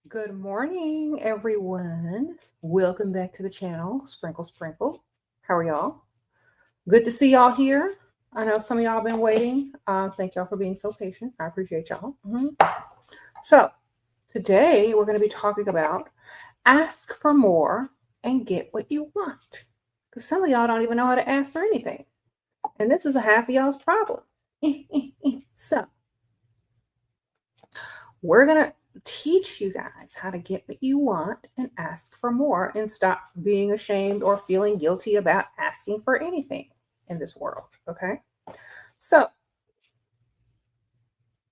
Good morning, everyone. Welcome back to the channel, Sprinkle Sprinkle. How are y'all? Good to see y'all here. I know some of y'all been waiting. Thank y'all for being so patient. I appreciate y'all. So today we're going to be talking about ask for more and get what you want. Because some of y'all don't even know how to ask for anything. And this is a half of y'all's problem. So we're going to teach you guys how to get what you want and ask for more and stop being ashamed or feeling guilty about asking for anything in this world. Okay. So,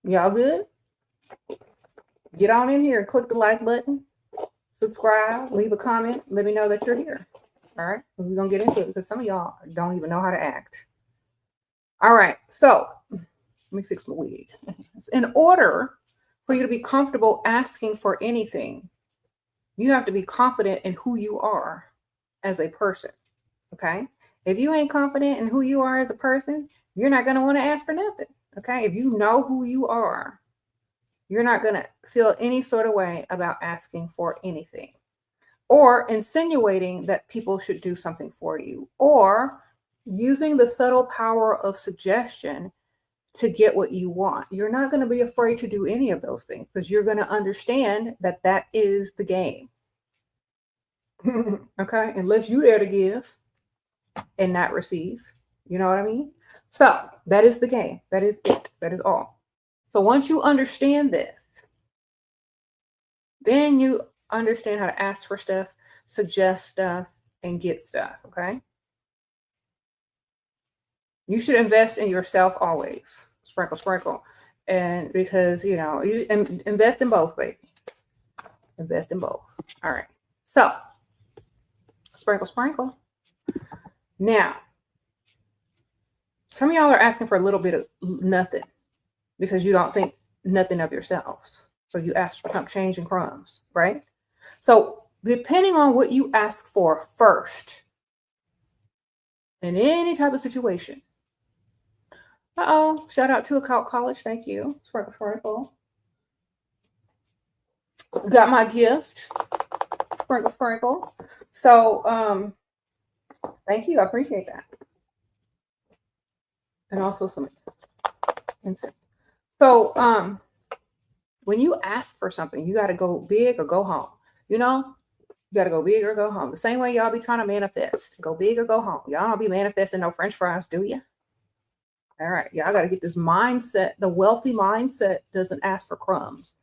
y'all good? Get on in here and click the like button, subscribe, leave a comment, let me know that you're here. All right. We're going to get into it because some of y'all don't even know how to act. All right. So, let me fix my wig. In order for you to be comfortable asking for anything, you have to be confident in who you are as a person. Okay. If you ain't confident in who you are as a person, you're not going to want to ask for nothing. Okay. If you know who you are, you're not going to feel any sort of way about asking for anything or insinuating that people should do something for you or using the subtle power of suggestion to get what you want. You're not going to be afraid to do any of those things because you're going to understand that that is the game. Okay, unless you dare to give and not receive. You know what I mean? So that is the game. That is it. That is all. So once you understand this, then you understand how to ask for stuff, suggest stuff, and get stuff. Okay. You should invest in yourself always. Sprinkle, sprinkle. And because, you invest in both, baby. Invest in both. All right. So, sprinkle, sprinkle. Now, some of y'all are asking for a little bit of nothing because you don't think nothing of yourselves. So you ask for chump change and crumbs, right? So depending on what you ask for first in any type of situation. Shout out to Account College. Thank you. Sprinkle, sprinkle. Got my gift. Sprinkle, sprinkle. So, thank you. I appreciate that. And also some incense. So, when you ask for something, you got to go big or go home. You got to go big or go home. The same way y'all be trying to manifest. Go big or go home. Y'all don't be manifesting no French fries, do you? All right. Y'all got to get this mindset. The wealthy mindset doesn't ask for crumbs.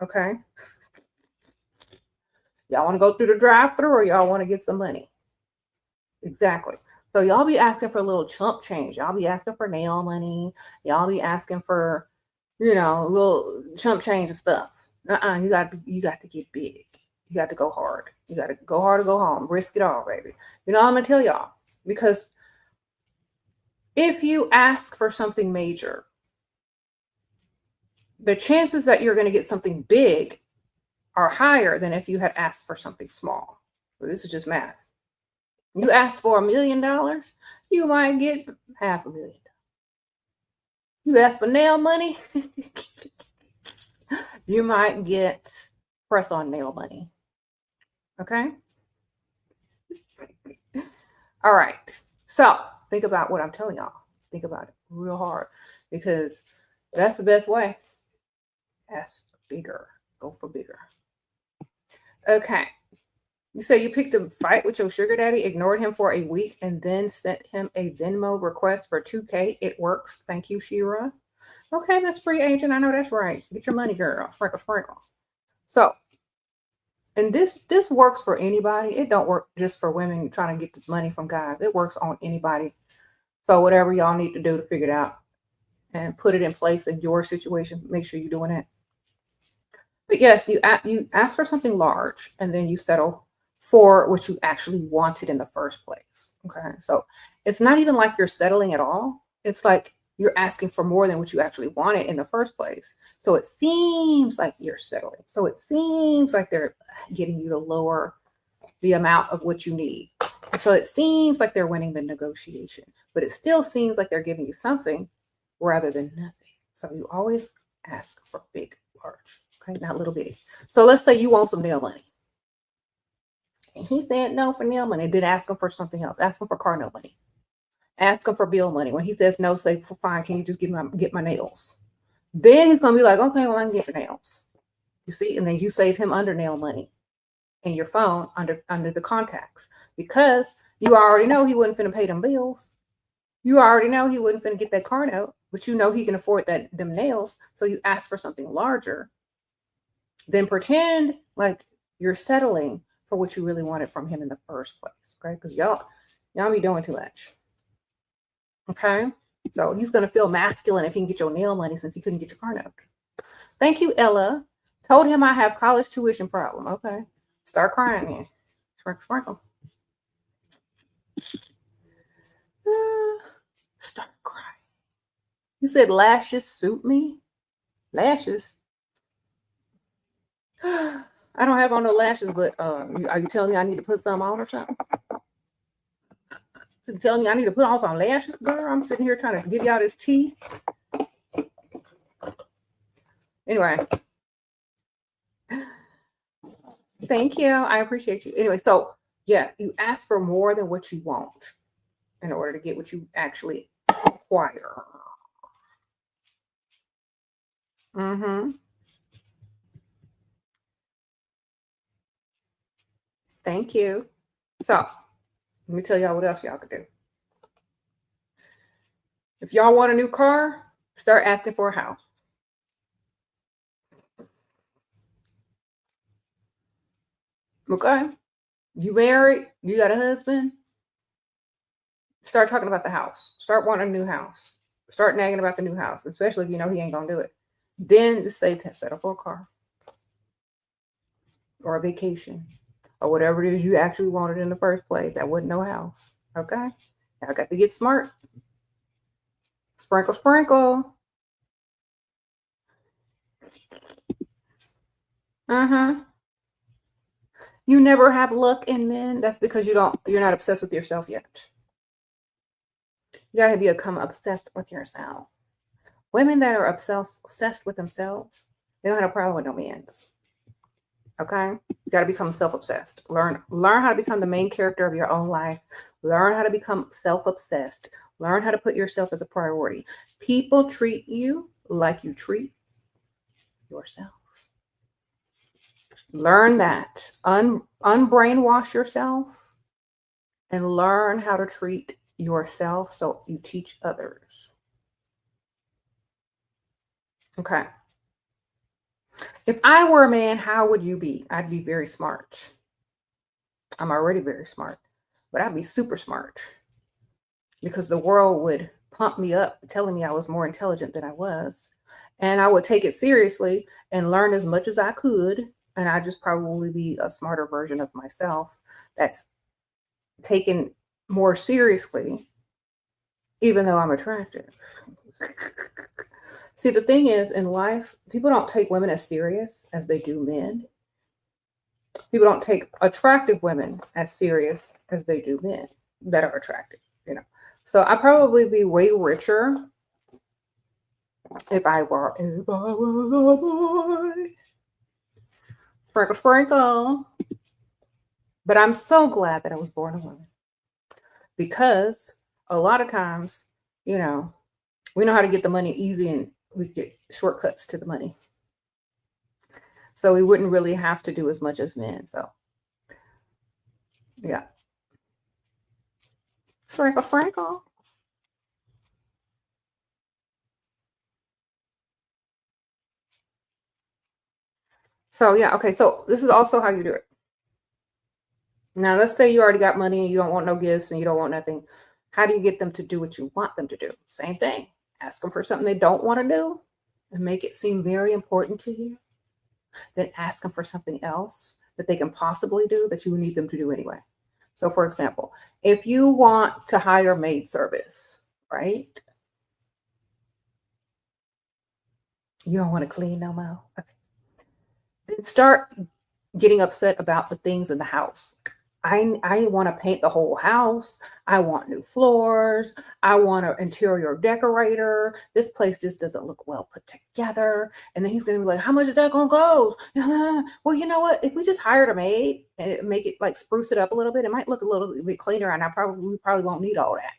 Okay. Y'all want to go through the drive-thru or y'all want to get some money? Exactly. So y'all be asking for a little chump change. Y'all be asking for nail money. Y'all be asking for, little chump change and stuff. You got to get big. You got to go hard. You got to go hard or go home. Risk it all, baby. I'm gonna tell y'all because if you ask for something major, the chances that you're going to get something big are higher than if you had asked for something small. So this is just math. You ask for $1 million, you might get $500,000. You ask for nail money, you might get press-on nail money. Okay? All right. So think about what I'm telling y'all. Think about it real hard because that's the best way. Ask bigger. Go for bigger. Okay. You say you picked a fight with your sugar daddy, ignored him for a week, and then sent him a Venmo request for $2K. It works. Thank you, Shira. Okay, Miss Free Agent. I know that's right. Get your money, girl. Sprinkle, sprinkle. So, and this works for anybody. It don't work just for women trying to get this money from guys. It works on anybody. So whatever y'all need to do to figure it out and put it in place in your situation, make sure you're doing it. But yes, you ask for something large and then you settle for what you actually wanted in the first place. Okay. So it's not even like you're settling at all. It's like you're asking for more than what you actually wanted in the first place. So it seems like you're settling. So it seems like they're getting you to lower the amount of what you need. So it seems like they're winning the negotiation, but it still seems like they're giving you something rather than nothing. So you always ask for big, large. Okay, not little bitty. So let's say you want some nail money. And he said no for nail money. Then ask him for something else. Ask him for car note money. Ask him for bill money. When he says no, say, for fine, can you just get my nails? Then he's gonna be like, okay, well, I can get your nails. You see, and then you save him under nail money in your phone under the contacts, because you already know he wouldn't finna pay them bills. You already know he wouldn't finna get that car note, but you know he can afford them nails. So you ask for something larger. Then pretend like you're settling for what you really wanted from him in the first place. Okay, because y'all be doing too much. Okay, so he's gonna feel masculine if he can get your nail money since he couldn't get your car note. Thank you, Ella. Told him I have college tuition problem. Okay, start crying then. Sprinkle. Start crying. You said lashes suit me? Lashes? I don't have on no lashes, but are you telling me I need to put some on or something? You telling me I need to put on some lashes, girl? I'm sitting here trying to give y'all this tea. Anyway. Thank you. I appreciate you. Anyway, so yeah, you ask for more than what you want in order to get what you actually require. Mm-hmm. Thank you. So let me tell y'all what else y'all could do. If y'all want a new car, start asking for a house. Okay? You married? You got a husband? Start talking about the house. Start wanting a new house. Start nagging about the new house, especially if you know he ain't gonna do it. Then just say, settle for a car or a vacation or whatever it is you actually wanted in the first place. That wasn't no house. Okay? I got to get smart. Sprinkle, sprinkle. Uh-huh. You never have luck in men. That's because you're not obsessed with yourself yet. You gotta become obsessed with yourself. Women that are obsessed with themselves, they don't have a problem with no men's. Okay? You gotta become self-obsessed. Learn how to become the main character of your own life. Learn how to become self-obsessed. Learn how to put yourself as a priority. People treat you like you treat yourself. Learn that. Unbrainwash yourself and learn how to treat yourself so you teach others. Okay. If I were a man, how would you be? I'd be very smart. I'm already very smart, but I'd be super smart because the world would pump me up, telling me I was more intelligent than I was. And I would take it seriously and learn as much as I could. And I'd just probably be a smarter version of myself that's taken more seriously, even though I'm attractive. See, the thing is, in life, people don't take women as serious as they do men. People don't take attractive women as serious as they do men that are attractive, So I'd probably be way richer if I were a boy. Sprinkle, sprinkle. But I'm so glad that I was born a woman, because a lot of times, we know how to get the money easy and we get shortcuts to the money. So we wouldn't really have to do as much as men. So, yeah. Sprinkle, sprinkle. So, yeah. Okay. So this is also how you do it. Now, let's say you already got money and you don't want no gifts and you don't want nothing. How do you get them to do what you want them to do? Same thing. Ask them for something they don't want to do and make it seem very important to you. Then ask them for something else that they can possibly do that you need them to do anyway. So, for example, if you want to hire maid service, right? You don't want to clean no more. Okay. Then start getting upset about the things in the house. I want to paint the whole house. I want new floors. I want an interior decorator. This place just doesn't look well put together. And then he's going to be like, how much is that going to cost? Well, you know what? If we just hired a maid and make it like spruce it up a little bit, it might look a little bit cleaner, and we probably won't need all that.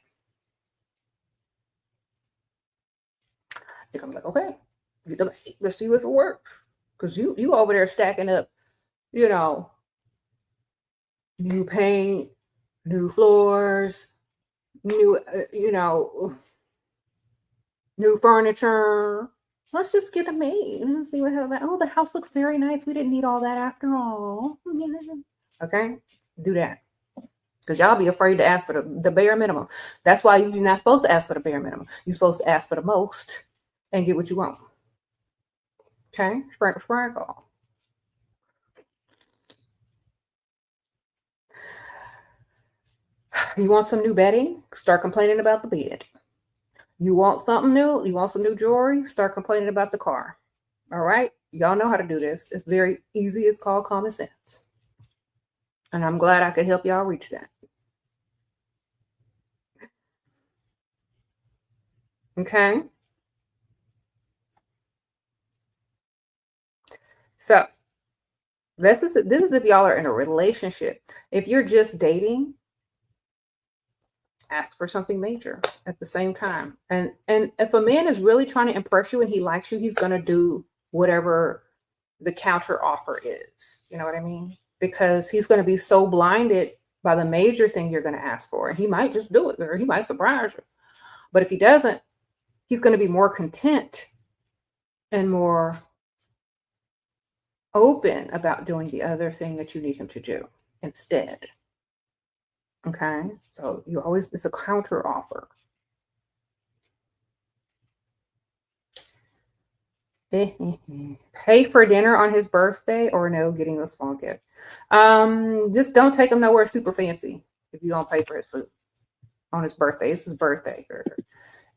I'm like, okay, get the maid. Let's see if it works. Because you over there stacking up, you know, new paint, new floors, new, new furniture. Let's just get a maid and see what hell that. Oh, the house looks very nice. We didn't need all that after all. Yeah. Okay, do that. Because y'all be afraid to ask for the bare minimum. That's why you're not supposed to ask for the bare minimum. You're supposed to ask for the most and get what you want. Okay, sprinkle, sprinkle. You want some new bedding? Start complaining about the bed. You want something new? You want some new jewelry? Start complaining about the car. All right? Y'all know how to do this. It's very easy. It's called common sense. And I'm glad I could help y'all reach that. Okay? So, this is if y'all are in a relationship. If you're just dating, ask for something major at the same time. And if a man is really trying to impress you and he likes you, he's going to do whatever the counter offer is. You know what I mean? Because he's going to be so blinded by the major thing you're going to ask for. And he might just do it, or he might surprise you. But if he doesn't, he's going to be more content and more open about doing the other thing that you need him to do instead. Okay, so it's a counter offer. Pay for dinner on his birthday or no, getting a small gift. Just don't take him nowhere super fancy if you're gonna pay for his food on his birthday. It's his birthday.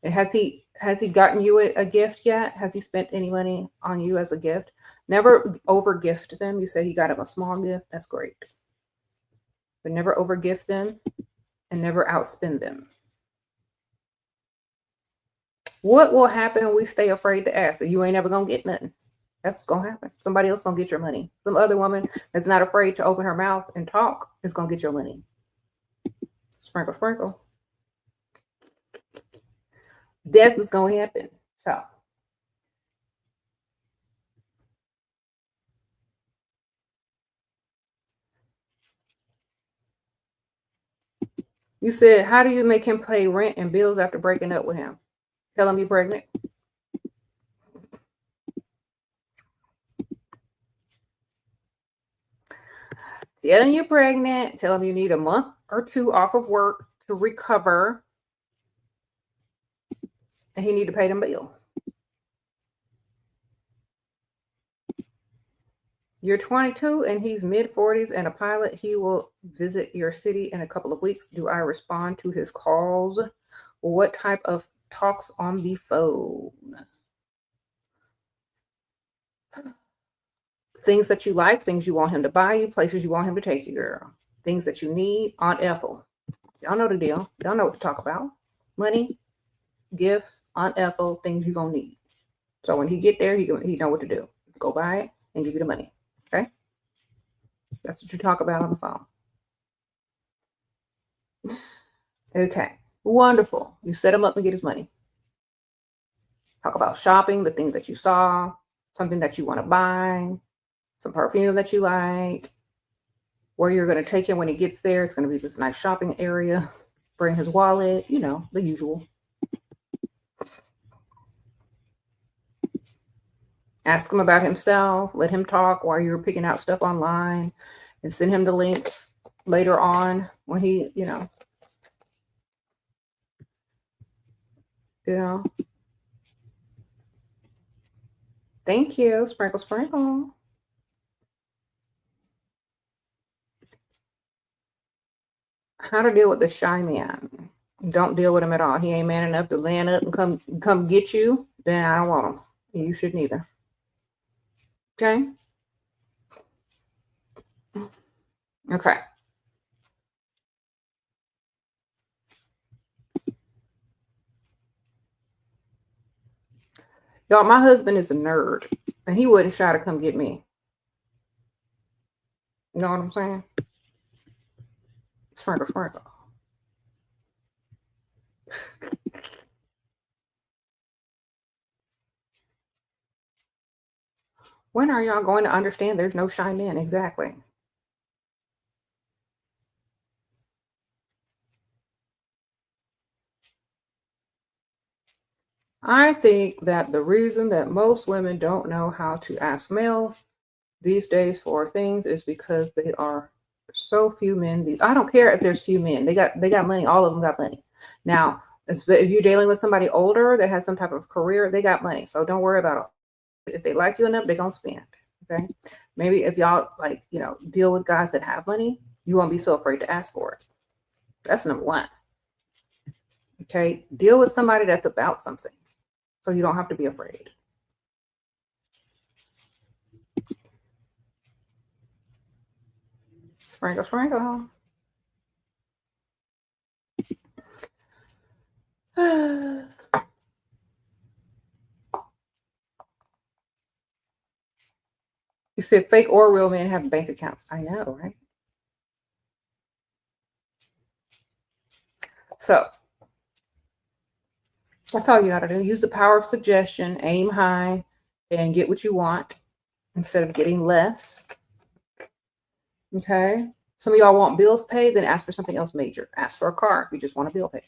And has he gotten you a gift yet? Has he spent any money on you as a gift? Never over gift them. You said he got him a small gift. That's great. But never over gift them and never outspend them. What will happen when we stay afraid to ask? You ain't ever gonna get nothing. That's what's gonna happen. Somebody else gonna get your money. Some other woman that's not afraid to open her mouth and talk is gonna get your money. Sprinkle, sprinkle. That's what's gonna happen. So you said, how do you make him pay rent and bills after breaking up with him? Tell him you're pregnant. Tell him you're pregnant. Tell him you need a month or 2 off of work to recover. And he need to pay them bill. You're 22 and he's mid-40s and a pilot. He will visit your city in a couple of weeks. Do I respond to his calls? What type of talks on the phone? Things that you like, things you want him to buy you, places you want him to take you, girl. Things that you need on Ethel. Y'all know the deal. Y'all know what to talk about. Money, gifts, on Ethel, things you're going to need. So when he get there, he know what to do. Go buy it and give you the money. Okay? That's what you talk about on the phone. Okay. Wonderful. You set him up and get his money. Talk about shopping, the thing that you saw, something that you want to buy, some perfume that you like, where you're going to take him when he gets there. It's going to be this nice shopping area. Bring his wallet, the usual. Ask him about himself. Let him talk while you're picking out stuff online, and send him the links later on when he, Thank you. Sprinkle, sprinkle. How to deal with the shy man? Don't deal with him at all. He ain't man enough to land up and come get you. Then I don't want him. You shouldn't either. Okay. Okay. Y'all, my husband is a nerd, and he wouldn't shy to come get me. You know what I'm saying? Sprinkle, sprinkle. When are y'all going to understand there's no shy men? Exactly. I think that the reason that most women don't know how to ask males these days for things is because they are so few men. I don't care if there's few men. They got money. All of them got money. Now, if you're dealing with somebody older that has some type of career, they got money. So don't worry about it. If they like you enough, they're gonna spend. Okay. Maybe if y'all like, deal with guys that have money, you won't be so afraid to ask for it. That's number one. Okay. Deal with somebody that's about something, so you don't have to be afraid. Sprinkle, sprinkle. You said fake or real men have bank accounts. I know, right? So that's all you got to do. Use the power of suggestion, aim high, and get what you want instead of getting less. Okay. Some of y'all want bills paid, then ask for something else major. Ask for a car if you just want a bill paid.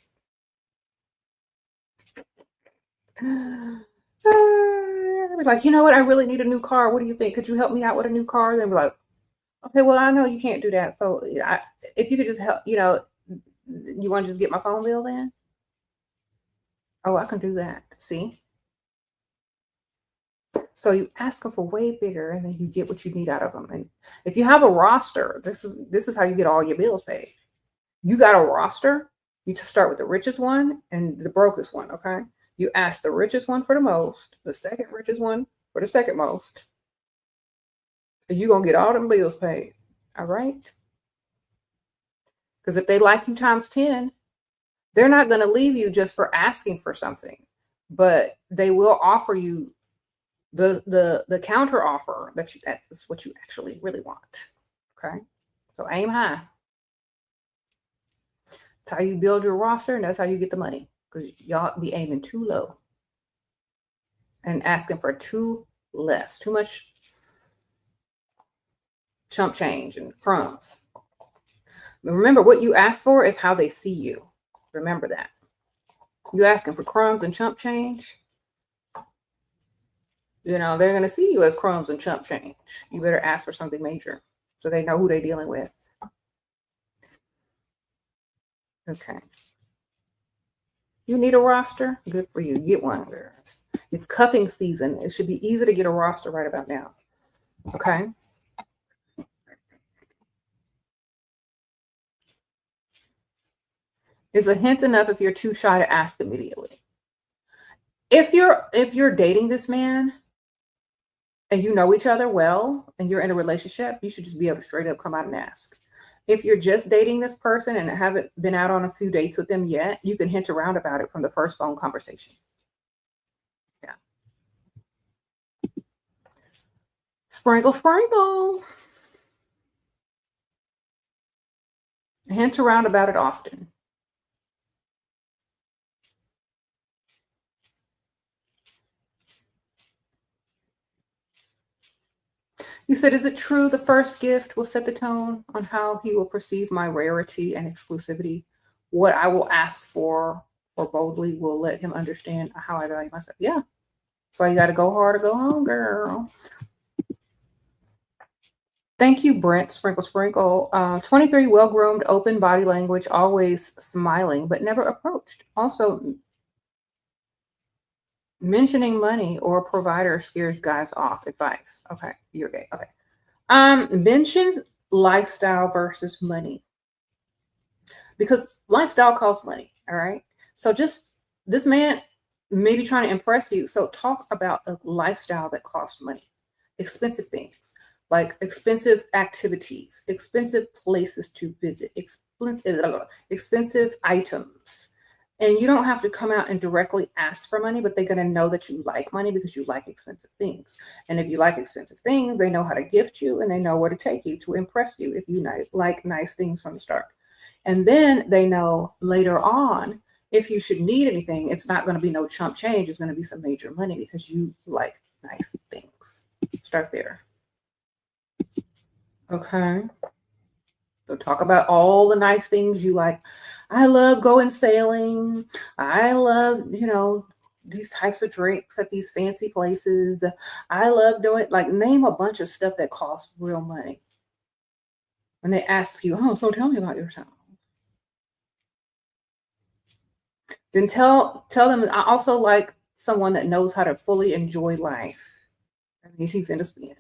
Be like, you know what? I really need a new car. What do you think? Could you help me out with a new car? Then be like, okay, well, I know you can't do that. So if you could just help, you want to just get my phone bill then? Oh, I can do that. See? So you ask them for way bigger, and then you get what you need out of them. And if you have a roster, this is how you get all your bills paid. You got a roster. You start with the richest one and the brokest one. Okay. You ask the richest one for the most, the second richest one for the second most, and you're gonna get all them bills paid. All right. Because if they like you times 10, they're not going to leave you just for asking for something, but they will offer you the counter offer that's what you actually really want. Okay. So aim high. That's how you build your roster, and that's how you get the money, because y'all be aiming too low and asking for too much chump change and crumbs. Remember, what you ask for is how they see you. Remember that. You asking for crumbs and chump change, they're going to see you as crumbs and chump change. You better ask for something major so they know who they're dealing with. Okay. You need a roster? Good for you. Get one, girls. It's cuffing season. It should be easy to get a roster right about now. Okay. Is a hint enough if you're too shy to ask immediately? If you're dating this man and you know each other well and you're in a relationship, you should just be able to straight up come out and ask. If you're just dating this person and haven't been out on a few dates with them yet, you can hint around about it from the first phone conversation. Yeah. Sprinkle, sprinkle. Hint around about it often. You said, is it true the first gift will set the tone on how he will perceive my rarity and exclusivity? What I will ask for boldly will let him understand how I value myself. Yeah. That's why you got to go hard or go home, girl. Thank you, Brent. Sprinkle, sprinkle. 23, well-groomed, open body language, always smiling, but never approached. Also, mentioning money or provider scares guys off. Advice. Okay, you're gay. Okay. Mention lifestyle versus money, because lifestyle costs money. All right. So just this man may be trying to impress you. So talk about a lifestyle that costs money, expensive things like expensive activities, expensive places to visit, expensive items, And you don't have to come out and directly ask for money, but they're going to know that you like money because you like expensive things. And if you like expensive things, they know how to gift you and they know where to take you to impress you if you like nice things from the start. And then they know later on, if you should need anything, it's not going to be no chump change. It's going to be some major money because you like nice things. Start there. Okay. So talk about all the nice things you like. I love going sailing. I love, these types of drinks at these fancy places. I love doing, like, name a bunch of stuff that costs real money. And they ask you, oh, so tell me about yourself. Then tell them, I also like someone that knows how to fully enjoy life. That means you finna spend.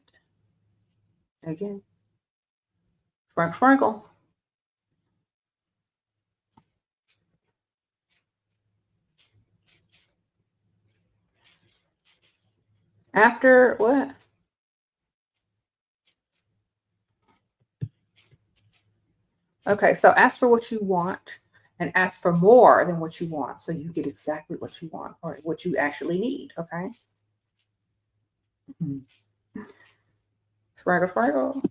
Again. Sprinkle, sprinkle. After what? Okay, so ask for what you want and ask for more than what you want so you get exactly what you want or what you actually need, okay? Sprinkle, sprinkle.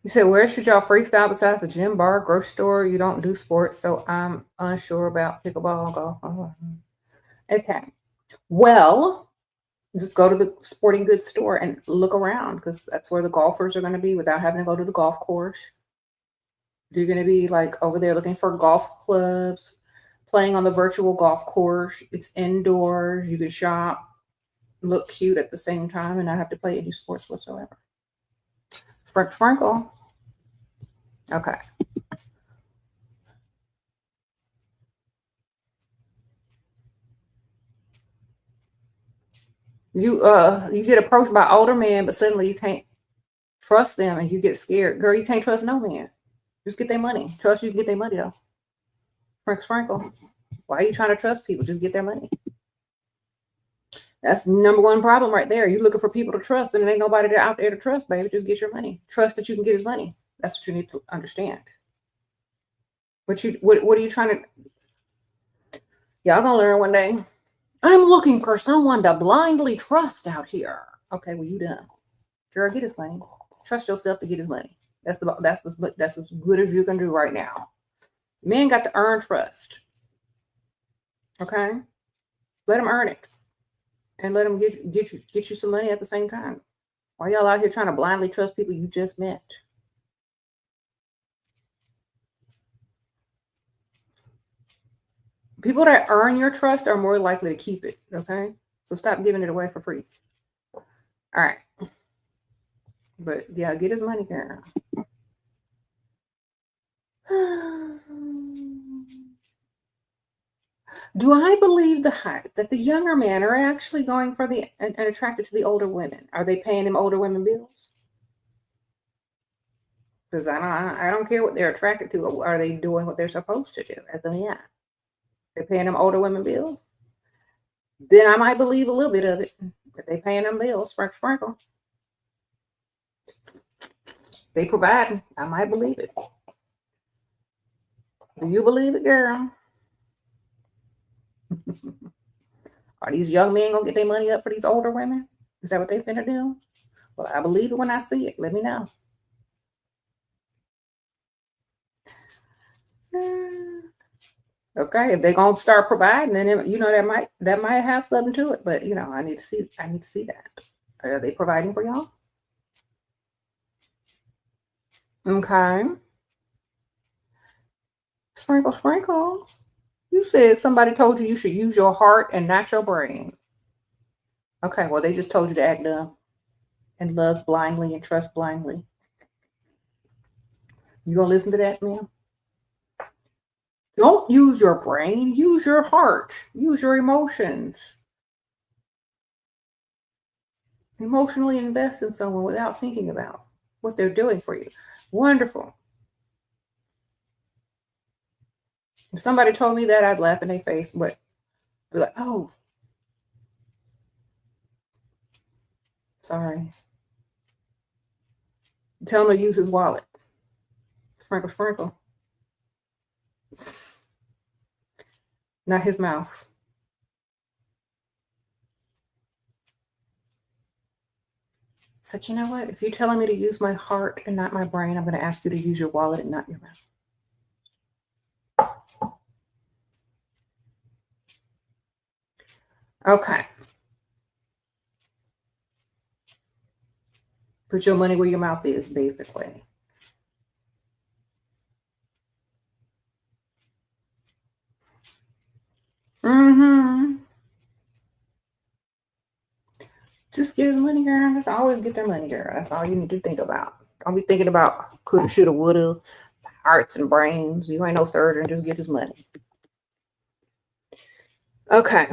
You said, where should y'all freestyle besides the gym, bar, grocery store? You don't do sports, so I'm unsure about pickleball, golf. Okay. Well, just go to the sporting goods store and look around because that's where the golfers are going to be without having to go to the golf course. You're going to be like over there looking for golf clubs, playing on the virtual golf course. It's indoors. You can shop, look cute at the same time, and not have to play any sports whatsoever. Sprinkle, sprinkle. Okay. You get approached by older men, but suddenly you can't trust them and you get scared. Girl, you can't trust no man. Just get their money. Trust you can get their money though. Sprinkle, sprinkle. Why are you trying to trust people? Just get their money. That's number one problem right there. You're looking for people to trust, and there ain't nobody out there to trust, baby. Just get your money. Trust that you can get his money. That's what you need to understand. What are you trying to? Y'all gonna learn one day. I'm looking for someone to blindly trust out here. Okay, well, you done. Girl, get his money. Trust yourself to get his money. That's as good as you can do right now. Men got to earn trust. Okay, let him earn it, and let him get you some money at the same time. Why y'all out here trying to blindly trust people you just met? People that earn your trust are more likely to keep it. Okay, so stop giving it away for free. All right, but yeah, get his money, girl. Do I believe the hype that the younger men are actually going for and attracted to the older women? Are they paying them older women bills? Because I don't care what they're attracted to. Are they doing what they're supposed to do as a man? They're paying them older women bills. Then I might believe a little bit of it. If they paying them bills, sprinkle, sprinkle. They provide. I might believe it. Do you believe it, girl? Are these young men gonna get their money up for these older women? Is that what they finna do? Well, I believe it when I see it. Let me know. Okay, if they're gonna start providing, then that might have something to it. But I need to see that. Are they providing for y'all? Okay. Sprinkle, sprinkle. You said somebody told you should use your heart and not your brain. Okay, well, they just told you to act dumb and love blindly and trust blindly. You gonna listen to that, ma'am? Don't use your brain. Use your heart. Use your emotions. Emotionally invest in someone without thinking about what they're doing for you. Wonderful. If somebody told me that, I'd laugh in their face, but I'd be like, oh, sorry. Tell him to use his wallet. Sprinkle, sprinkle. Not his mouth. It's like, you know what? If you're telling me to use my heart and not my brain, I'm going to ask you to use your wallet and not your mouth. Okay. Put your money where your mouth is, basically. Mm-hmm. Just get his money, girl. Just always get their money, girl. That's all you need to think about. Don't be thinking about coulda, shoulda, woulda, hearts and brains. You ain't no surgeon. Just get his money. Okay.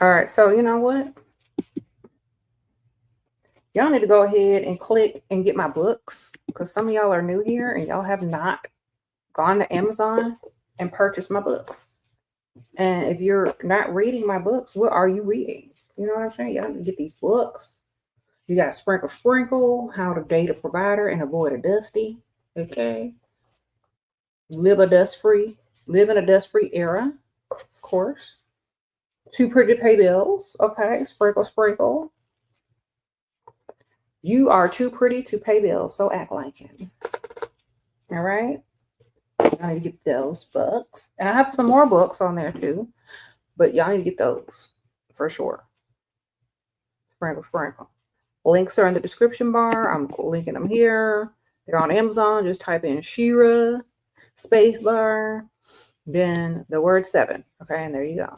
All right. So you know what? Y'all need to go ahead and click and get my books, because some of y'all are new here and y'all have not gone to Amazon and purchased my books. And if you're not reading my books, what are you reading? You know what I'm saying? Y'all need to get these books. You got Sprinkle Sprinkle, How to Date a Provider and Avoid a Dusty. Okay. Live in a dust-free era, of course. Too Pretty to Pay Bills. Okay. Sprinkle Sprinkle. You are too pretty to pay bills, so act like it. All right. I need to get those books. And I have some more books on there too, but y'all need to get those for sure. Sprinkle, sprinkle. Links are in the description bar. I'm linking them here. They're on Amazon. Just type in Shera spacebar, then the word 7. Okay, and there you go.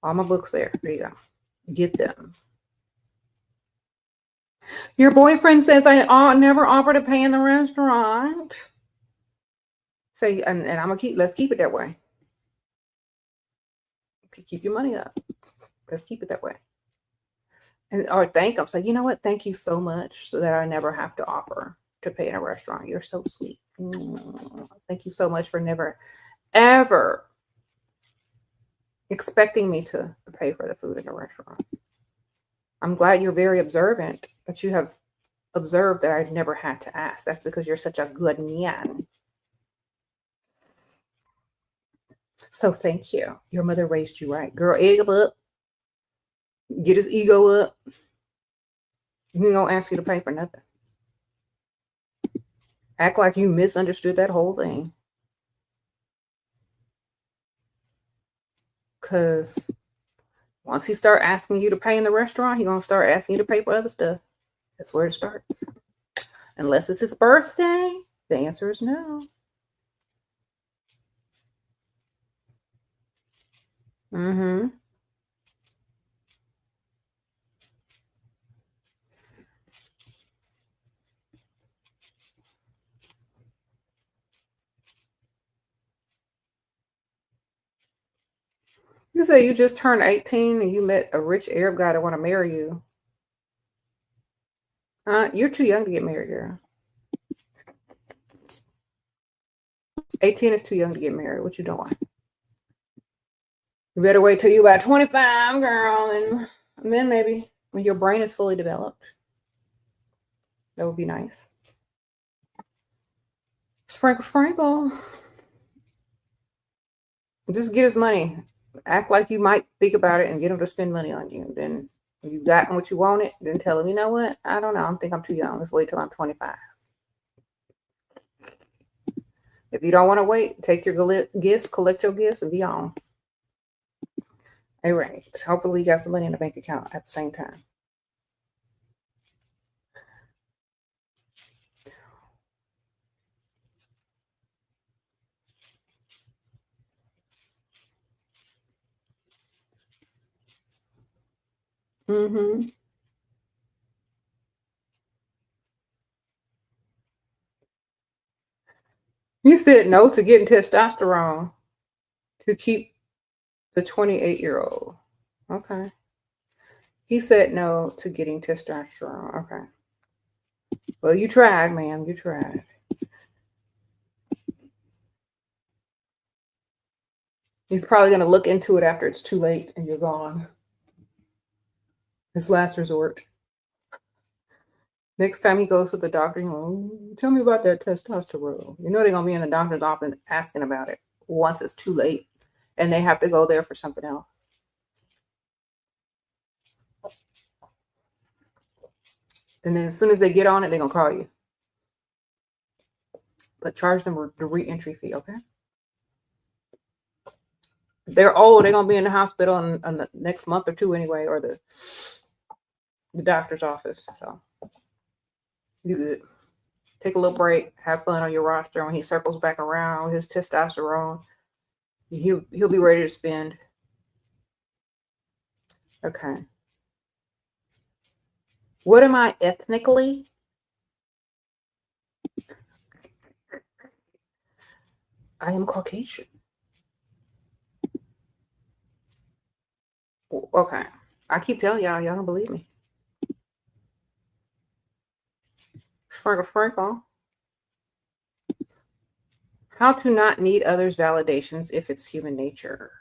All my books there. There you go. Get them. Your boyfriend says I never offer to pay in the restaurant. So, and I'm gonna let's keep it that way. Keep your money up. Let's keep it that way. And or thank them. So, you know what? Thank you so much, so that I never have to offer to pay in a restaurant. You're so sweet. Thank you so much for never, ever expecting me to pay for the food in a restaurant. I'm glad you're very observant, that you have observed that I've never had to ask. That's because you're such a good man. So thank you. Your mother raised you right. Girl, egg him up. Get his ego up. He ain't gonna ask you to pay for nothing. Act like you misunderstood that whole thing. Because once he start asking you to pay in the restaurant, he gonna start asking you to pay for other stuff. That's where it starts. Unless it's his birthday, the answer is no. Mm-hmm. You say you just turned 18 and you met a rich Arab guy that want to marry you. You're too young to get married, girl. 18 is too young to get married. What you doing? You better wait till you about 25, girl, and then maybe when your brain is fully developed. That would be nice. Sprinkle, sprinkle. Just get his money. Act like you might think about it and get him to spend money on you. Then when you've gotten what you wanted, then tell him, you know what? I don't know. I think I'm too young. Let's wait till I'm 25. If you don't want to wait, take your gifts, collect your gifts, and be on. All right. Hopefully you got some money in the bank account at the same time. Mm-hmm. You said no to getting testosterone to keep the 28-year-old. Okay. He said no to getting testosterone. Okay. Well, you tried, ma'am. You tried. He's probably going to look into it after it's too late and you're gone. His last resort. Next time he goes to the doctor, tell me about that testosterone. You know they're going to be in the doctor's office asking about it once it's too late and they have to go there for something else. And then as soon as they get on it, they're going to call you. But charge them the re-entry fee, okay? If they're old, they're going to be in the hospital in the next month or two anyway, or the doctor's office. So you good. Take a little break. Have fun on your roster. When he circles back around with his testosterone, he'll be ready to spend. Okay. What am I ethnically? I am Caucasian. Okay. I keep telling y'all don't believe me. Sprinkle, sprinkle. How to not need others' validations if it's human nature.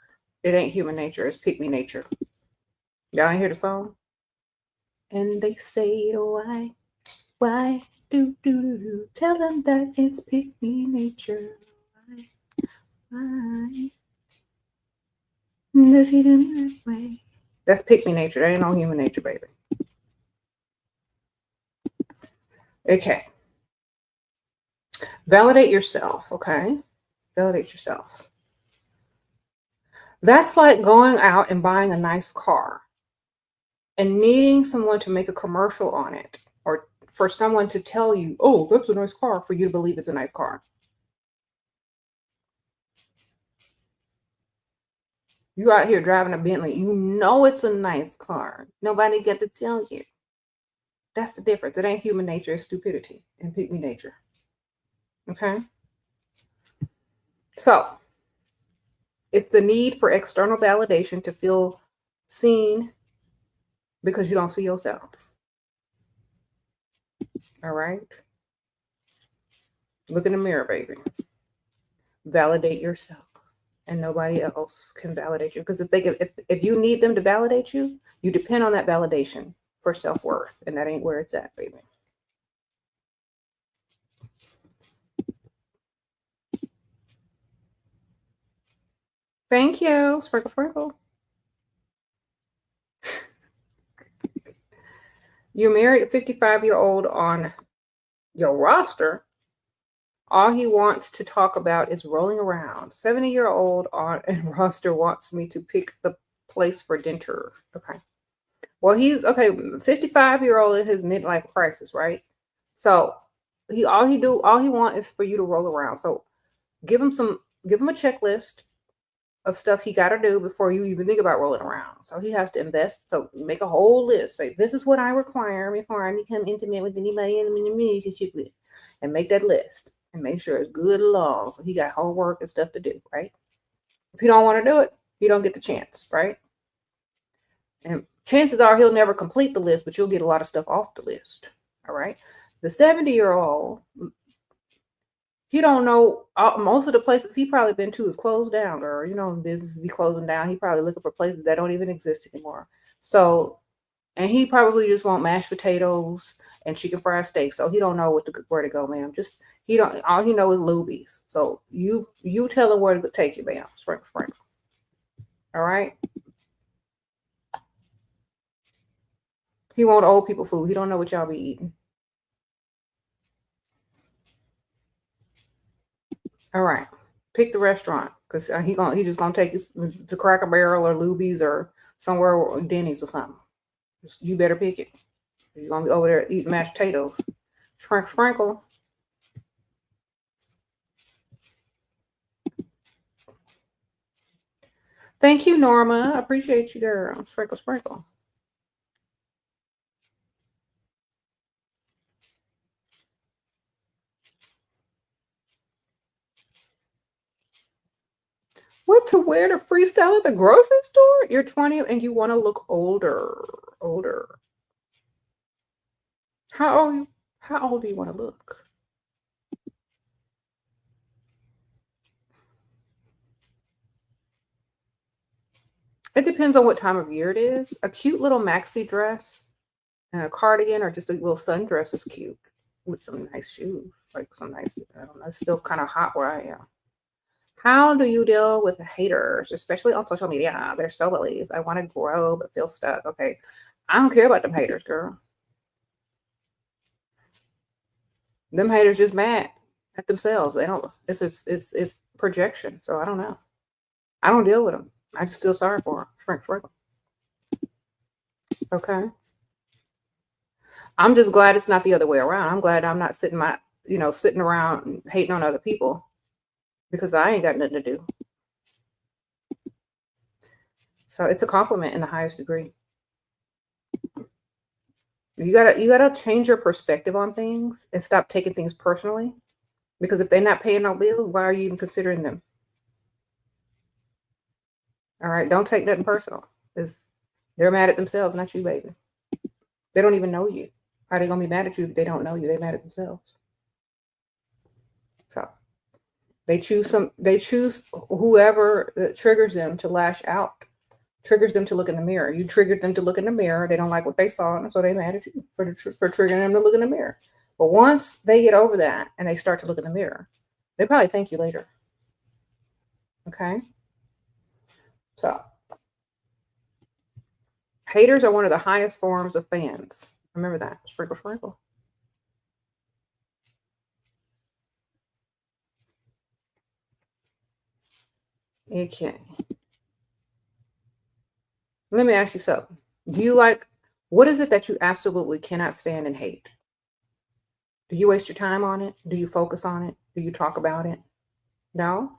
It ain't human nature. It's pick me nature. Y'all ain't hear the song? And they say, why do tell them that it's pick me nature. Why does he do me that way? That's pick me nature. That ain't no human nature, baby. Okay. Validate yourself, okay? Validate yourself. That's like going out and buying a nice car and needing someone to make a commercial on it, or for someone to tell you, oh, that's a nice car, for you to believe it's a nice car. You out here driving a Bentley, you know it's a nice car. Nobody get to tell you. That's the difference. It ain't human nature, it's stupidity and pick me nature. Okay? So, it's the need for external validation to feel seen because you don't see yourself. All right? Look in the mirror, baby. Validate yourself. And nobody else can validate you. Because if you need them to validate you, you depend on that validation for self-worth. And that ain't where it's at, baby. Thank you. Sprinkle, sprinkle. You married a 55-year-old on your roster. All he wants to talk about is rolling around. 70-year-old on and roster wants me to pick the place for dinner. Okay. Well, he's okay. 55-year-old in his midlife crisis, right? So all he wants is for you to roll around. So give him a checklist of stuff he got to do before you even think about rolling around. So he has to invest. So make a whole list. Say, this is what I require before I become intimate with anybody in the relationship with, and make that list and make sure it's good and long. So he got homework and stuff to do, right? If you don't want to do it, you don't get the chance, right? And chances are he'll never complete the list, but you'll get a lot of stuff off the list. All right. The 70-year-old, he don't know. Most of the places he probably been to is closed down, girl. You know, businesses be closing down. He probably looking for places that don't even exist anymore. So, and he probably just want mashed potatoes and chicken fried steak. So he don't know where to go, ma'am. All he know is Luby's. So you tell him where to take you, ma'am. Sprinkle, sprinkle. All right. He want old people food. He don't know what y'all be eating. All right. Pick the restaurant, because he's just gonna take you to Cracker Barrel or Luby's or somewhere, or Denny's or something. You better pick it. You're gonna be over there eating mashed potatoes. Sprinkle, sprinkle. Thank you, Norma. I appreciate you, girl. Sprinkle, sprinkle. What to wear to freestyle at the grocery store? You're 20 and you want to look older. How old do you want to look? It depends on what time of year it is. A cute little maxi dress and a cardigan or just a little sundress is cute with some nice shoes, like some nice, I don't know, it's still kind of hot where I am. How do you deal with haters, especially on social media? They're so bullies. I want to grow but feel stuck. Okay. I don't care about them haters, girl. Them haters just mad at themselves. They don't, it's projection. So I don't know. I don't deal with them. I just feel sorry for them. Sprinkle. Okay. I'm just glad it's not the other way around. I'm glad I'm not sitting around and hating on other people because I ain't got nothing to do. So it's a compliment in the highest degree. You gotta change your perspective on things and stop taking things personally. Because if they're not paying no bills, why are you even considering them? All right, don't take nothing personal. Because they're mad at themselves, not you, baby. They don't even know you. How are they gonna be mad at you if they don't know you? They're mad at themselves. So they choose whoever triggers them to lash out, triggers them to look in the mirror. You triggered them to look in the mirror. They don't like what they saw, and so they're mad at you for triggering them to look in the mirror. But once they get over that and they start to look in the mirror, they probably thank you later. Okay? So haters are one of the highest forms of fans. Remember that. Sprinkle, sprinkle. Okay. Let me ask you something. What is it that you absolutely cannot stand and hate? Do you waste your time on it? Do you focus on it? Do you talk about it? No?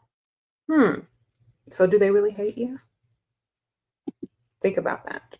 So do they really hate you? Think about that.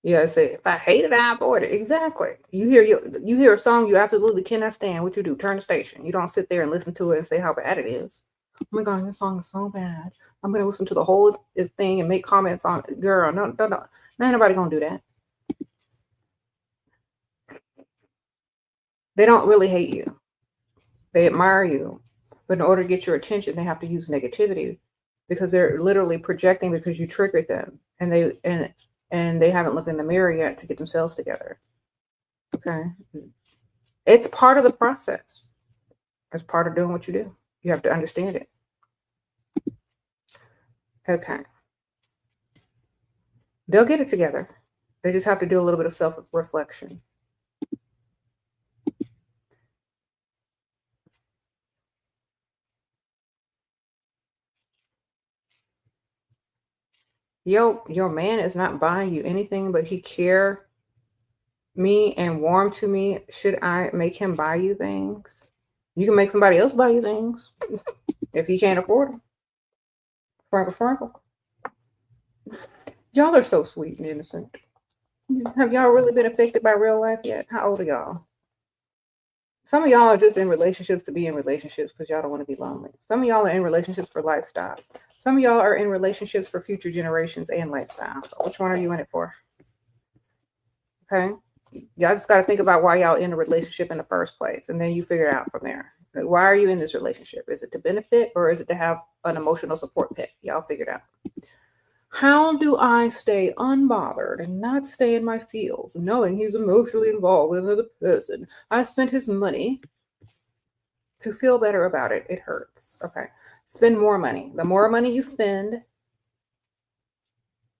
Yeah, say if I hate it, I avoid it. Exactly. You hear a song you absolutely cannot stand. What you do? Turn the station. You don't sit there and listen to it and say how bad it is. Oh my God, this song is so bad. I'm gonna listen to the whole thing and make comments on it. Girl, no. Ain't nobody gonna do that. They don't really hate you. They admire you. But in order to get your attention, they have to use negativity because they're literally projecting because you triggered them and they haven't looked in the mirror yet to get themselves together. Okay. It's part of the process. It's part of doing what you do. You have to understand it. Okay. They'll get it together. They just have to do a little bit of self-reflection. Your man is not buying you anything, but he care me and warm to me. Should I make him buy you things? You can make somebody else buy you things if he can't afford them. Sprinkle. Y'all are so sweet and innocent. Have y'all really been affected by real life yet? How old are y'all? Some of y'all are just in relationships to be in relationships because y'all don't want to be lonely. Some of y'all are in relationships for lifestyle. Some of y'all are in relationships for future generations and lifestyle. So which one are you in it for? Okay. Y'all just got to think about why y'all in a relationship in the first place. And then you figure it out from there. Like, why are you in this relationship? Is it to benefit or is it to have an emotional support pet? Y'all figure it out. How do I stay unbothered and not stay in my feels, knowing he's emotionally involved with another person? I spent his money to feel better about it. It hurts. Okay. Spend more money. The more money you spend,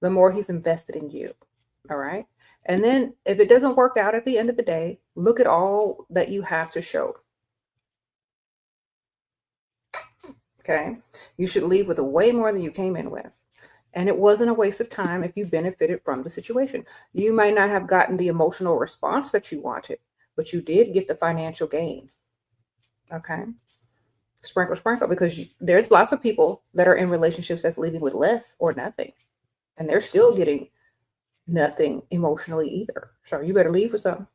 the more he's invested in you. All right. And then if it doesn't work out at the end of the day, look at all that you have to show. Okay. You should leave with way more than you came in with. And it wasn't a waste of time if you benefited from the situation. You might not have gotten the emotional response that you wanted, but you did get the financial gain. Okay. Sprinkle, because there's lots of people that are in relationships that's leaving with less or nothing. And they're still getting nothing emotionally either. So you better leave with something.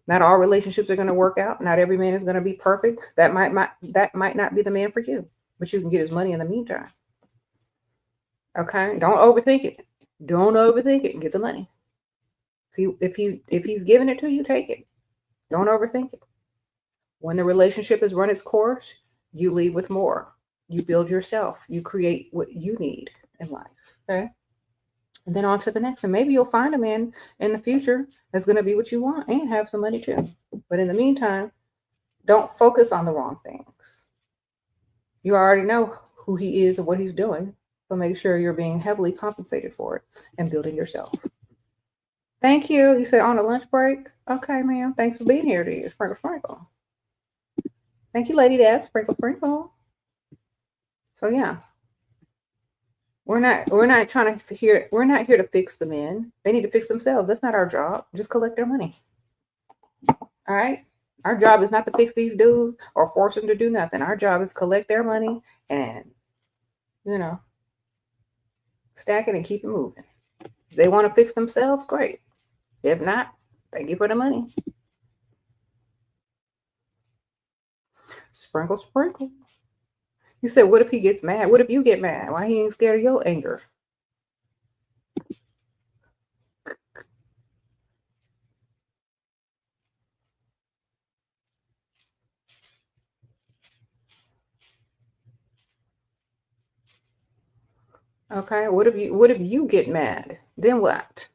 Not all relationships are going to work out. Not every man is going to be perfect. That might not be the man for you. but you can get his money in the meantime. Okay, don't overthink it. Don't overthink it. Get the money. If he's giving it to you, take it. Don't overthink it. When the relationship has run its course, you leave with more. You build yourself. You create what you need in life. Okay. And then on to the next. And maybe you'll find a man in the future that's going to be what you want and have some money too. But in the meantime, don't focus on the wrong things. You already know who he is and what he's doing. So make sure you're being heavily compensated for it and building yourself. Thank you. You said on a lunch break? Okay, ma'am. Thanks for being here, dear. Sprinkle, sprinkle. Thank you, Lady Dad. Sprinkle, sprinkle. So yeah. We're not trying to hear, we're not here to fix the men. They need to fix themselves. That's not our job. Just collect their money. All right. Our job is not to fix these dudes or force them to do nothing. Our job is collect their money and, stack it and keep it moving. If they want to fix themselves, great. If not, thank you for the money. Sprinkle, sprinkle. You said, what if he gets mad? What if you get mad? Why he ain't scared of your anger? Okay, what if you get mad? Then what?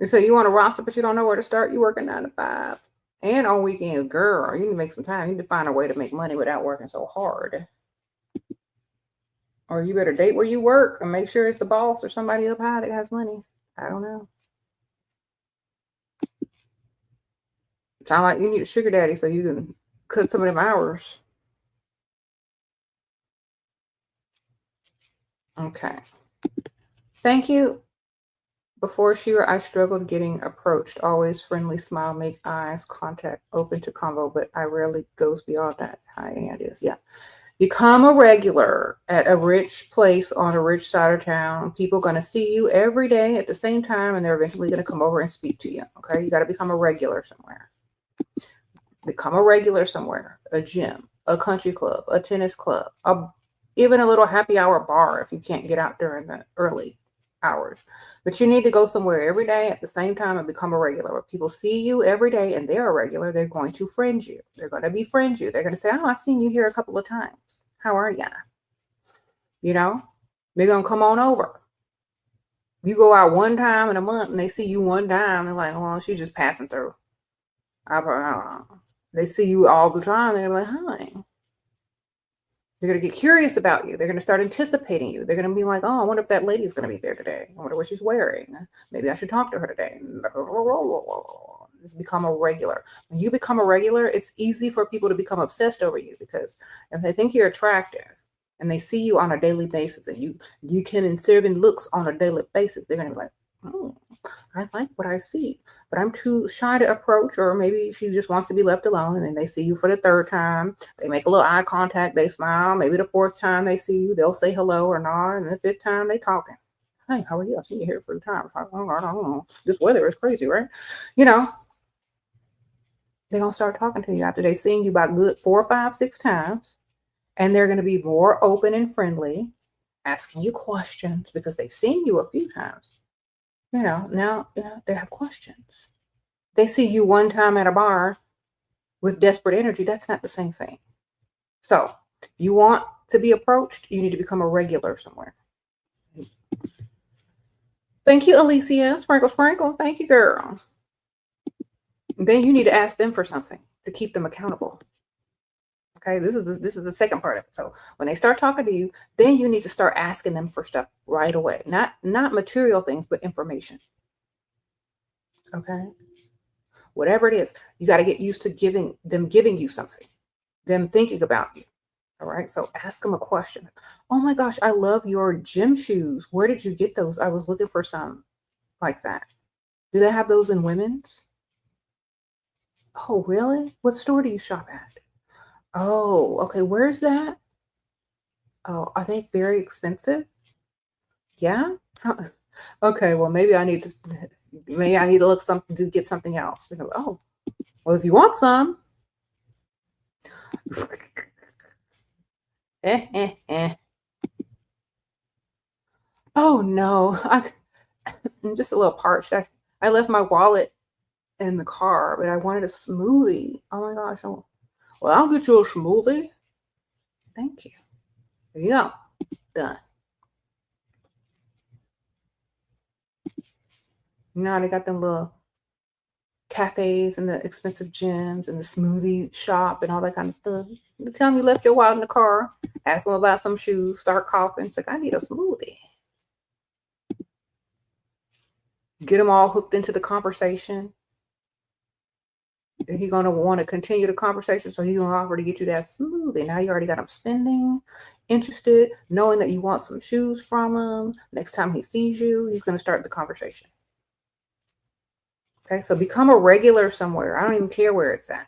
So you want a roster, but you don't know where to start. You working 9 to 5 and on weekends, girl. You need to make some time. You need to find a way to make money without working so hard. Or you better date where you work and make sure it's the boss or somebody up high that has money. I don't know. Sound like you need a sugar daddy so you can cut some of them hours. Okay. Thank you. Before Shira, I struggled getting approached. Always friendly smile, make eyes contact, open to convo, but I rarely goes beyond that. Hi, and is yeah. Become a regular at a rich place on a rich side of town. People going to see you every day at the same time, and they're eventually going to come over and speak to you. Okay, you got to become a regular somewhere. Become a regular somewhere. A gym, a country club, a tennis club, even a little happy hour bar if you can't get out during the early hours. But you need to go somewhere every day at the same time and become a regular. Where people see you every day and they're a regular, they're going to friend you. They're going to befriend you. They're going to say, oh, I've seen you here a couple of times. How are ya? They're going to come on over. You go out one time in a month and they see you one time. They're like, oh, she's just passing through. I don't know. They see you all the time. They're like, hi. They're going to get curious about you. They're going to start anticipating you. They're going to be like, oh, I wonder if that lady is going to be there today. I wonder what she's wearing. Maybe I should talk to her today. Just become a regular. When you become a regular, it's easy for people to become obsessed over you because if they think you're attractive and they see you on a daily basis and you can insert in looks on a daily basis, they're going to be like, oh, I like what I see, but I'm too shy to approach, or maybe she just wants to be left alone. And then they see you for the third time. They make a little eye contact. They smile. Maybe the fourth time they see you, they'll say hello or nod. And the fifth time they talking. Hey, how are you? I've seen you here 3 times. I don't know. This weather is crazy, right? They're going to start talking to you after they seen you about good 4, 5, 6 times. And they're going to be more open and friendly, asking you questions because they've seen you a few times. Now they have questions. They see you one time at a bar with desperate energy. That's not the same thing. So you want to be approached, you need to become a regular somewhere. Thank you, Alicia. Sprinkle, sprinkle. Thank you, girl. Then you need to ask them for something to keep them accountable. Okay, this is the second part of it. So when they start talking to you, then you need to start asking them for stuff right away. Not material things, but information. Okay, whatever it is, you got to get used to giving you something, them thinking about you. All right, so ask them a question. Oh my gosh, I love your gym shoes. Where did you get those? I was looking for some like that. Do they have those in women's? Oh, really? What store do you shop at? Oh, okay. Where's that? Oh, I think very expensive. Yeah. Okay. Well, maybe I need to look something to get something else. They go, oh, well, if you want some, eh. Oh no, I'm just a little parched. I left my wallet in the car, but I wanted a smoothie. Oh my gosh. Oh, well, I'll get you a smoothie. Thank you. There you go. Done. Now they got them little cafes and the expensive gyms and the smoothie shop and all that kind of stuff. You tell them you left your wallet in the car, ask them about some shoes, start coughing. It's like, I need a smoothie. Get them all hooked into the conversation. He's going to want to continue the conversation, so he's going to offer to get you that smoothie. Now you already got him spending, interested, knowing that you want some shoes from him. Next time he sees you, he's going to start the conversation. Okay, so become a regular somewhere. I don't even care where it's at.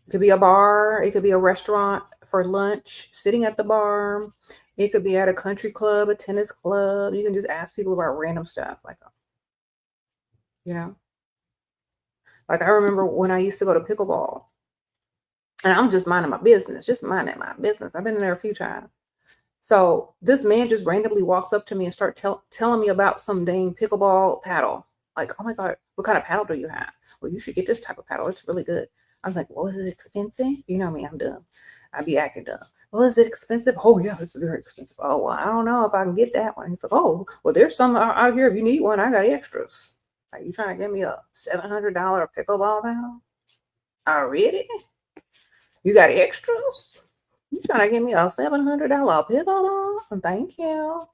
It could be a bar. It could be a restaurant for lunch, sitting at the bar. It could be at a country club, a tennis club. You can just ask people about random stuff, like, you know. Like I remember when I used to go to pickleball, and I'm just minding my business, I've been in there a few times. So this man just randomly walks up to me and start telling me about some dang pickleball paddle. Like, oh my God, what kind of paddle do you have? Well, you should get this type of paddle. It's really good. I was like, well, is it expensive? You know me, I'm dumb. I'd be acting dumb. Well, is it expensive? Oh yeah, it's very expensive. Oh, well, I don't know if I can get that one. He's like, oh, well, there's some out here. If you need one, I got extras. Like, you trying to give me a $700 pickleball paddle? Already? You got extras? You trying to give me a $700 pickleball? Thank you.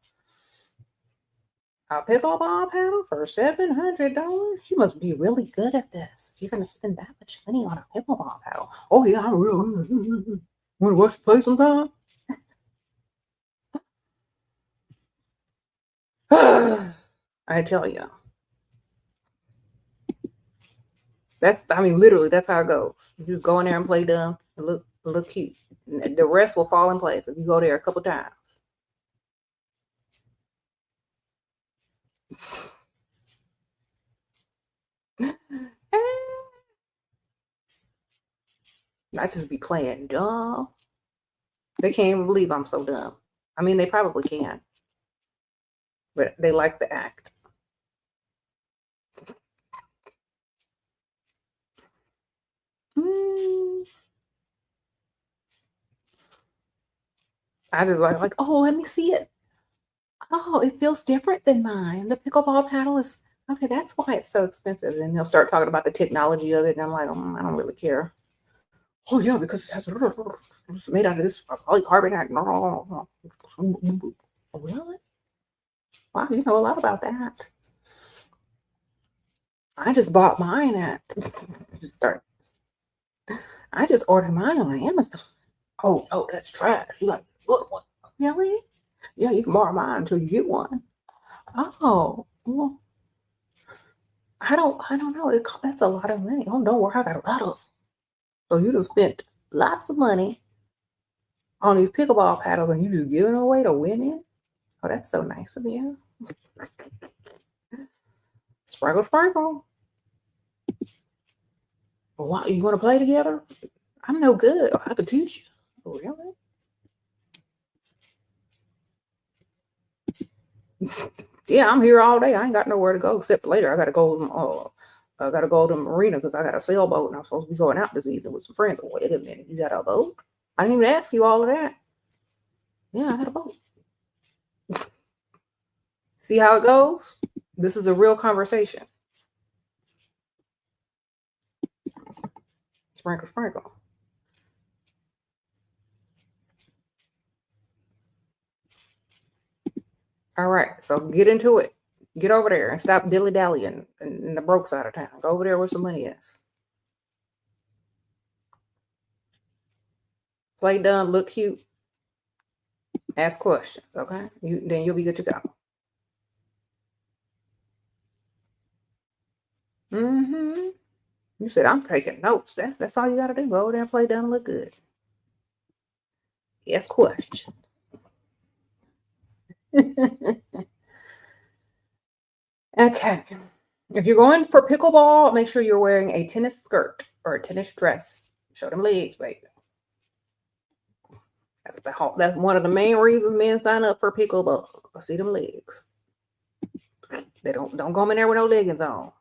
A pickleball paddle for $700? You must be really good at this. If you're going to spend that much money on a pickleball paddle. Oh, yeah, I'm real. Want to watch you play sometime? I tell you. Literally, that's how it goes. You just go in there and play dumb and look cute. The rest will fall in place if you go there a couple times. I just be playing dumb. They can't even believe I'm so dumb. I mean, they probably can, but they like the act. I just like, oh, let me see it. Oh, it feels different than mine. The pickleball paddle is okay. That's why it's so expensive. And they'll start talking about the technology of it, and I'm like, I don't really care. Oh yeah, because it's made out of this polycarbonate. No. Really? Wow, you know a lot about that. I just bought mine at. I just ordered mine on Amazon. Oh, that's trash. You got a good one. Really? Yeah, you can borrow mine until you get one. Oh, well, I don't know. That's a lot of money. Oh, don't worry, I got a lot of. So you just spent lots of money on these pickleball paddles, and you just giving away to women. Oh, that's so nice of you. Sprinkle, sprinkle. Well, you want to play together? I'm no good. I could teach you. Really? Yeah, I'm here all day. I ain't got nowhere to go except for later. I gotta go. I gotta go to the marina because I got a sailboat and I'm supposed to be going out this evening with some friends. Wait a minute, you got a boat? I didn't even ask you all of that. Yeah, I got a boat. See how it goes? This is a real conversation. Sprinkle, sprinkle. All right, so get into it. Get over there and stop dilly-dallying in the broke side of town. Go over there where some money is. Play dumb, look cute, ask questions, okay? Then you'll be good to go. Mm-hmm. You said, I'm taking notes. That's all you got to do. Go over there and play dumb and look good. Ask questions. Okay. If you're going for pickleball, make sure you're wearing a tennis skirt or a tennis dress. Show them legs, baby. That's one of the main reasons men sign up for pickleball. See them legs. They don't go in there with no leggings on.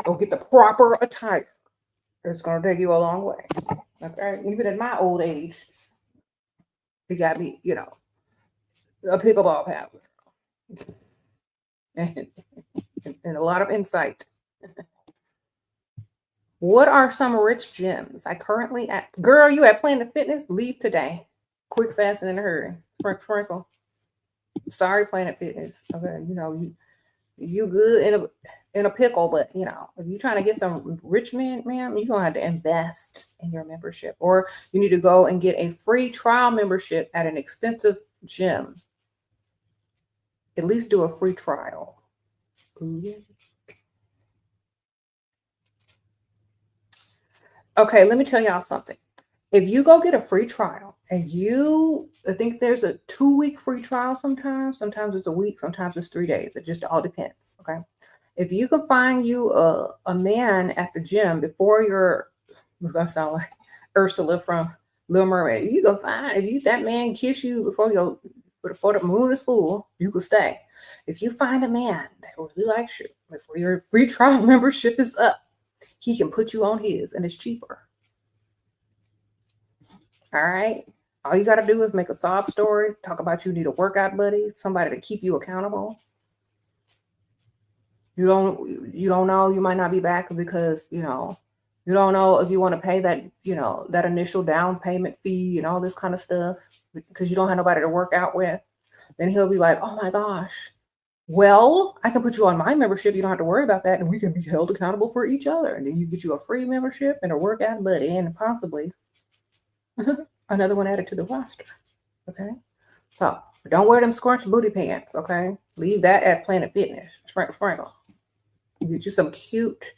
Go get the proper attire. It's gonna take you a long way. Okay, even at my old age, it got me, a pickleball paddler and a lot of insight. What are some rich gems I currently at? Girl, you at Planet Fitness? Leave today. Quick, fast, and in a hurry. Sprinkle. Sorry, Planet Fitness. Okay, you good in a pickle, but if you're trying to get some rich men, ma'am, you're gonna have to invest in your membership, or you need to go and get a free trial membership at an expensive gym. At least do a free trial. Ooh. Okay, let me tell y'all something. If you go get a free trial and I think there's a 2-week free trial sometimes it's a week, sometimes it's 3 days. It just all depends. Okay. If you can find you a man at the gym before that sound like Ursula from Little Mermaid. You can find, if that man kiss you before the moon is full, you can stay. If you find a man that really likes you before your free trial membership is up, he can put you on his, and it's cheaper. All right. All you got to do is make a sob story, talk about you need a workout buddy, somebody to keep you accountable. You don't know, you might not be back because, you don't know if you want to pay that, that initial down payment fee and all this kind of stuff because you don't have nobody to work out with. Then he'll be like, oh my gosh, well, I can put you on my membership. You don't have to worry about that. And we can be held accountable for each other. And then you get you a free membership and a workout buddy and possibly another one added to the roster. Okay. So don't wear them scrunched booty pants. Okay. Leave that at Planet Fitness. Sprinkle. You get you some cute,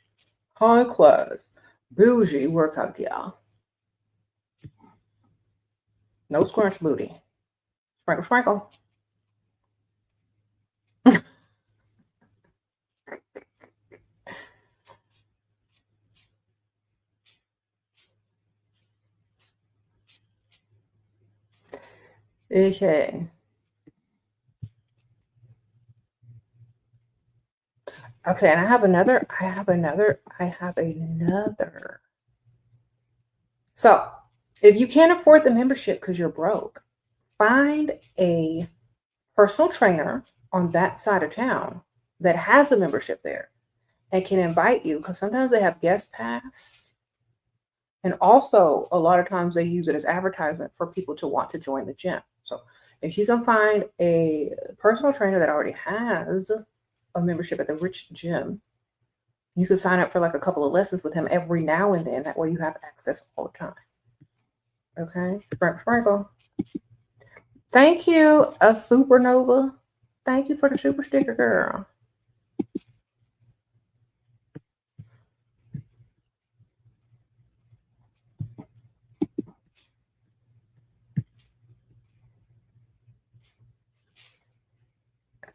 high class, bougie workout gear. No scrunch booty. Sprinkle. Okay. Okay, and I have another. So, if you can't afford the membership because you're broke, find a personal trainer on that side of town that has a membership there and can invite you, because sometimes they have guest pass. And also, a lot of times they use it as advertisement for people to want to join the gym. So if you can find a personal trainer that already has a membership at the rich gym, you can sign up for like a couple of lessons with him every now and then. That way you have access all the time. Okay. Sprinkle. Thank you, a supernova. Thank you for the super sticker, girl.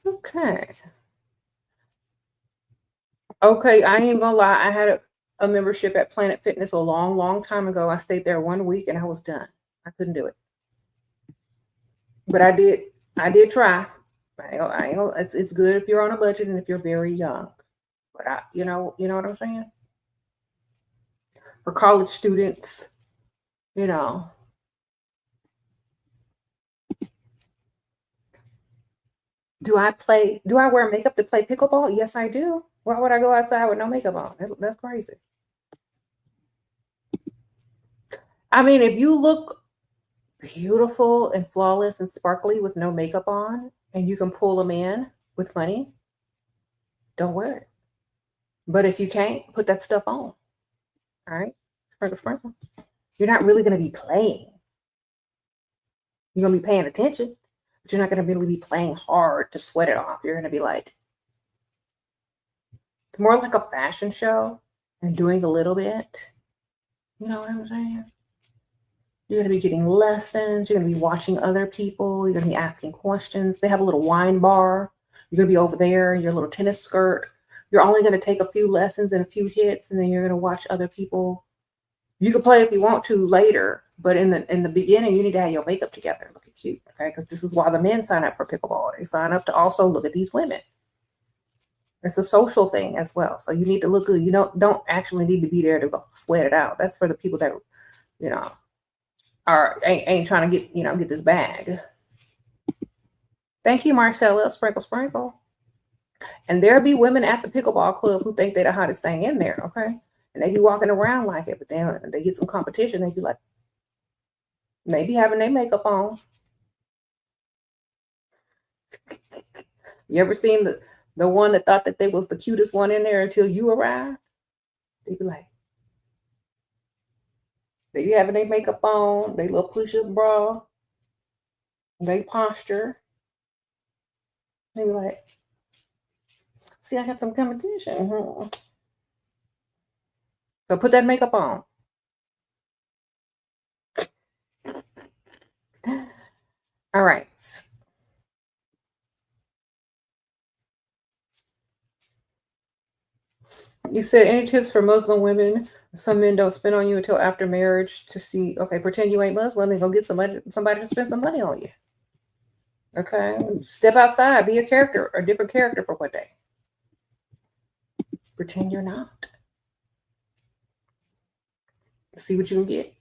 Okay. Okay, I ain't gonna lie. I had a membership at Planet Fitness a long, long time ago. I stayed there 1 week and I was done. I couldn't do it. But I did try. It's good if you're on a budget and if you're very young. But you know what I'm saying? For college students, Do I wear makeup to play pickleball? Yes, I do. Why would I go outside with no makeup on? That's crazy. I mean, if you look beautiful and flawless and sparkly with no makeup on and you can pull them in with money, don't wear it. But if you can't, put that stuff on. All right? Sprinkle. You're not really going to be playing. You're going to be paying attention, but you're not going to really be playing hard to sweat it off. You're going to be like, it's more like a fashion show and doing a little bit. You know what I'm saying? You're going to be getting lessons. You're going to be watching other people. You're going to be asking questions. They have a little wine bar. You're going to be over there in your little tennis skirt. You're only going to take a few lessons and a few hits, and then you're going to watch other people. You can play if you want to later, but in the beginning, you need to have your makeup together, looking cute, okay? Because this is why the men sign up for pickleball. They sign up to also look at these women. It's a social thing as well, so you need to look good. You don't actually need to be there to go sweat it out. That's for the people that ain't trying to get this bag. Thank you, Marcella. Sprinkle, sprinkle. And there'll be women at the pickleball club who think they're the hottest thing in there, okay? And they be walking around like it, but then they get some competition, they be like, they be having their makeup on. You ever seen the one that thought that they was the cutest one in there until you arrived? They be like, they be having their makeup on, they little push-up bra, they posture. They be like, see, I got some competition. Mm-hmm. So put that makeup on. All right. You said any tips for Muslim women? Some men don't spend on you until after marriage to see. Okay, pretend you ain't Muslim and go get somebody to spend some money on you. Okay, step outside, be a different character for one day. Pretend you're not. See what you can get.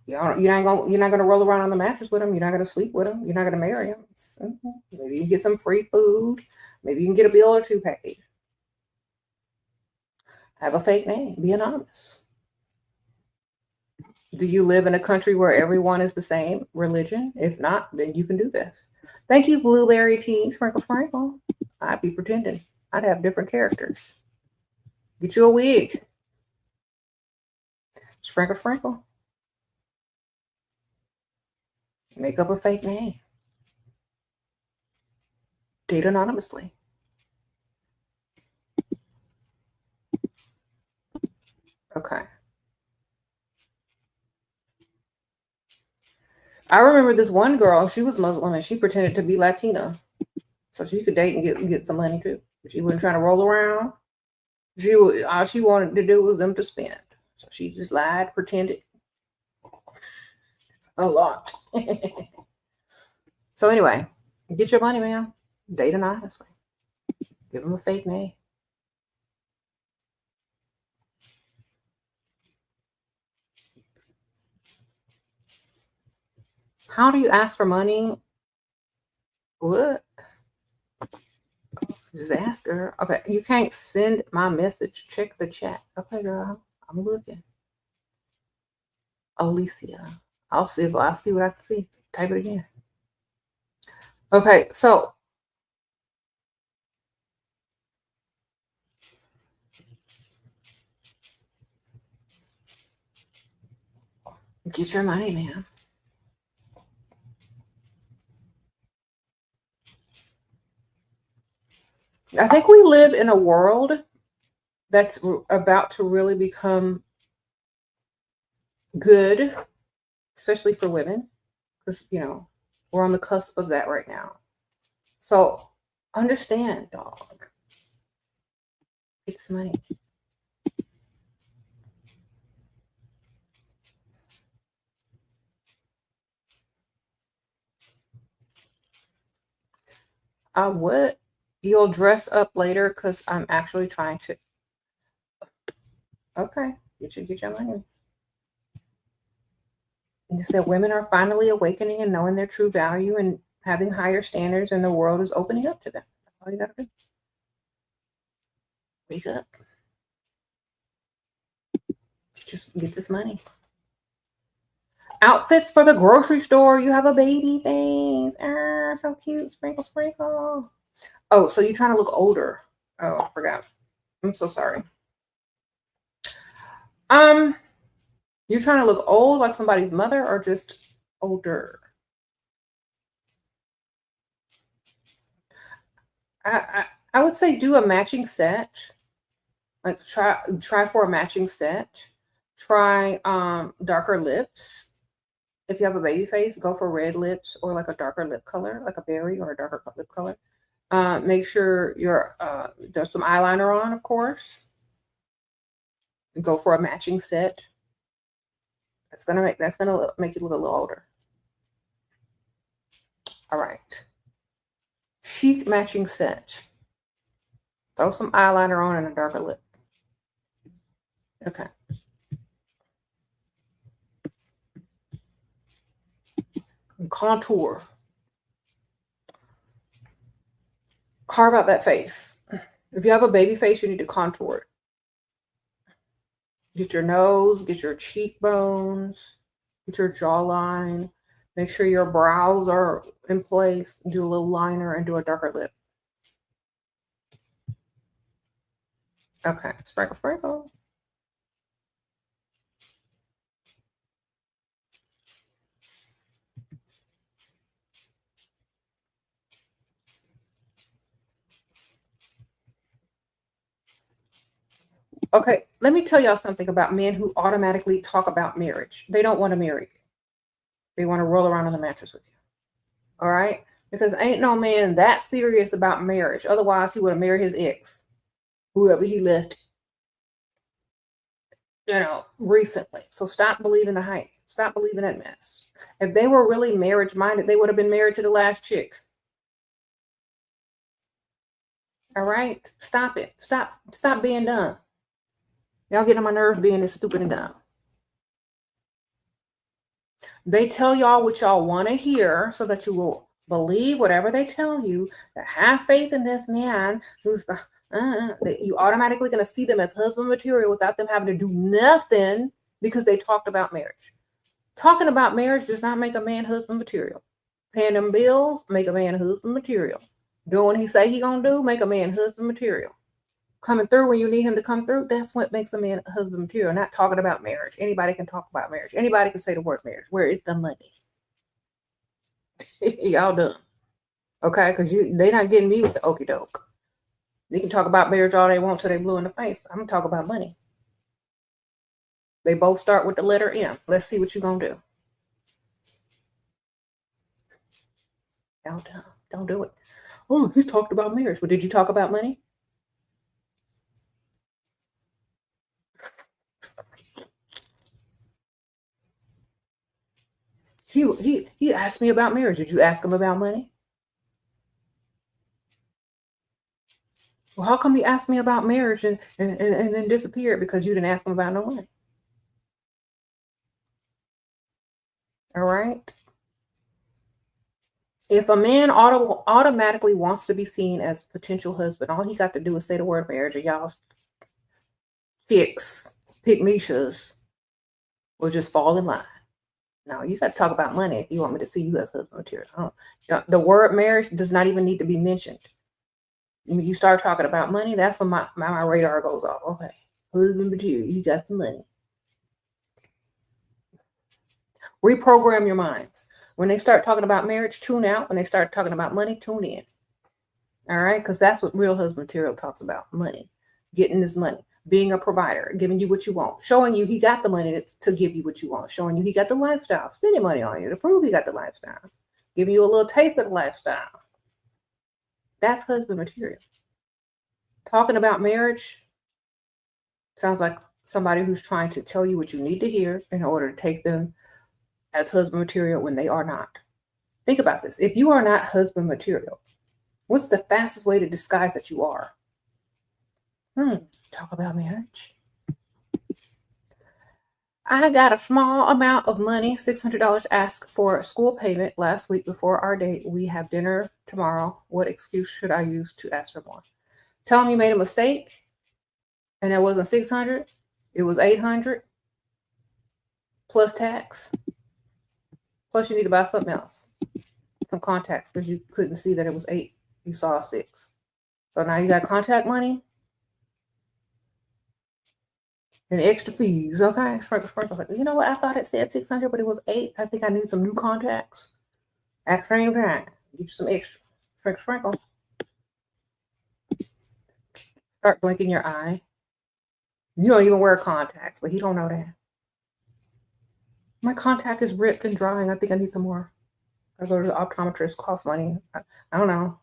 You're not gonna roll around on the mattress with them. You're not gonna sleep with them. You're not gonna marry them. Mm-hmm. Maybe you can get some free food. Maybe you can get a bill or two paid. Have a fake name. Be anonymous. Do you live in a country where everyone is the same religion? If not, then you can do this. Thank you, Blueberry Tea. Sprinkle, sprinkle. I'd be pretending. I'd have different characters. Get you a wig. Sprinkle, sprinkle. Make up a fake name. Date anonymously. Okay. I remember this one girl, she was Muslim and she pretended to be Latina. So she could date and get some money too. She wasn't trying to roll around. All she wanted to do was them to spend. So she just lied, pretended. A lot. So anyway, get your money, man. Date anonymously. Give them a fake name. How do you ask for money? What? Just ask her. Okay, you can't send my message. Check the chat. Okay, girl, I'm looking. Alicia. I'll see what I can see. Type it again. Okay, so get your money, man. I think we live in a world that's about to really become good, especially for women, because we're on the cusp of that right now. So understand, dog. It's money. I would. You'll dress up later because I'm actually trying to. Okay, get your money. And you said women are finally awakening and knowing their true value and having higher standards, and the world is opening up to them. That's all you got to do. Wake up. Just get this money. Outfits for the grocery store. You have a baby. Things. So cute. Sprinkle, sprinkle. Oh, so you're trying to look older. Oh, I forgot. I'm so sorry. You're trying to look old like somebody's mother or just older? I would say do a matching set. Like try for a matching set. Try darker lips. If you have a baby face, go for red lips or like a darker lip color, like a berry or a darker lip color. Make sure there's some eyeliner on, of course. Go for a matching set. That's gonna make you look a little older. All right. Chic matching set. Throw some eyeliner on and a darker lip. Okay. Contour. Carve out that face. If you have a baby face, you need to contour it. Get your nose, get your cheekbones, get your jawline. Make sure your brows are in place. Do a little liner and do a darker lip. Okay, sprinkle, sprinkle. Okay, let me tell y'all something about men who automatically talk about marriage. They don't want to marry you. They want to roll around on the mattress with you. All right? Because ain't no man that serious about marriage. Otherwise, he would have married his ex, whoever he left, recently. So stop believing the hype. Stop believing that mess. If they were really marriage minded, they would have been married to the last chick. All right? Stop it. Stop being dumb. Y'all get on my nerves being this stupid and dumb. They tell y'all what y'all want to hear so that you will believe whatever they tell you, that have faith in this man who's you automatically going to see them as husband material without them having to do nothing because they talked about marriage. Talking about marriage does not make a man husband material. Paying them bills make a man husband material. Doing what he say he gonna do make a man husband material. Coming through when you need him to come through, that's what makes a man a husband material. Not talking about marriage. Anybody can talk about marriage. Anybody can say the word marriage. Where is the money? Y'all done. Okay, because they not getting me with the okie doke. They can talk about marriage all they want till they blue in the face. I'm gonna talk about money. They both start with the letter M. Let's see what you're gonna do. Y'all done. Don't do it. Oh, you talked about marriage. Well, did you talk about money? He asked me about marriage. Did you ask him about money? Well, how come he asked me about marriage and then disappeared because you didn't ask him about no money? All right. If a man automatically wants to be seen as potential husband, all he got to do is say the word marriage, or y'all chicks, pygmishas, will just fall in line. Now, you got to talk about money if you want me to see you as husband material. The word marriage does not even need to be mentioned. When you start talking about money, that's when my radar goes off. Okay, husband material, you got some money. Reprogram your minds. When they start talking about marriage, tune out. When they start talking about money, tune in. All right, because that's what real husband material talks about: money, getting this money, being a provider, giving you what you want, showing you he got the money to give you what you want, showing you he got the lifestyle, spending money on you to prove he got the lifestyle, giving you a little taste of the lifestyle. That's husband material. Talking about marriage sounds like somebody who's trying to tell you what you need to hear in order to take them as husband material when they are not. Think about this. If you are not husband material, what's the fastest way to disguise that you are? Talk about marriage. I got a small amount of money, $600, asked for a school payment last week before our date. We have dinner tomorrow. What excuse should I use to ask for more? Tell him you made a mistake and it wasn't 600, it was 800 plus tax. Plus you need to buy something else, some contacts, because you couldn't see that it was 8. You saw a 6. So now you got contact money and extra fees. Okay, sprinkle. Like, you know what? I thought it said 600, but it was 8. I think I need some new contacts. At the same time, get you some extra. Sprinkle. Start blinking your eye. You don't even wear contacts, but he don't know that. My contact is ripped and drying. I think I need some more. I go to the optometrist, costs money. I don't know.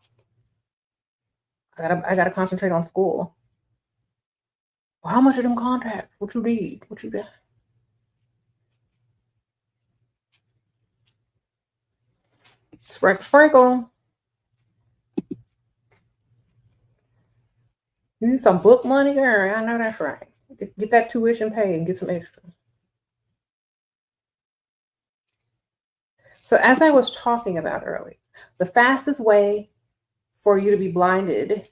I gotta concentrate on school. Well, how much of them contacts? What you need? What you got? Sprinkle, sprinkle. You need some book money, girl. I know that's right. Get that tuition paid and get some extra. So as I was talking about earlier, the fastest way for you to be blinded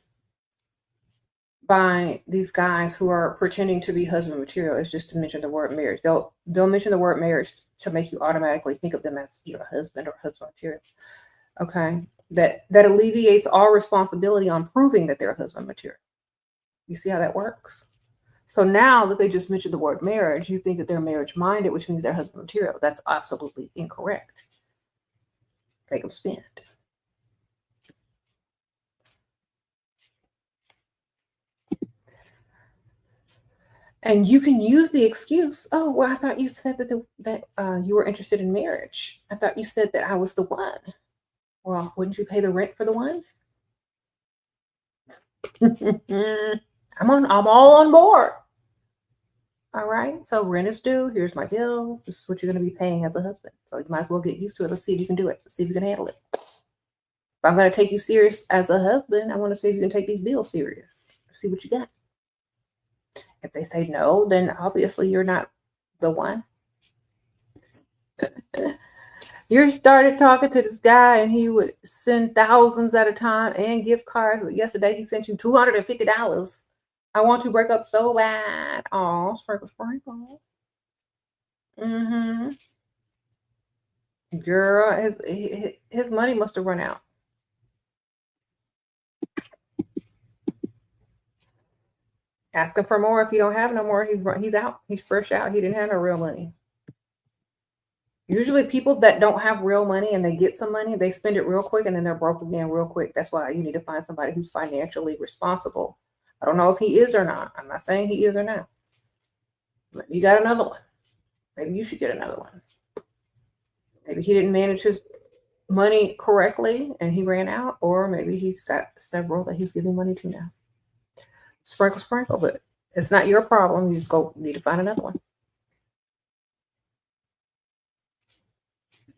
by these guys who are pretending to be husband material is just to mention the word marriage. They'll mention the word marriage to make you automatically think of them as your husband or husband material. Okay, that alleviates all responsibility on proving that they're husband material. You see how that works? So now that they just mentioned the word marriage, you think that they're marriage minded, which means they're husband material. That's absolutely incorrect. Make them spend. And you can use the excuse, oh, well, I thought you said that you were interested in marriage. I thought you said that I was the one. Well, wouldn't you pay the rent for the one? I'm all on board. All right. So rent is due. Here's my bills. This is what you're going to be paying as a husband. So you might as well get used to it. Let's see if you can do it. Let's see if you can handle it. If I'm going to take you serious as a husband, I want to see if you can take these bills serious. Let's see what you got. If they say no, then obviously you're not the one. You started talking to this guy and he would send thousands at a time and gift cards. But yesterday he sent you $250. I want to break up so bad. Oh, sprinkle, sprinkle. Mm-hmm. Girl, his money must have run out. Ask him for more. If you don't have no more, he's out. He's fresh out. He didn't have no real money. Usually people that don't have real money and they get some money, they spend it real quick and then they're broke again real quick. That's why you need to find somebody who's financially responsible. I don't know if he is or not. I'm not saying he is or not. Maybe you got another one. Maybe you should get another one. Maybe he didn't manage his money correctly and he ran out, or maybe he's got several that he's giving money to now. Sprinkle, sprinkle, but it's not your problem. You just need to find another one.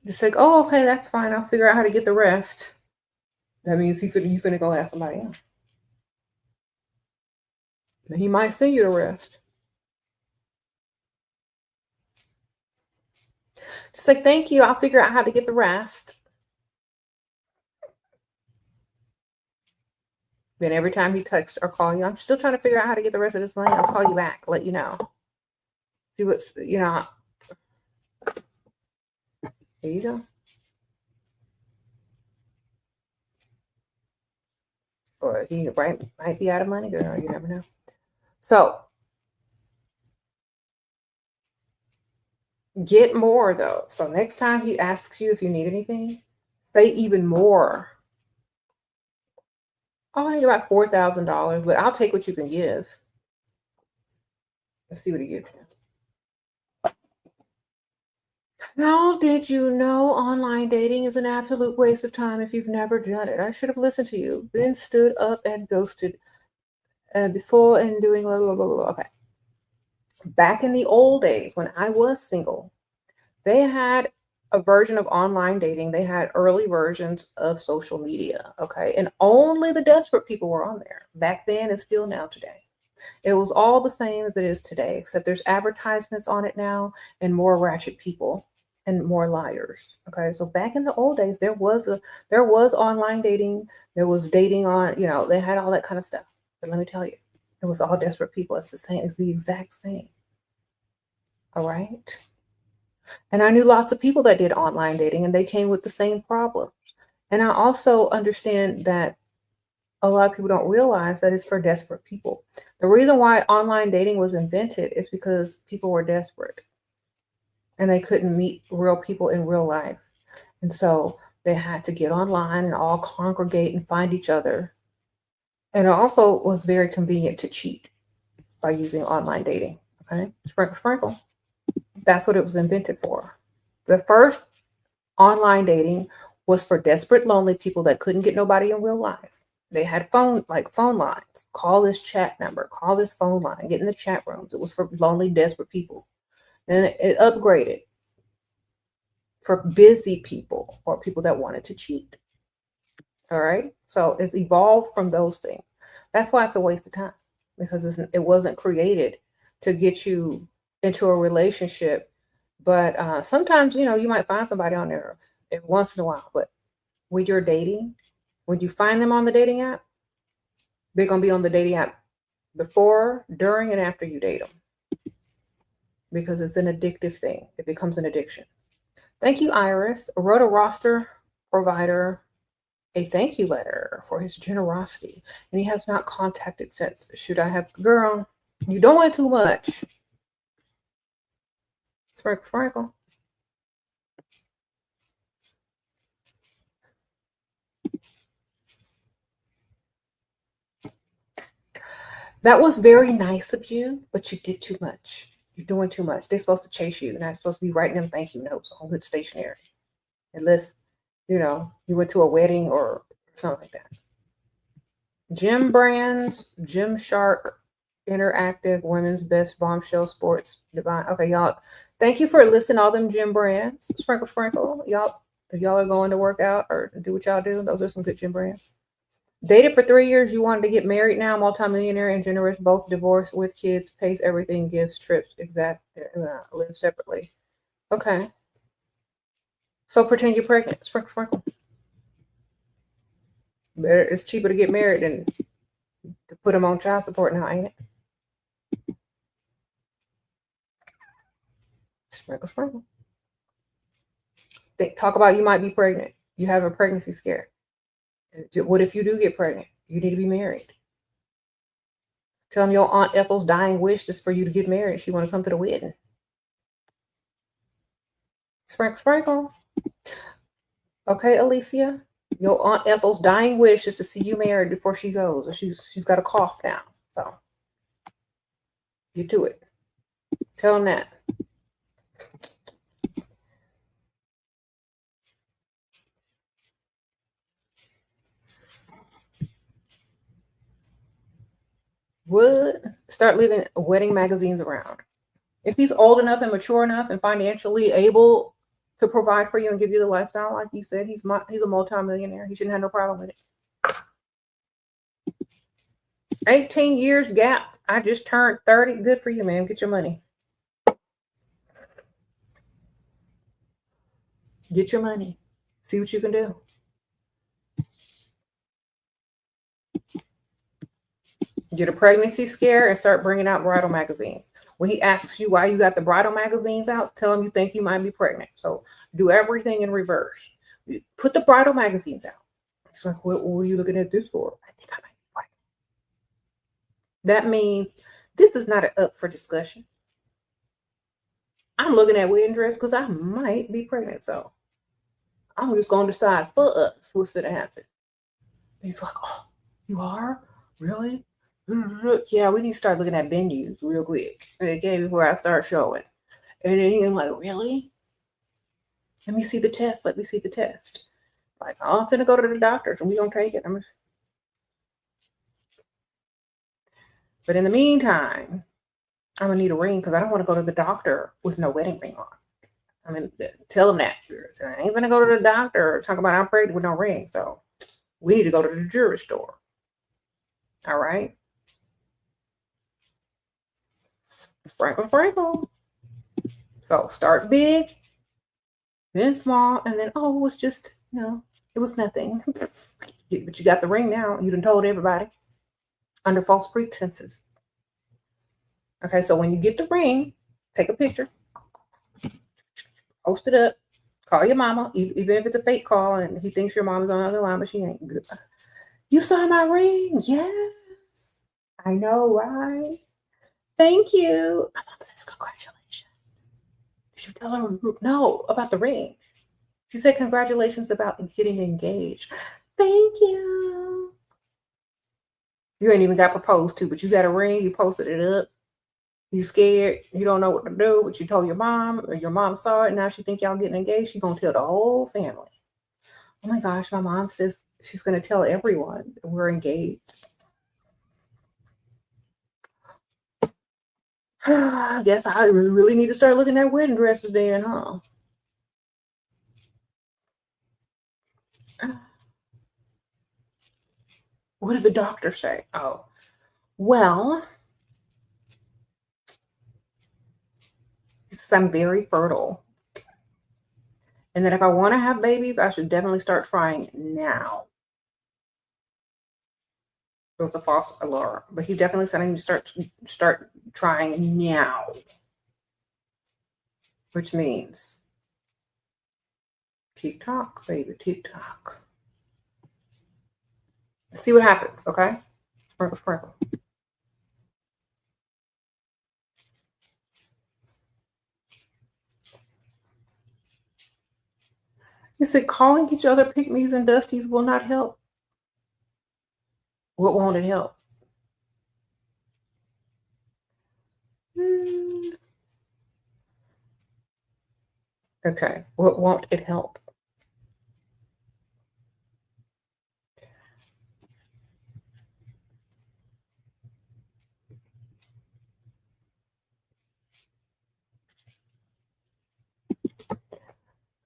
Just like, oh, okay, that's fine. I'll figure out how to get the rest. That means you finna go ask somebody else. He might send you the rest. Just like, thank you. I'll figure out how to get the rest. Then every time he texts or call you, I'm still trying to figure out how to get the rest of this money. I'll call you back, let you know. See what's, Here you go. Or he might be out of money, girl. You never know. So get more though. So next time he asks you if you need anything, say even more. Oh, I need about $4,000, but I'll take what you can give. Let's see what he gives you. How did you know online dating is an absolute waste of time if you've never done it? I should have listened to you. Been stood up and ghosted before and doing blah, blah, blah, blah. Okay. Back in the old days when I was single, they had a version of online dating. They had early versions of social media. Okay. And only the desperate people were on there back then and still now today. It was all the same as it is today, except there's advertisements on it now and more ratchet people and more liars. Okay. So back in the old days, there was online dating. There was dating on, they had all that kind of stuff. But let me tell you, it was all desperate people. It's the same. It's the exact same. All right. And I knew lots of people that did online dating and they came with the same problems. And I also understand that a lot of people don't realize that it's for desperate people. The reason why online dating was invented is because people were desperate and they couldn't meet real people in real life. And so they had to get online and all congregate and find each other. And it also was very convenient to cheat by using online dating. Okay. Sprinkle, sprinkle. That's what it was invented for. The first online dating was for desperate, lonely people that couldn't get nobody in real life. They had phone lines. Call this chat number, call this phone line, get in the chat rooms. It was for lonely, desperate people. Then it upgraded for busy people or people that wanted to cheat. All right. So it's evolved from those things. That's why it's a waste of time, because it wasn't created to get you into a relationship. But sometimes, you might find somebody on there every once in a while. But when you're dating, when you find them on the dating app, they're going to be on the dating app before, during, and after you date them, because it's an addictive thing. It becomes an addiction. Thank you, Iris. Wrote a roster provider a thank you letter for his generosity, and he has not contacted since. Should I have? Girl, you doing too much. Sprinkle. That was very nice of you, but you did too much. You're doing too much. They're supposed to chase you. You're not supposed to be writing them thank you notes on good stationery. Unless, you went to a wedding or something like that. Gym brands, Gymshark, Interactive, Women's Best, Bombshell Sports, Divine. Okay, y'all. Thank you for listing all them gym brands. Sprinkle. Y'all, if y'all are going to work out or do what y'all do, those are some good gym brands. Dated for 3 years. You wanted to get married now. Multimillionaire and generous. Both divorced with kids. Pays everything. Gifts, trips. Exact. Live separately. Okay. So pretend you're pregnant. Sprinkle. Better. It's cheaper to get married than to put them on child support now, ain't it? Sprinkle. Talk about you might be pregnant. You have a pregnancy scare. What if you do get pregnant? You need to be married. Tell them your Aunt Ethel's dying wish is for you to get married. She want to come to the wedding. Sprinkle. Okay, Alicia. Your Aunt Ethel's dying wish is to see you married before she goes. And she's got a cough now. So you do it. Tell them that. Would start leaving wedding magazines around. If he's old enough and mature enough and financially able to provide for you and give you the lifestyle, like you said, he's a multimillionaire. He shouldn't have no problem with it. 18 years gap. I just turned 30. Good for you, man. Get your money. Get your money. See what you can do. Get a pregnancy scare and start bringing out bridal magazines. When he asks you why you got the bridal magazines out, tell him you think you might be pregnant. So do everything in reverse. Put the bridal magazines out. It's like, what are you looking at this for? I think I might be pregnant. That means this is not up for discussion. I'm looking at wedding dress because I might be pregnant. So I'm just going to decide for us what's going to happen. He's like, oh, you are? Really? Yeah, we need to start looking at venues real quick. Okay, before I start showing. And then I'm like, really? Let me see the test. Like, I'm finna go to the doctors and we gonna take it. But in the meantime, I'm gonna need a ring because I don't want to go to the doctor with no wedding ring on. Tell them that. I ain't gonna go to the doctor or talk about I'm pregnant with no ring. So we need to go to the jewelry store. All right. Sprinkle. So start big, then small, and then, it was just, it was nothing. But you got the ring now. You done told everybody under false pretenses. Okay, so when you get the ring, take a picture, post it up, call your mama, even if it's a fake call and he thinks your mom is on the other line, but she ain't. Good. You saw my ring? Yes. I know, right? Thank you. My mom says congratulations. Did you tell her? No, about the ring. She said congratulations about getting engaged. Thank you. You ain't even got proposed to, but you got a ring. You posted it up. You scared, you don't know what to do, but you told your mom, or your mom saw it, and now she think y'all getting engaged. She's gonna tell the whole family. Oh my gosh, my mom says she's gonna tell everyone we're engaged. I guess I really need to start looking at wedding dresses then, huh? What did the doctor say? Oh, well, he says I'm very fertile. And that if I want to have babies, I should definitely start trying now. It was a false alarm, but he definitely said I need to start trying now, which means TikTok, baby, TikTok. See what happens, okay? Sprinkle, sprinkle. You said calling each other pick-me's and dusties will not help. What won't it help? Okay, what won't it help?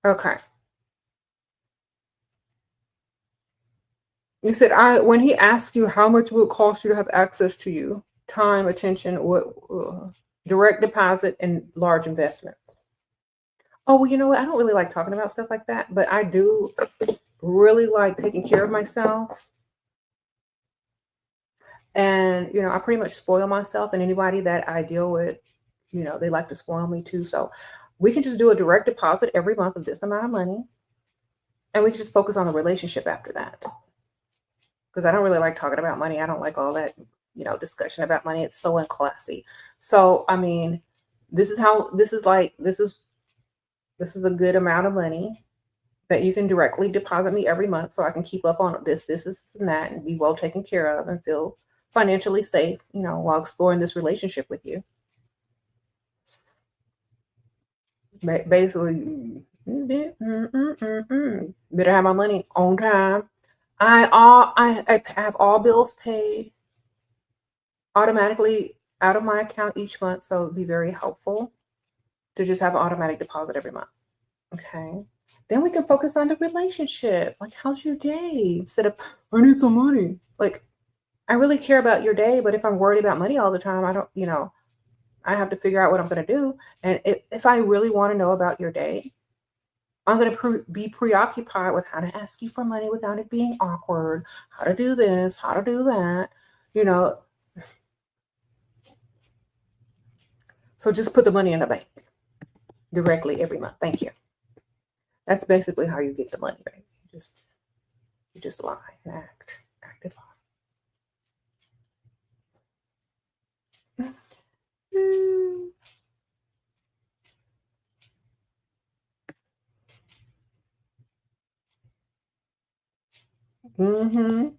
Okay. You said when he asks you how much will it cost you to have access to you, time, attention, what direct deposit and large investment. Oh, well, you know what? I don't really like talking about stuff like that, but I do really like taking care of myself. And, I pretty much spoil myself, and anybody that I deal with, they like to spoil me too. So we can just do a direct deposit every month of this amount of money, and we can just focus on the relationship after that. Because I don't really like talking about money. I don't like all that, discussion about money. It's so unclassy. So, I mean, this is a good amount of money that you can directly deposit me every month so I can keep up on this, and that, and be well taken care of and feel financially safe, while exploring this relationship with you. Basically, better have my money on time. I have all bills paid automatically out of my account each month, so it'd be very helpful to just have an automatic deposit every month. Okay. Then we can focus on the relationship. Like, how's your day? Instead of, I need some money. Like, I really care about your day, but if I'm worried about money all the time, I don't, I have to figure out what I'm going to do. And if I really want to know about your day, I'm going to be preoccupied with how to ask you for money without it being awkward, how to do this, how to do that, So just put the money in the bank directly every month. Thank you. That's basically how you get the money, right? You just lie and act and lie. Mm-hmm.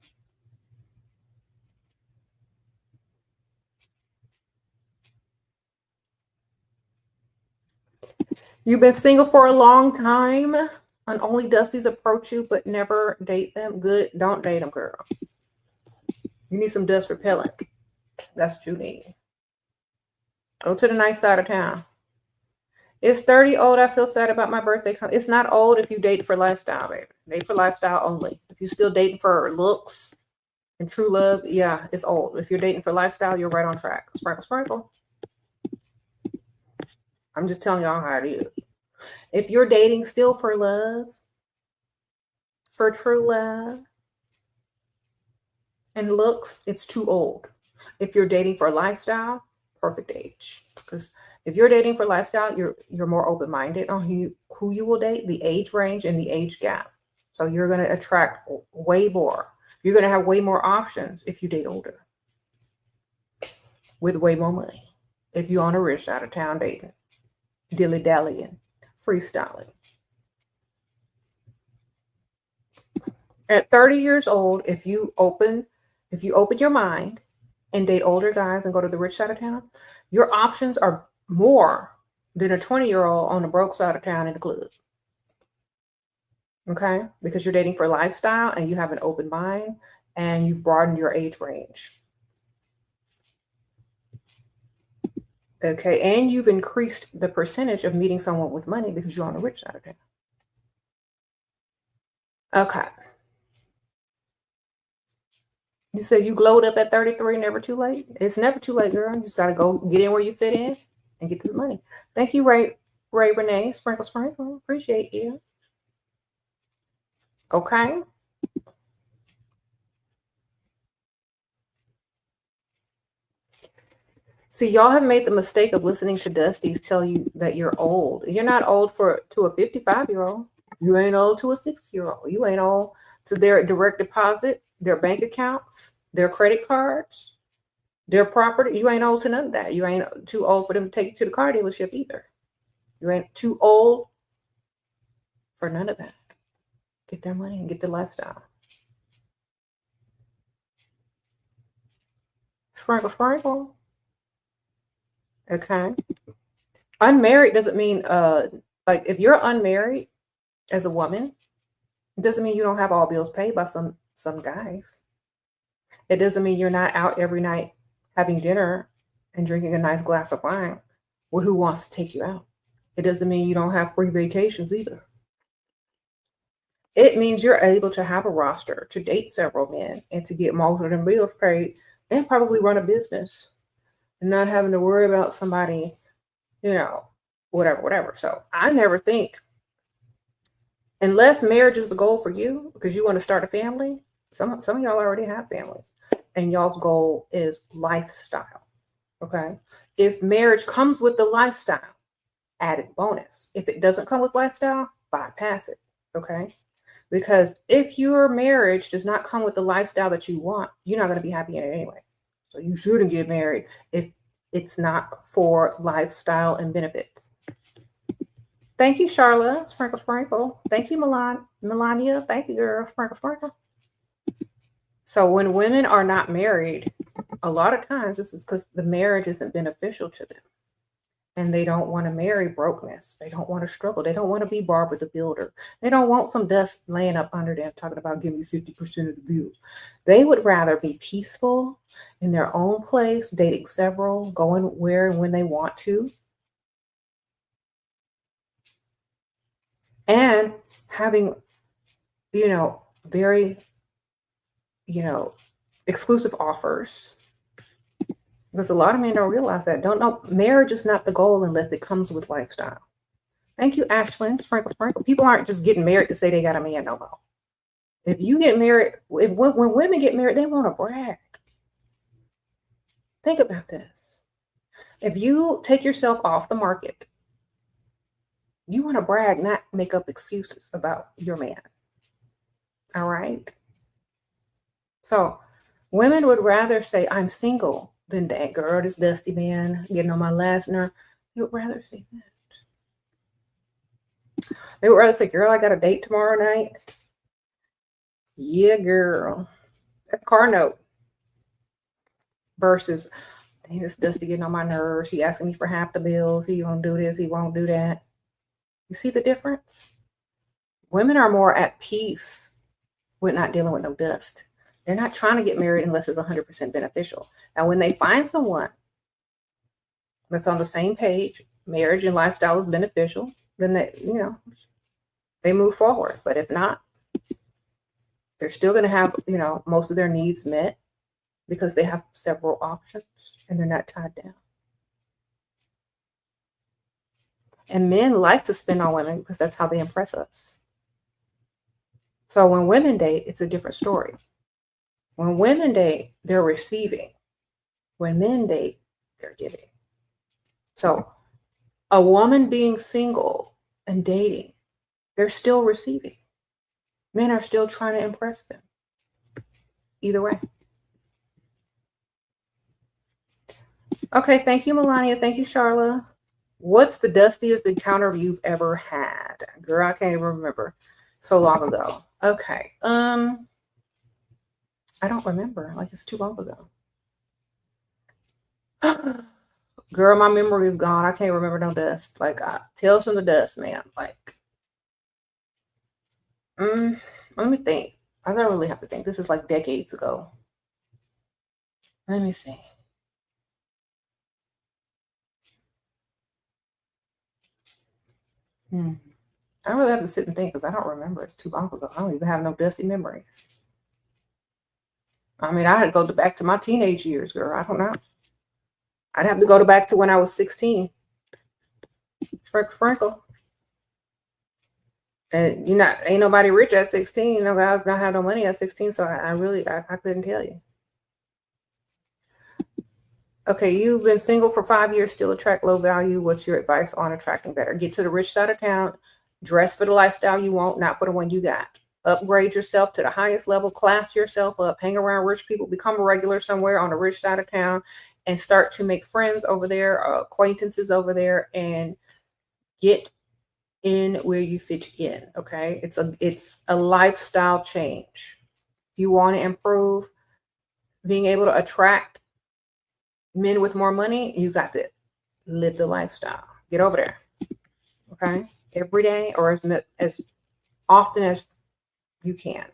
You've been single for a long time and only Dusties approach you but never date them. Good. Don't date them, girl. You need some dust repellent. That's what you need. Go to the nice side of town. It's 30 old. I feel sad about my birthday. It's not old if you date for lifestyle, baby. Date for lifestyle only. If you're still dating for looks and true love, yeah, it's old. If you're dating for lifestyle, you're right on track. Sprinkle, sprinkle. I'm just telling y'all how it is. If you're dating still for love, for true love, and looks, it's too old. If you're dating for lifestyle, perfect age. Because if you're dating for lifestyle, you're more open-minded on who you will date, the age range and the age gap. So you're going to attract way more. You're going to have way more options if you date older with way more money. If you're on a rich out of town dating, dilly-dallying, freestyling. At 30 years old, if you open your mind and date older guys and go to the rich side of town, your options are more than a 20-year-old on the broke side of town in the club. Okay? Because you're dating for lifestyle and you have an open mind and you've broadened your age range. Okay? And you've increased the percentage of meeting someone with money because you're on the rich side of town. Okay. You said you glowed up at 33, never too late? It's never too late, girl. You just got to go get in where you fit in and get this money. Thank you, Ray Renee. Sprinkle, sprinkle. Appreciate you. Okay. See, y'all have made the mistake of listening to Dusties tell you that you're old. You're not old to a 55-year-old. You ain't old to a 60-year-old. You ain't old to their direct deposit, their bank accounts, their credit cards, their property. You ain't old to none of that. You ain't too old for them to take you to the car dealership either. You ain't too old for none of that. Get their money and get the lifestyle. Sprinkle, sprinkle. Okay. Unmarried doesn't mean like if you're unmarried as a woman, it doesn't mean you don't have all bills paid by some guys. It doesn't mean you're not out every night having dinner and drinking a nice glass of wine with who wants to take you out. It doesn't mean you don't have free vacations either. It means you're able to have a roster, to date several men, and to get most of them bills paid and probably run a business and not having to worry about somebody, whatever. So I never think, unless marriage is the goal for you because you want to start a family, some of y'all already have families, and y'all's goal is lifestyle, okay? If marriage comes with the lifestyle, added bonus. If it doesn't come with lifestyle, bypass it, okay? Because if your marriage does not come with the lifestyle that you want, you're not going to be happy in it anyway. So you shouldn't get married if it's not for lifestyle and benefits. Thank you, Charlotte. Sprinkle, sprinkle. Thank you, Melania. Thank you, girl. Sprinkle, sprinkle. So when women are not married, a lot of times this is because the marriage isn't beneficial to them. And they don't want to marry brokenness. They don't want to struggle. They don't want to be Barbara the Builder. They don't want some dust laying up under them talking about give me 50% of the bill. They would rather be peaceful in their own place, dating several, going where and when they want to, and having, very, exclusive offers. Because a lot of men don't realize that. Don't know. Marriage is not the goal unless it comes with lifestyle. Thank you, Ashlyn. Sprinkle, sprinkle. People aren't just getting married to say they got a man no more. If you get married, when women get married, they want to brag. Think about this. If you take yourself off the market, you want to brag, not make up excuses about your man. All right? So women would rather say, I'm single, than that girl, this dusty man getting on my last nerve. They would rather say that. They would rather say, girl, I got a date tomorrow night. Yeah, girl. That's car note. Versus, dang, this dusty getting on my nerves. He asking me for half the bills. He won't do this. He won't do that. You see the difference? Women are more at peace with not dealing with no dust. They're not trying to get married unless it's 100% beneficial. Now, when they find someone that's on the same page, marriage and lifestyle is beneficial, then they move forward. But if not, they're still going to have, most of their needs met because they have several options and they're not tied down. And men like to spend on women because that's how they impress us. So when women date, it's a different story. When women date, they're receiving. When men date, they're giving. So a woman being single and dating, they're still receiving. Men are still trying to impress them. Either way. Okay, thank you, Melania. Thank you, Charla. What's the dustiest encounter you've ever had? Girl, I can't even remember. So long ago. Okay. I don't remember. Like, it's too long ago. Girl, my memory is gone. I can't remember no dust. Like, Tales from the Dust, man. Like, let me think. I don't really have to think. This is like decades ago. Let me see. I really have to sit and think because I don't remember. It's too long ago. I don't even have no dusty memories. I mean, I had to go back to my teenage years, girl. I don't know. I'd have to go back to when I was 16. Sprinkle. And ain't nobody rich at 16. No guys don't have no money at 16. So I couldn't tell you. Okay, you've been single for 5 years, still attract low value. What's your advice on attracting better? Get to the rich side of town. Dress for the lifestyle you want, not for the one you got. Upgrade yourself to the highest level. Class yourself up. Hang around rich people. Become a regular somewhere on the rich side of town and start to make friends over there, acquaintances over there, and get in where you fit in. Okay, it's a lifestyle change. If you want to improve being able to attract men with more money, you got to live the lifestyle. Get over there. Okay, every day or as often as you can.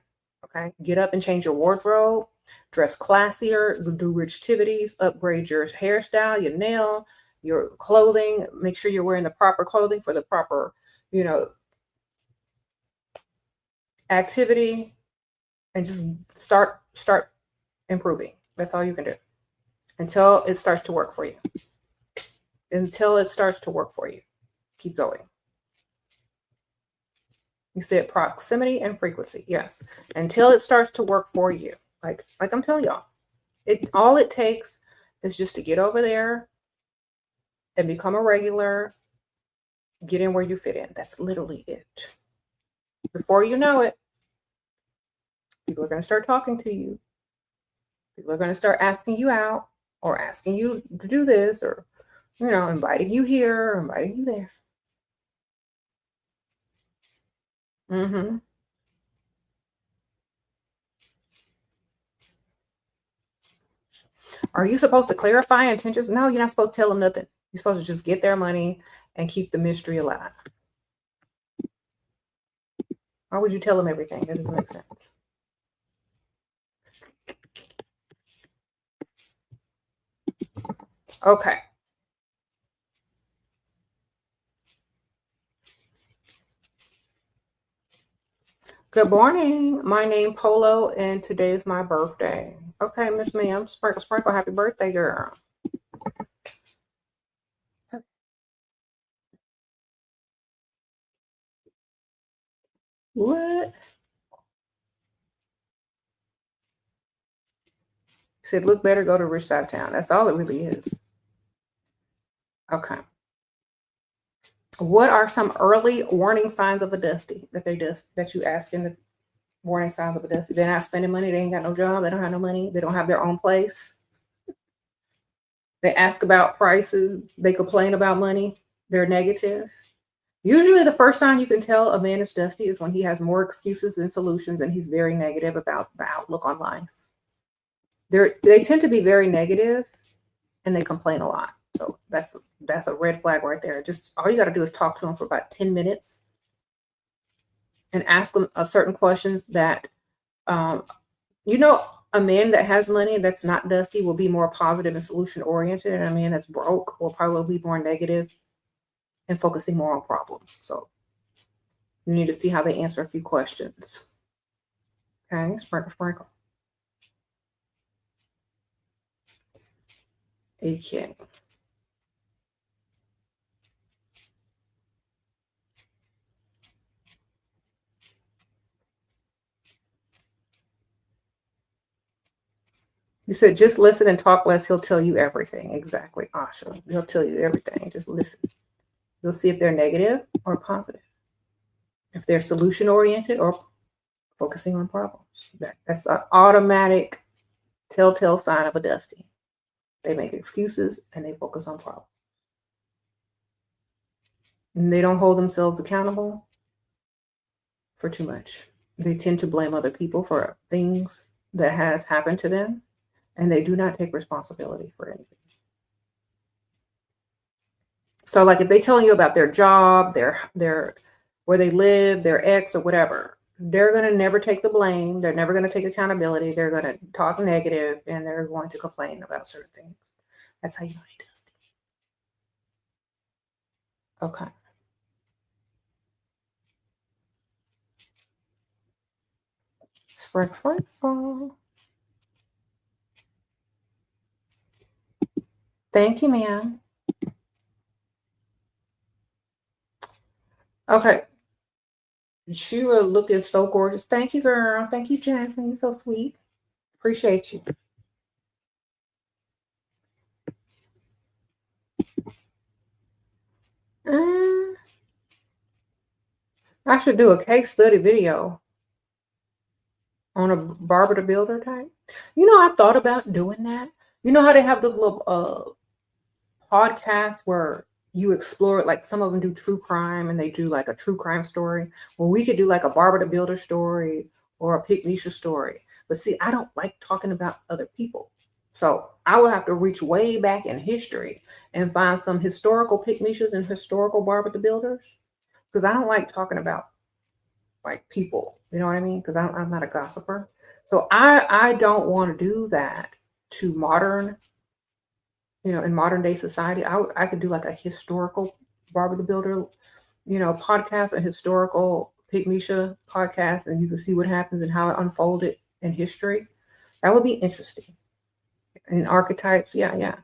Okay, get up and change your wardrobe, dress classier, do rich activities, upgrade your hairstyle, your nail, your clothing. Make sure you're wearing the proper clothing for the proper, activity, and just start improving. That's all you can do until it starts to work for you. Until it starts to work for you, keep going. You said proximity and frequency. Yes. Until it starts to work for you. Like I'm telling y'all, all it takes is just to get over there and become a regular, get in where you fit in. That's literally it. Before you know it, people are going to start talking to you. People are going to start asking you out or asking you to do this or, inviting you here or inviting you there. Are you supposed to clarify intentions? No, you're not supposed to tell them nothing. You're supposed to just get their money and keep the mystery alive. Why would you tell them everything? That doesn't make sense. Okay. Good morning. My name Polo, and today is my birthday. Okay, Miss Ma'am, Sprinkle, happy birthday, girl. What? He said, look better, go to rich side of town. That's all it really is. Okay. What are some early warning signs of a dusty that you ask in the warning signs of a dusty? They're not spending money. They ain't got no job. They don't have no money. They don't have their own place. They ask about prices. They complain about money. They're negative. Usually the first sign you can tell a man is dusty is when he has more excuses than solutions and he's very negative about the outlook on life. They tend to be very negative and they complain a lot. So that's a red flag right there. Just all you got to do is talk to them for about 10 minutes and ask them certain questions that, a man that has money that's not dusty will be more positive and solution oriented, and a man that's broke will probably be more negative and focusing more on problems. So you need to see how they answer a few questions. Okay, sprinkle. Okay. You said just listen and talk less. He'll tell you everything. Exactly, Asha. He'll tell you everything. Just listen. You'll see if they're negative or positive. If they're solution oriented or focusing on problems. That's an automatic telltale sign of a dusty. They make excuses and they focus on problems. And they don't hold themselves accountable for too much. They tend to blame other people for things that has happened to them, and they do not take responsibility for anything. So like if they telling you about their job, their where they live, their ex or whatever, they're gonna never take the blame. They're never gonna take accountability. They're gonna talk negative and they're going to complain about certain things. That's how you know they dusty. Okay. Sprinkle. Thank you, ma'am. Okay. Shira looking so gorgeous. Thank you, girl. Thank you, Jasmine. You're so sweet. Appreciate you. I should do a case study video on a barber to builder type. You know, I thought about doing that. You know how they have the little podcasts where you explore it, like some of them do true crime and they do like a true crime story. Well, we could do like a barber to builder story or a Pygmisha story. But see, I don't like talking about other people. So I would have to reach way back in history and find some historical Pygmishas and historical barber to builders. Because I don't like talking about like people, you know what I mean? Because I'm not a gossiper. So I don't want to do that to modern, you know, in modern day society. I could do like a historical Barber the Builder, you know, podcast, a historical Pygmisha podcast, and you can see what happens and how it unfolded in history. That would be interesting. And archetypes, yeah.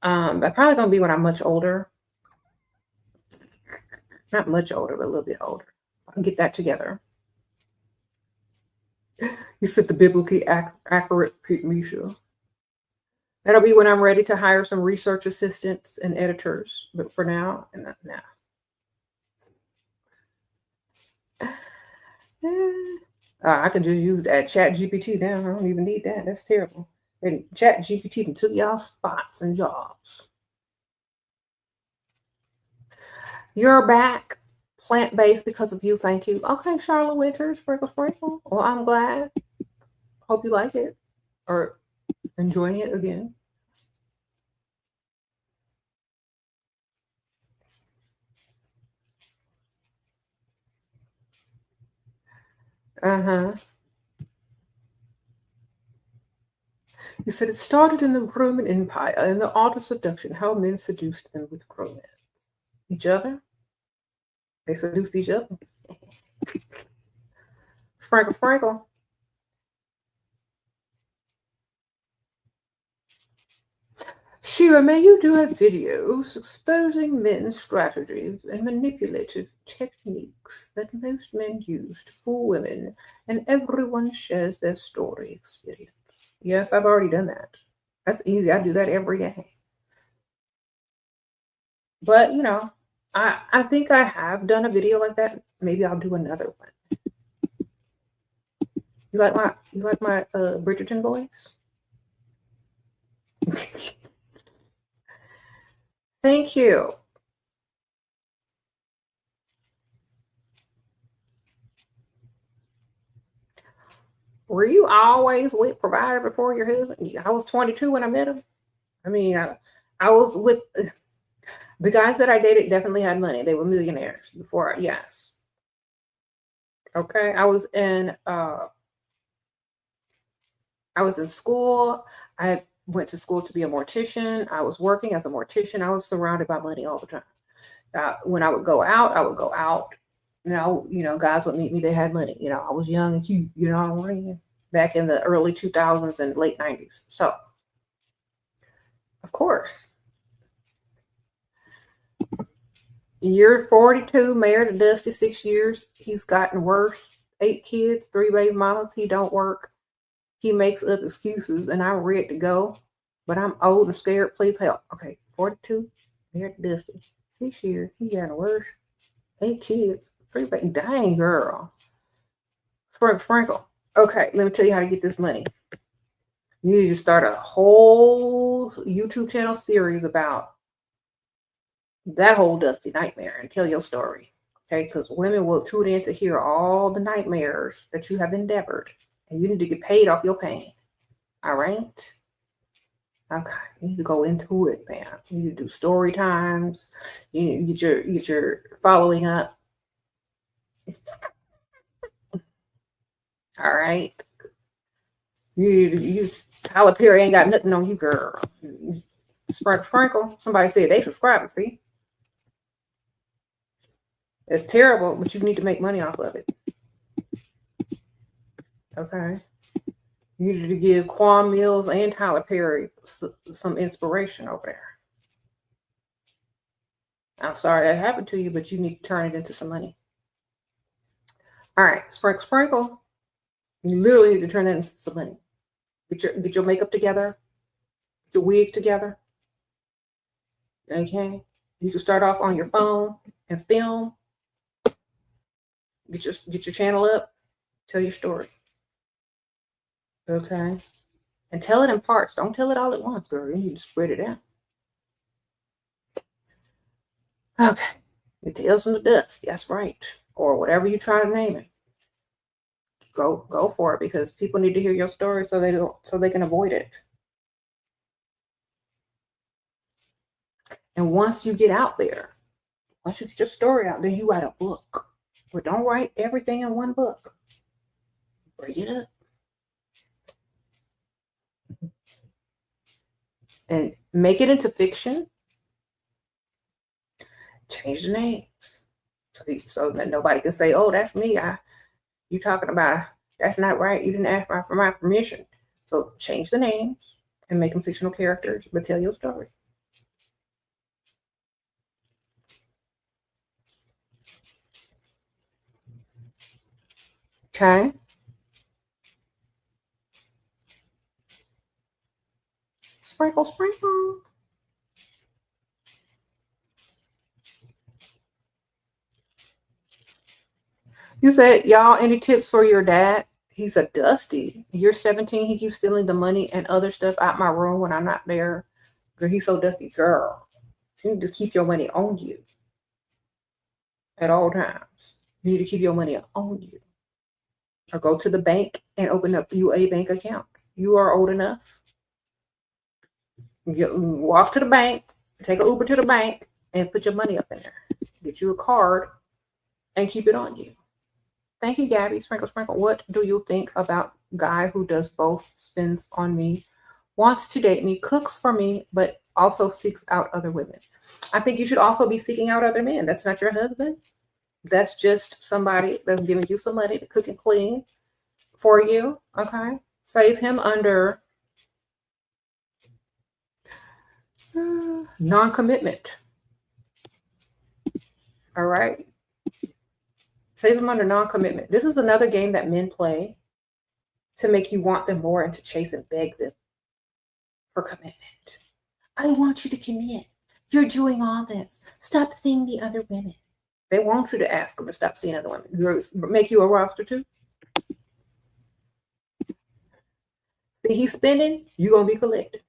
But probably gonna be when I'm much older. Not much older, but a little bit older. I can get that together. You said the biblically accurate Pygmisha. That'll be when I'm ready to hire some research assistants and editors. But for now, nah. I can just use that Chat GPT now. I don't even need that. That's terrible. And Chat GPT took y'all spots and jobs. You're back. Plant-based because of you. Thank you. Okay, Charlotte Winters, sprinkle. Well, I'm glad. Hope you like it or enjoying it again. He said it started in the Roman Empire and the art of seduction, how men seduced them with romance. Each other? They seduced each other. Sprinkle. Shira, may you do a videos exposing men's strategies and manipulative techniques that most men use to fool women, and everyone shares their story experience. Yes, I've already done that. That's easy. I do that every day. But you know, I think I have done a video like that. Maybe I'll do another one. You like my Bridgerton voice? Thank you. Were you always with provider before your husband? I was 22 when I met him. I mean, I was with the guys that I dated definitely had money. They were millionaires before. Yes. Okay. I was in school. I went to school to be a mortician. I was working as a mortician. I was surrounded by money all the time. When I would go out, I would go out. Now, you know, guys would meet me. They had money. You know, I was young and cute. You know what I mean? Back in the early 2000s and late 90s. So, of course, you're 42, married to Dusty 6 years. He's gotten worse. 8 kids, 3 baby mamas. He don't work. He makes up excuses, and I'm ready to go. But I'm old and scared. Please help. Okay, 42, married to Dusty 6 years. He gotten worse. 8 kids, 3 baby. Dang, girl. Sprinkle. Okay, let me tell you how to get this money. You need to start a whole YouTube channel series about that whole Dusty nightmare and tell your story. Okay, because women will tune in to hear all the nightmares that you have endeavored, and you need to get paid off your pain. All right. Okay, you need to go into it, man. You need to do story times. You need to get your following up. All right. You Tyler Perry ain't got nothing on you, girl. Sprinkle. Somebody said they subscribe. See, it's terrible, but you need to make money off of it. Okay. You need to give Quan Mills and Tyler Perry some inspiration over there. I'm sorry that happened to you, but you need to turn it into some money. All right, sprinkle. You literally need to turn that into some money. Get your makeup together, get your wig together. Okay, you can start off on your phone and film. Get your channel up. Tell your story. Okay, and tell it in parts. Don't tell it all at once, girl. You need to spread it out. Okay, the tales from the dust. That's right, or whatever you try to name it. Go for it, because people need to hear your story so they can avoid it. And once you get out there, once you get your story out, then you write a book. But don't write everything in one book. Break it up. And make it into fiction. Change the names. So that nobody can say, oh, that's me. You talking about, that's not right. You didn't ask for my permission. So change the names and make them fictional characters, but tell your story. Okay. Sprinkle. You said, y'all, any tips for your dad? He's a dusty. You're 17. He keeps stealing the money and other stuff out my room when I'm not there. Girl, he's so dusty. Girl, you need to keep your money on you at all times. You need to keep your money on you. Or go to the bank and open up you a bank account. You are old enough. You walk to the bank, take an Uber to the bank, and put your money up in there. Get you a card and keep it on you. Thank you, Gabby. Sprinkle. What do you think about guy who does both, spends on me, wants to date me, cooks for me, but also seeks out other women? I think you should also be seeking out other men. That's not your husband. That's just somebody that's giving you some money to cook and clean for you. Okay. Save him under non-commitment. All right. Save him under non-commitment. This is another game that men play to make you want them more and to chase and beg them for commitment. I want you to commit. You're doing all this. Stop seeing the other women. They want you to ask them to stop seeing other women. Make you a roster too. See, he's spending, you're going to be collecting.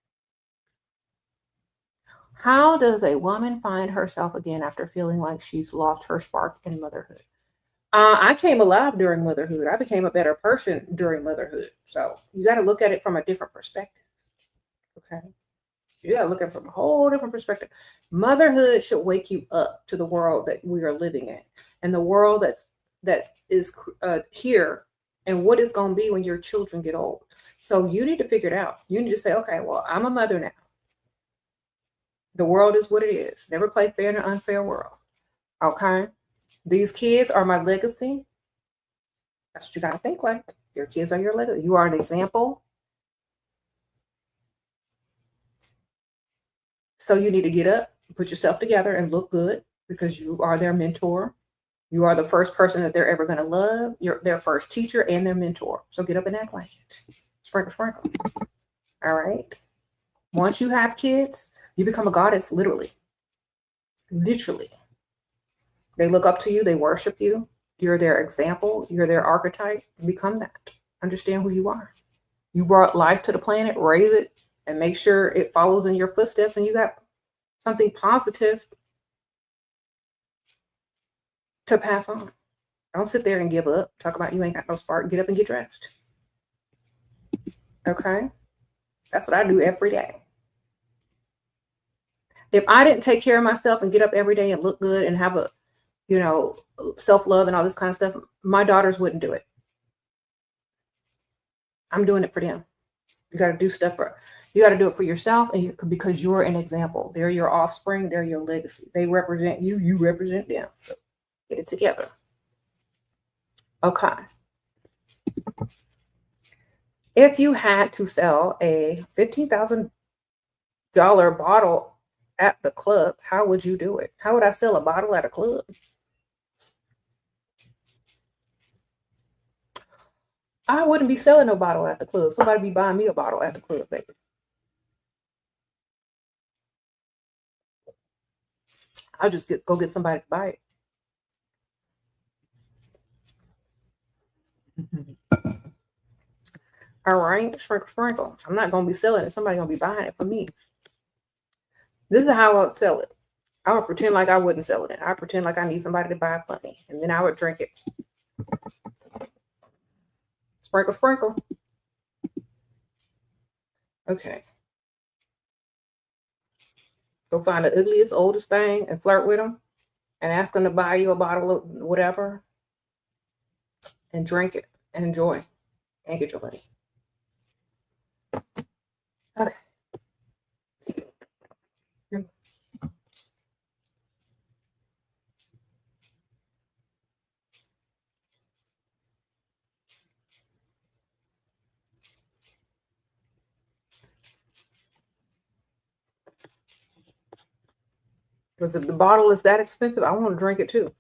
How does a woman find herself again after feeling like she's lost her spark in motherhood? I came alive during motherhood. I became a better person during motherhood. So you got to look at it from a different perspective. Okay. You got to look at it from a whole different perspective. Motherhood should wake you up to the world that we are living in, and the world that is here, and what it's going to be when your children get old. So you need to figure it out. You need to say, okay, well, I'm a mother now. The world is what it is. Never play fair in an unfair world. Okay. These kids are my legacy. That's what you got to think like. Your kids are your legacy. You are an example. So you need to get up, put yourself together, and look good, because you are their mentor. You are the first person that they're ever going to love. You're their first teacher and their mentor. So get up and act like it. Sprinkle. All right. Once you have kids, you become a goddess, literally. Literally. They look up to you. They worship you. You're their example. You're their archetype. Become that. Understand who you are. You brought life to the planet. Raise it and make sure it follows in your footsteps, and you got something positive to pass on. Don't sit there and give up. Talk about you ain't got no spark. Get up and get dressed. Okay? That's what I do every day. If I didn't take care of myself and get up every day and look good and have a, self-love and all this kind of stuff, my daughters wouldn't do it. I'm doing it for them. You got to do stuff you got to do it for yourself, and because you're an example. They're your offspring. They're your legacy. They represent you. You represent them. So get it together. Okay. If you had to sell a $15,000 bottle at the club, how would you do it? How would I sell a bottle at a club? I wouldn't be selling a bottle at the club. Somebody be buying me a bottle at the club, baby. I'll just go get somebody to buy it. All right, sprinkle. I'm not gonna be selling it. Somebody's gonna be buying it for me. This is how I would sell it. I would pretend like I wouldn't sell it. I pretend like I need somebody to buy it for me, and then I would drink it. Sprinkle. Okay. Go find the ugliest, oldest thing and flirt with them and ask them to buy you a bottle of whatever and drink it and enjoy and get your money. Okay. Because if the bottle is that expensive, I want to drink it too.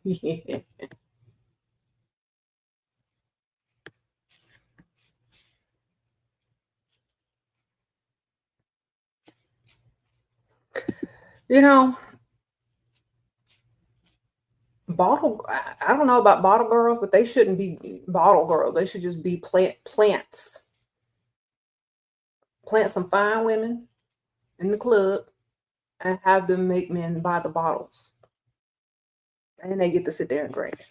Yeah. Bottle, I don't know about bottle girls, but they shouldn't be bottle girls. They should just be plants. Plant some fine women in the club and have them make men buy the bottles. And they get to sit there and drink it.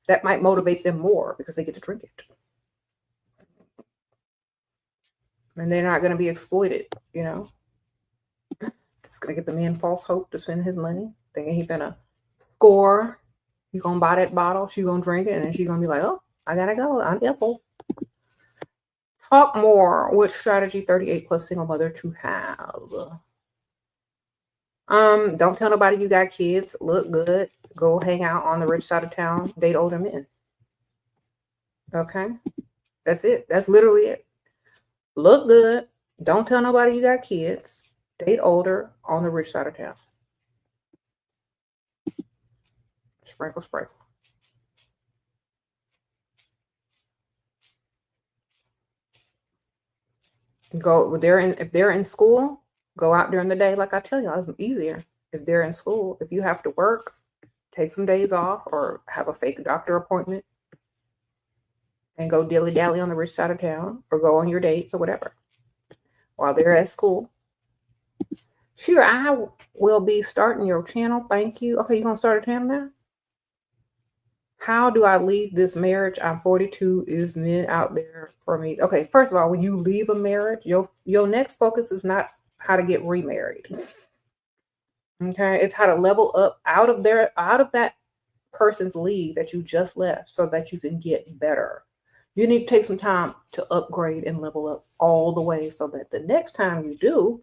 That might motivate them more because they get to drink it. And they're not going to be exploited, It's going to get the man false hope to spend his money, thinking he's going to score. He's going to buy that bottle. She's going to drink it. And then she's going to be like, oh, I got to go. I'm ill. Talk more. Which strategy 38 plus single mother to have? Don't tell nobody you got kids. Look good. Go hang out on the rich side of town. Date older men. Okay? That's it. That's literally it. Look good. Don't tell nobody you got kids. Date older on the rich side of town. Sprinkle. If they're in school, go out during the day. Like I tell you, it's easier. If they're in school, if you have to work, take some days off or have a fake doctor appointment and go dilly-dally on the rich side of town or go on your dates or whatever while they're at school. Sure, I will be starting your channel. Thank you. Okay, you going to start a channel now? How do I leave this marriage? I'm 42. Is men out there for me? Okay, first of all, when you leave a marriage, your next focus is not how to get remarried. Okay, it's how to level up out of that person's league that you just left so that you can get better. You need to take some time to upgrade and level up all the way so that the next time you do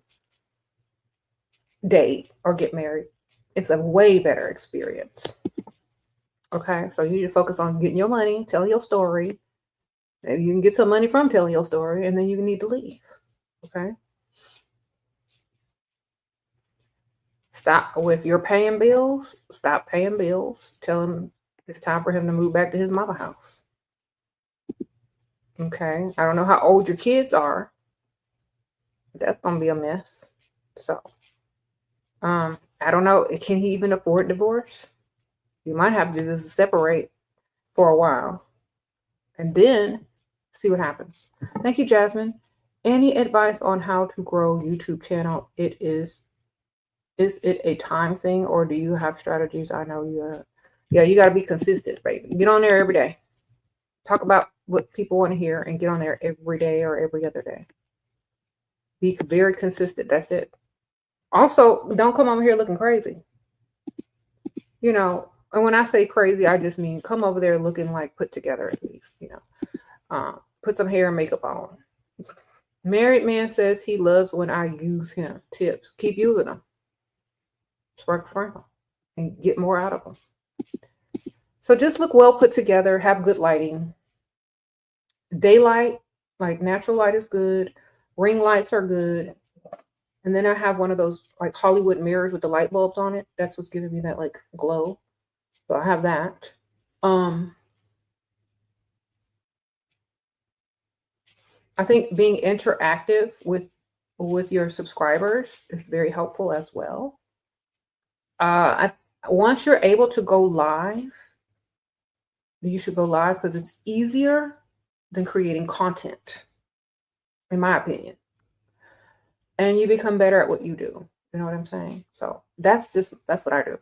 date or get married, it's a way better experience. Okay, so you need to focus on getting your money, telling your story. Maybe you can get some money from telling your story, and then you need to leave. Okay. Stop with your paying bills. Stop paying bills. Tell him it's time for him to move back to his mama house. Okay. I don't know how old your kids are. That's going to be a mess. So, I don't know. Can he even afford divorce? You might have to just separate for a while and then see what happens. Thank you, Jasmine. Any advice on how to grow YouTube channel? Is it a time thing or do you have strategies? I know you got to be consistent, baby. Get on there every day. Talk about what people want to hear and get on there every day or every other day. Be very consistent. That's it. Also, don't come over here looking crazy. You know, and when I say crazy, I just mean come over there looking like put together at least, you know. Put some hair and makeup on. Married man says he loves when I use him. Tips. Keep using them. Sprinkle. And get more out of them. So just look well put together. Have good lighting. Daylight, like natural light is good. Ring lights are good. And then I have one of those like Hollywood mirrors with the light bulbs on it. That's what's giving me that like glow. So I have that. I think being interactive with your subscribers is very helpful as well. Once you're able to go live, you should go live because it's easier than creating content, in my opinion. And you become better at what you do. You know what I'm saying? So that's what I do.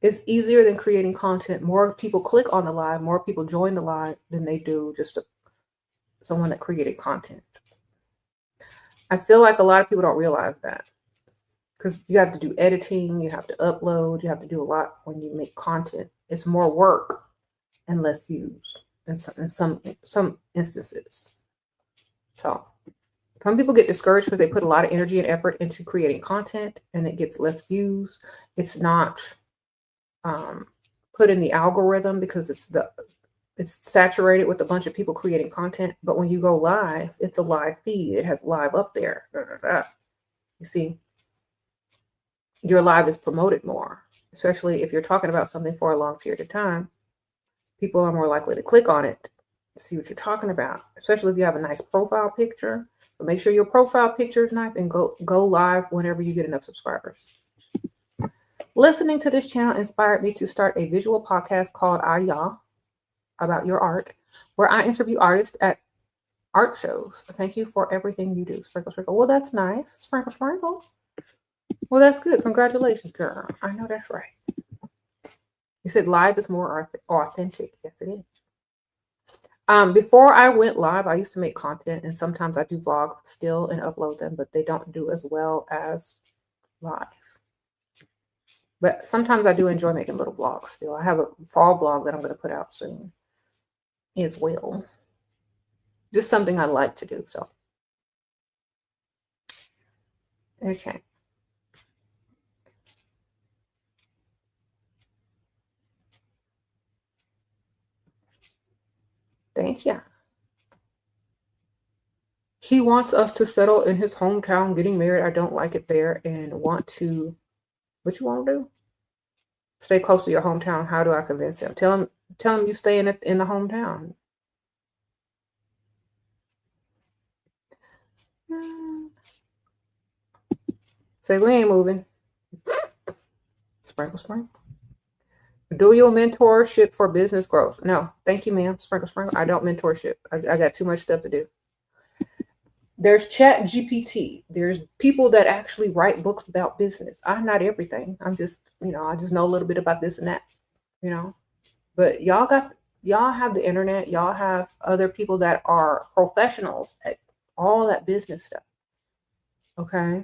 It's easier than creating content. More people click on the live, more people join the live than they do just someone that created content. I feel like a lot of people don't realize that because you have to do editing, you have to upload, you have to do a lot when you make content. It's more work and less views in some instances. So some people get discouraged because they put a lot of energy and effort into creating content and it gets less views. It's not put in the algorithm because it's saturated with a bunch of people creating content. But when you go live, it's a live feed. It has live up there. You see, your live is promoted more, especially if you're talking about something for a long period of time. People are more likely to click on it to see what you're talking about, especially if you have a nice profile picture. But make sure your profile picture is nice and go live whenever you get enough subscribers. Listening to this channel inspired me to start a visual podcast called Y'all about your art, where I interview artists at art shows. Thank you for everything you do. Sprinkle, sprinkle. Well, that's nice. Sprinkle, sprinkle. Well, that's good. Congratulations, girl. I know that's right. You said live is more authentic. Yes, it is. Before I went live, I used to make content, and sometimes I do vlog still and upload them, but they don't do as well as live. But sometimes I do enjoy making little vlogs still. I have a fall vlog that I'm going to put out soon as well. Just something I like to do. So, okay. Thank you. He wants us to settle in his hometown, getting married. I don't like it there and want to. What you want to do? Stay close to your hometown. How do I convince him? Tell him you stay in the hometown. Say we ain't moving. Sprinkle, sprinkle. Do your mentorship for business growth? No, thank you, ma'am. Sprinkle, sprinkle. I don't mentorship. I got too much stuff to do. There's ChatGPT. There's people that actually write books about business. I'm not everything. I'm just, I just know a little bit about this and that, But y'all have the internet. Y'all have other people that are professionals at all that business stuff. Okay.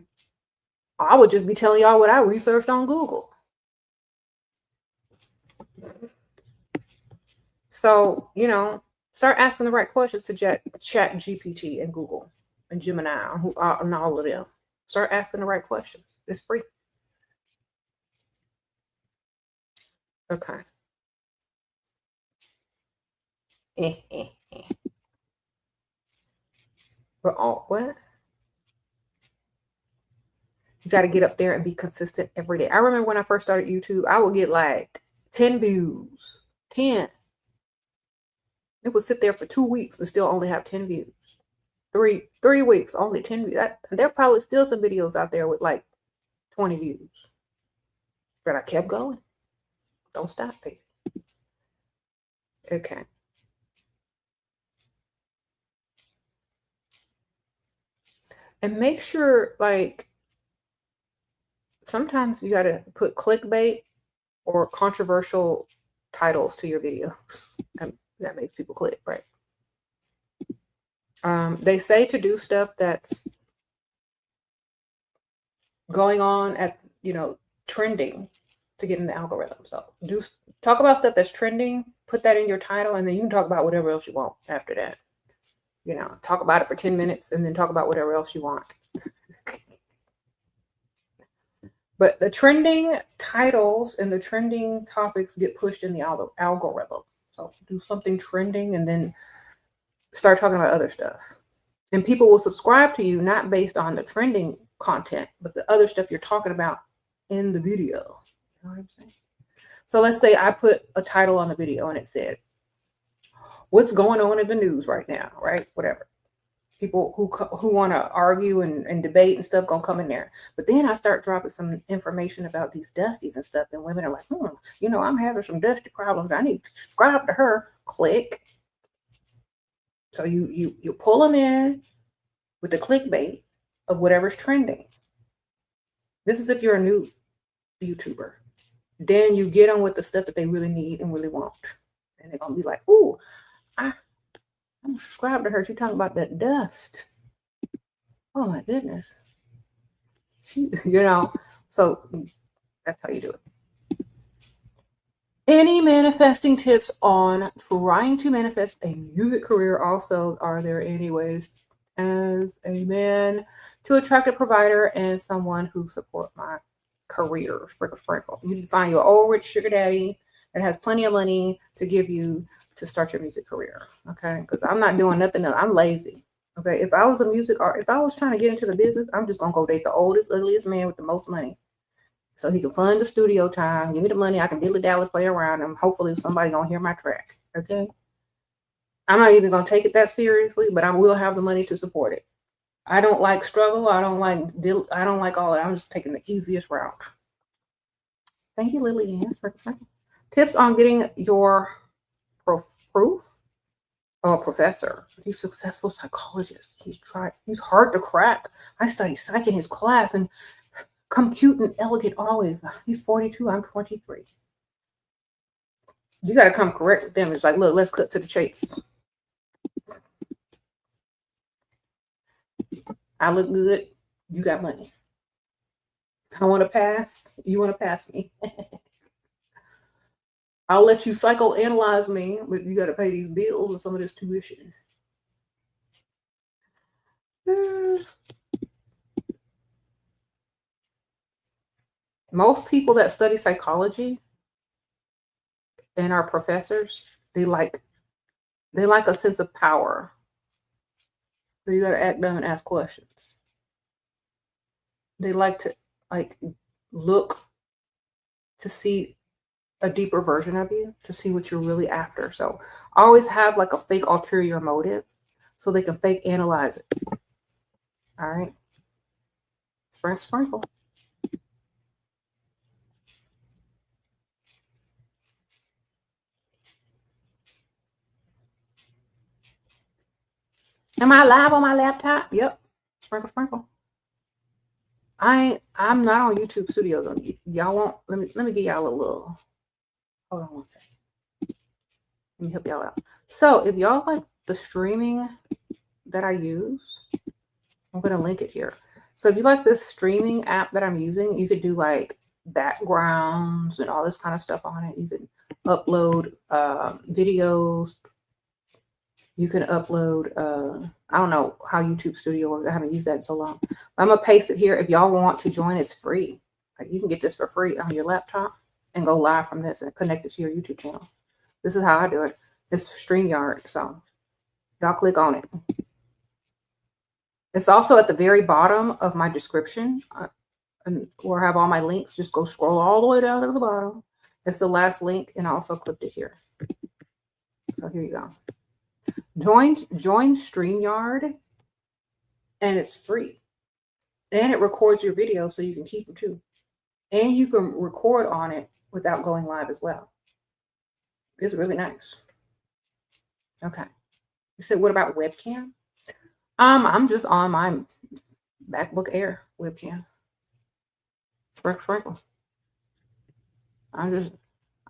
I would just be telling y'all what I researched on Google. So, start asking the right questions to ChatGPT and Google and Gemini and all of them. Start asking the right questions. It's free. Okay. But what? You got to get up there and be consistent every day. I remember when I first started YouTube, I would get like 10 views. 10. It would sit there for 2 weeks and still only have 10 views. 3 weeks, only 10 views. There are probably still some videos out there with like 20 views. But I kept going. Don't stop, baby. Okay. And make sure, like, sometimes you got to put clickbait or controversial titles to your videos. That makes people click, right? They say to do stuff that's going on at, trending to get in the algorithm. So talk about stuff that's trending, put that in your title, and then you can talk about whatever else you want after that. Talk about it for 10 minutes and then talk about whatever else you want. But the trending titles and the trending topics get pushed in the algorithm. So do something trending and then start talking about other stuff. And people will subscribe to you not based on the trending content, but the other stuff you're talking about in the video. You know what I'm saying? So let's say I put a title on the video and it said, what's going on in the news right now, right? Whatever. People who want to argue and debate and stuff gonna come in there. But then I start dropping some information about these dusties and stuff, and women are like, I'm having some dusty problems. I need to subscribe to her. Click. So you pull them in with the clickbait of whatever's trending. This is if you're a new YouTuber. Then you get on with the stuff that they really need and really want. And they're gonna be like, ooh, I'm subscribed to her. She's talking about that dust. Oh my goodness. So that's how you do it. Any manifesting tips on trying to manifest a music career? Also, are there any ways as a man to attract a provider and someone who support my career? Sprinkle. You need to find your old rich sugar daddy that has plenty of money to give you to start your music career. Okay, because I'm not doing nothing else. I'm lazy. Okay, if I was if I was trying to get into the business, I'm just gonna go date the oldest, ugliest man with the most money, so he can fund the studio time, give me the money, I can dilly-dally, play around, and hopefully somebody gonna hear my track. Okay, I'm not even gonna take it that seriously, but I will have the money to support it. I don't like struggle. I don't like all that. I'm just taking the easiest route. Thank you, Lily Ann. Tips on getting your proof. Oh, a professor. He's a successful psychologist. He's hard to crack. I studied psych in his class and come cute and elegant always. He's 42. I'm 23. You got to come correct with them. It's like, look, let's cut to the chase. I look good. You got money. I want to pass. You want to pass me. I'll let you psychoanalyze me, but you got to pay these bills and some of this tuition. Most people that study psychology and are professors, they like a sense of power. So you got to act dumb and ask questions. They like to look to see a deeper version of you, to see what you're really after. So always have a fake ulterior motive so they can fake analyze it. All right. Sprinkle. Am I live on my laptop? Yep. Sprinkle. I'm not on YouTube Studios. Y'all want, let me give y'all a little, hold on one second. Let me help y'all out. So if y'all like the streaming that I use, I'm going to link it here. So if you like this streaming app that I'm using, you could do backgrounds and all this kind of stuff on it. You can upload videos. You can upload, I don't know how YouTube Studio works. I haven't used that in so long. I'm going to paste it here. If y'all want to join, it's free. You can get this for free on your laptop and go live from this and connect it to your YouTube channel. This is how I do it. It's Streamyard. So y'all click on it. It's also at the very bottom of my description where I have all my links. Just go scroll all the way down to the bottom. It's the last link, and I also clipped it here. So here you go. Join StreamYard, and it's free. And it records your video so you can keep them too. And you can record on it without going live as well. It's really nice. Okay. You said, what about webcam? I'm just on my MacBook Air webcam. Sprinkle. I'm just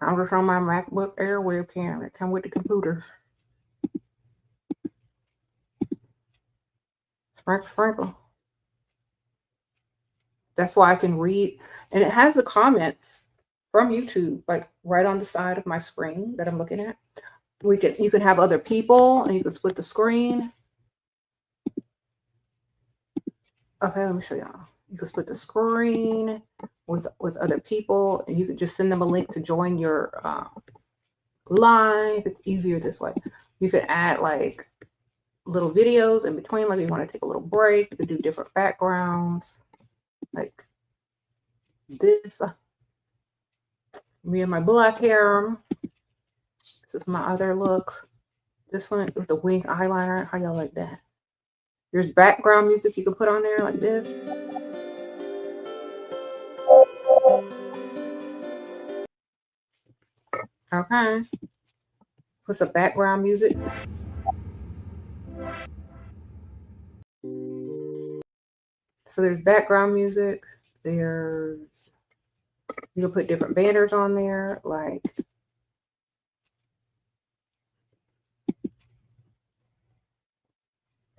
on my MacBook Air webcam. It comes with the computer. Sprinkle, sprinkle. That's why I can read. And it has the comments from YouTube, like right on the side of my screen that I'm looking at. You can have other people and you can split the screen. Okay, let me show y'all. You can split the screen with other people, and you can just send them a link to join your live. It's easier this way. You could add like little videos in between, like you want to take a little break. You could do different backgrounds, like this. Me and my black hair. This is my other look. This one with the wing eyeliner. How y'all like that? There's background music you can put on there like this. Okay. Put some background music. So there's background music. You can put different banners on there, like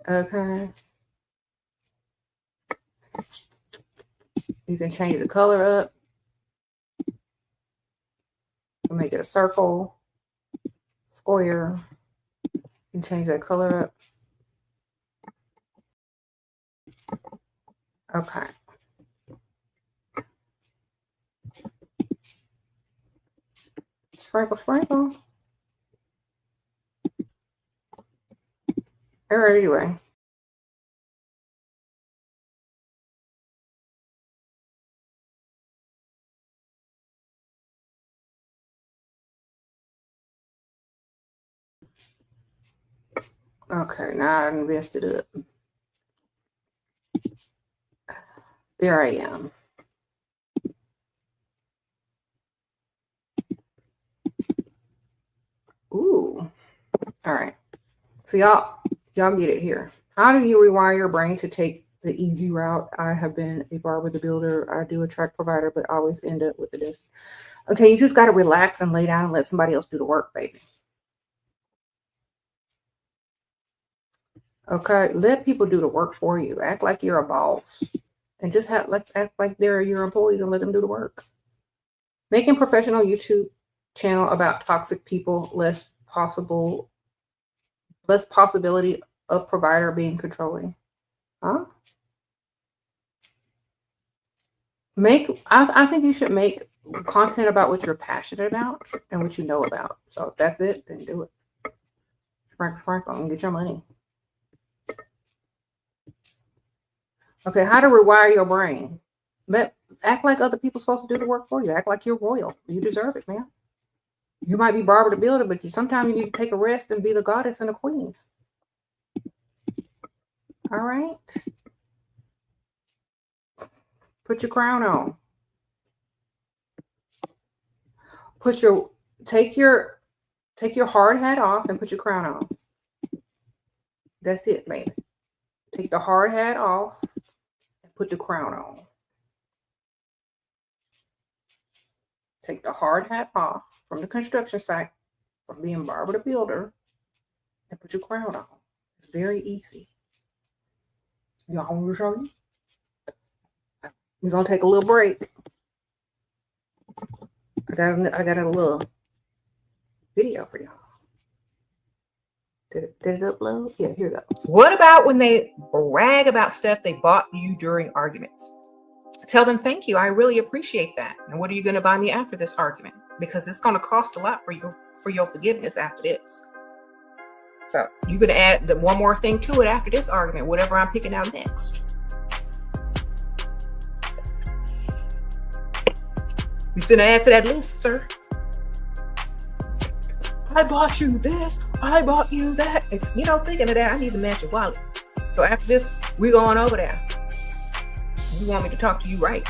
okay. You can change the color up. Make it a circle, square. You can change that color up. Okay. Sprinkle, sprinkle. All right, anyway. Okay, now I invested it up. There I am. Ooh. All right. So y'all get it here. How do you rewire your brain to take the easy route? I have been a barber, the builder. I do a track provider, but always end up with the dust. Okay, you just got to relax and lay down and let somebody else do the work, baby. Okay, let people do the work for you. Act like you're a boss, and just act like they're your employees and let them do the work. Making professional YouTube channel about toxic people, less possibility of provider being controlling. Huh? I think you should make content about what you're passionate about and what you know about. So if that's it, then do it. Sprinkle and get your money. Okay, how to rewire your brain. Act like other people supposed to do the work for you. Act like you're royal. You deserve it, man. You might be Barbara the Builder, but sometimes you need to take a rest and be the goddess and the queen. All right. Put your crown on. Take your hard hat off and put your crown on. That's it, baby. Take the hard hat off and put the crown on. Take the hard hat off from the construction site, from being Barbara the Builder, and put your crown on. It's very easy. Y'all want me to show you? We're going to take a little break. I got a little video for y'all. Did it upload? Yeah, here we go. What about when they brag about stuff they bought you during arguments? Tell them, thank you. I really appreciate that. And what are you going to buy me after this argument? Because it's going to cost a lot for your forgiveness after this. So you're going to add one more thing to it after this argument, whatever I'm picking out next. You finna add to that list, sir. I bought you this. I bought you that. Thinking of that, I need to match your wallet. So after this, we're going over there. You want me to talk to you right?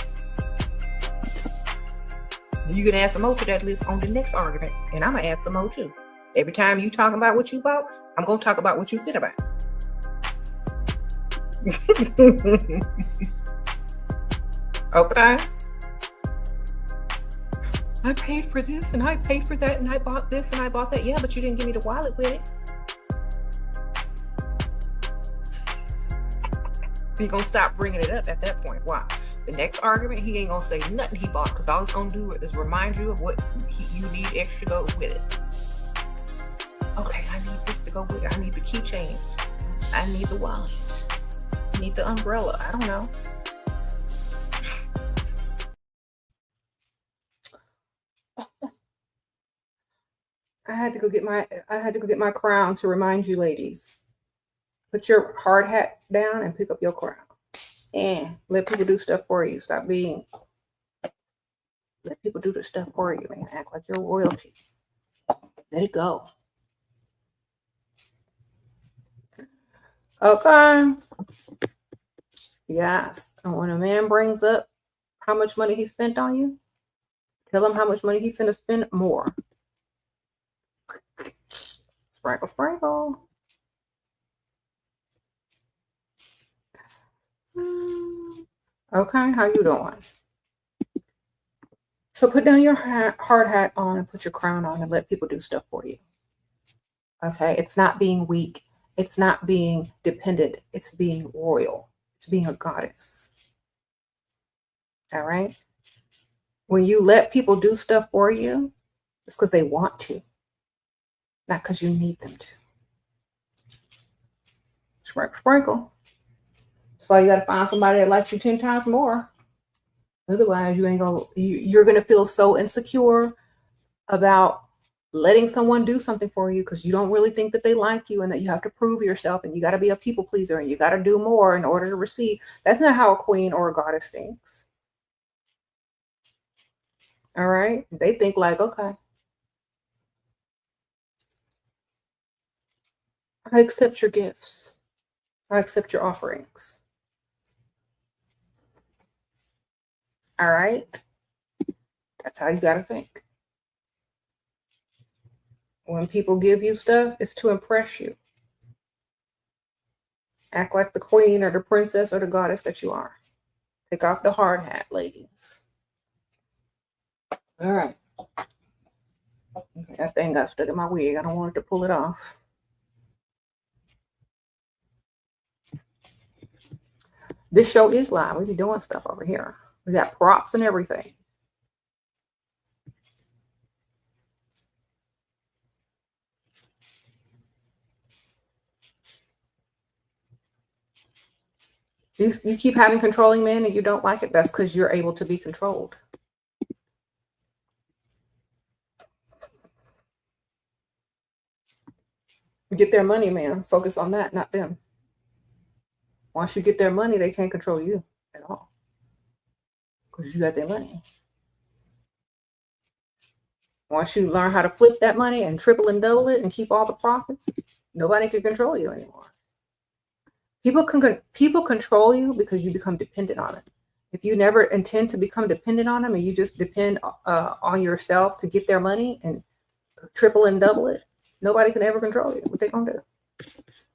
You can add some more to that list on the next argument, and I'm gonna add some more too. Every time you talking about what you bought, I'm gonna talk about what you fit about. Okay. I paid for this and I paid for that and I bought this and I bought that. Yeah, but you didn't give me the wallet with it. He's going to stop bringing it up at that point. Why? The next argument, he ain't going to say nothing he bought, because all it's going to do is remind you of what you need extra to go with it. Okay, I need this to go with it. I need the keychain. I need the wallet. I need the umbrella. I don't know. I had to go get my crown to remind you, ladies. Put your hard hat down and pick up your crown. And let people do stuff for you. Let people do the stuff for you, man. Act like you're royalty. Let it go. Okay. Yes. And when a man brings up how much money he spent on you, tell him how much money he finna spend more. Sprinkle, sprinkle. Okay, how you doing? So put down your hard hat on and put your crown on and let people do stuff for you. Okay, it's not being weak. It's not being dependent. It's being royal. It's being a goddess. All right? When you let people do stuff for you, it's because they want to, not because you need them to. Sprinkle, sprinkle. So you got to find somebody that likes you 10 times more. Otherwise, you're going to feel so insecure about letting someone do something for you because you don't really think that they like you and that you have to prove yourself and you got to be a people pleaser and you got to do more in order to receive. That's not how a queen or a goddess thinks. All right? They think like, okay, I accept your gifts. I accept your offerings. All right? That's how you got to think. When people give you stuff, it's to impress you. Act like the queen or the princess or the goddess that you are. Take off the hard hat, ladies. All right. Okay, that thing got stuck in my wig. I don't want it to pull it off. This show is live. We be doing stuff over here. We got props and everything. You keep having controlling men and you don't like it. That's because you're able to be controlled. Get their money, man. Focus on that, not them. Once you get their money, they can't control you at all because you got their money. Once you learn how to flip that money and triple and double it and keep all the profits, nobody can control you anymore. People control you because you become dependent on it. If you never intend to become dependent on them and you just depend on yourself to get their money and triple and double it, nobody can ever control you. What they gonna do?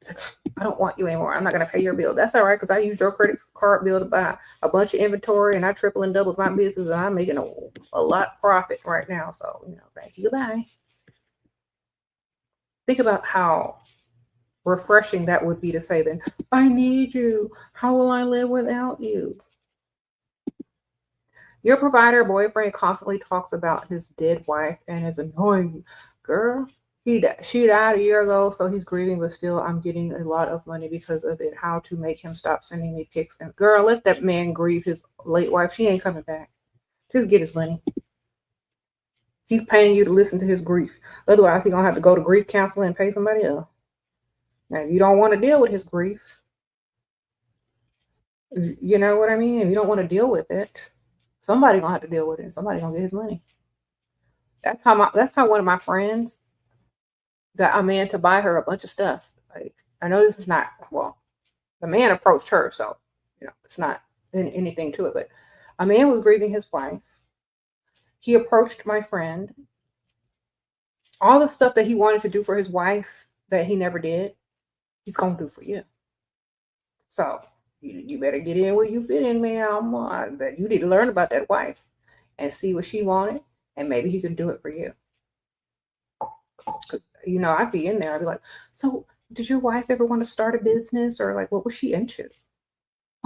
It's like, I don't want you anymore. I'm not gonna pay your bill. That's all right, because I use your credit card bill to buy a bunch of inventory and I triple and double my business and I'm making a lot of profit right now. So, thank you, goodbye. Think about how refreshing that would be to say then, I need you. How will I live without you? Your provider boyfriend constantly talks about his dead wife and is annoying. Girl, she died a year ago, so he's grieving, but still I'm getting a lot of money because of it. How to make him stop sending me pics. And girl, let that man grieve his late wife. She ain't coming back. Just get his money. He's paying you to listen to his grief. Otherwise, he's going to have to go to grief counseling and pay somebody else. Now, if you don't want to deal with his grief, you know what I mean? If you don't want to deal with it, somebody's going to have to deal with it. Somebody's going to get his money. That's how one of my friends got a man to buy her a bunch of stuff. Like, I know this is not, well, the man approached her, so, it's not anything to it, but a man was grieving his wife. He approached my friend. All the stuff that he wanted to do for his wife that he never did, he's going to do for you. So you better get in where you fit in, man. You need to learn about that wife and see what she wanted, and maybe he can do it for you. Because, I'd be in there. I'd be like, so did your wife ever want to start a business? Or like, what was she into?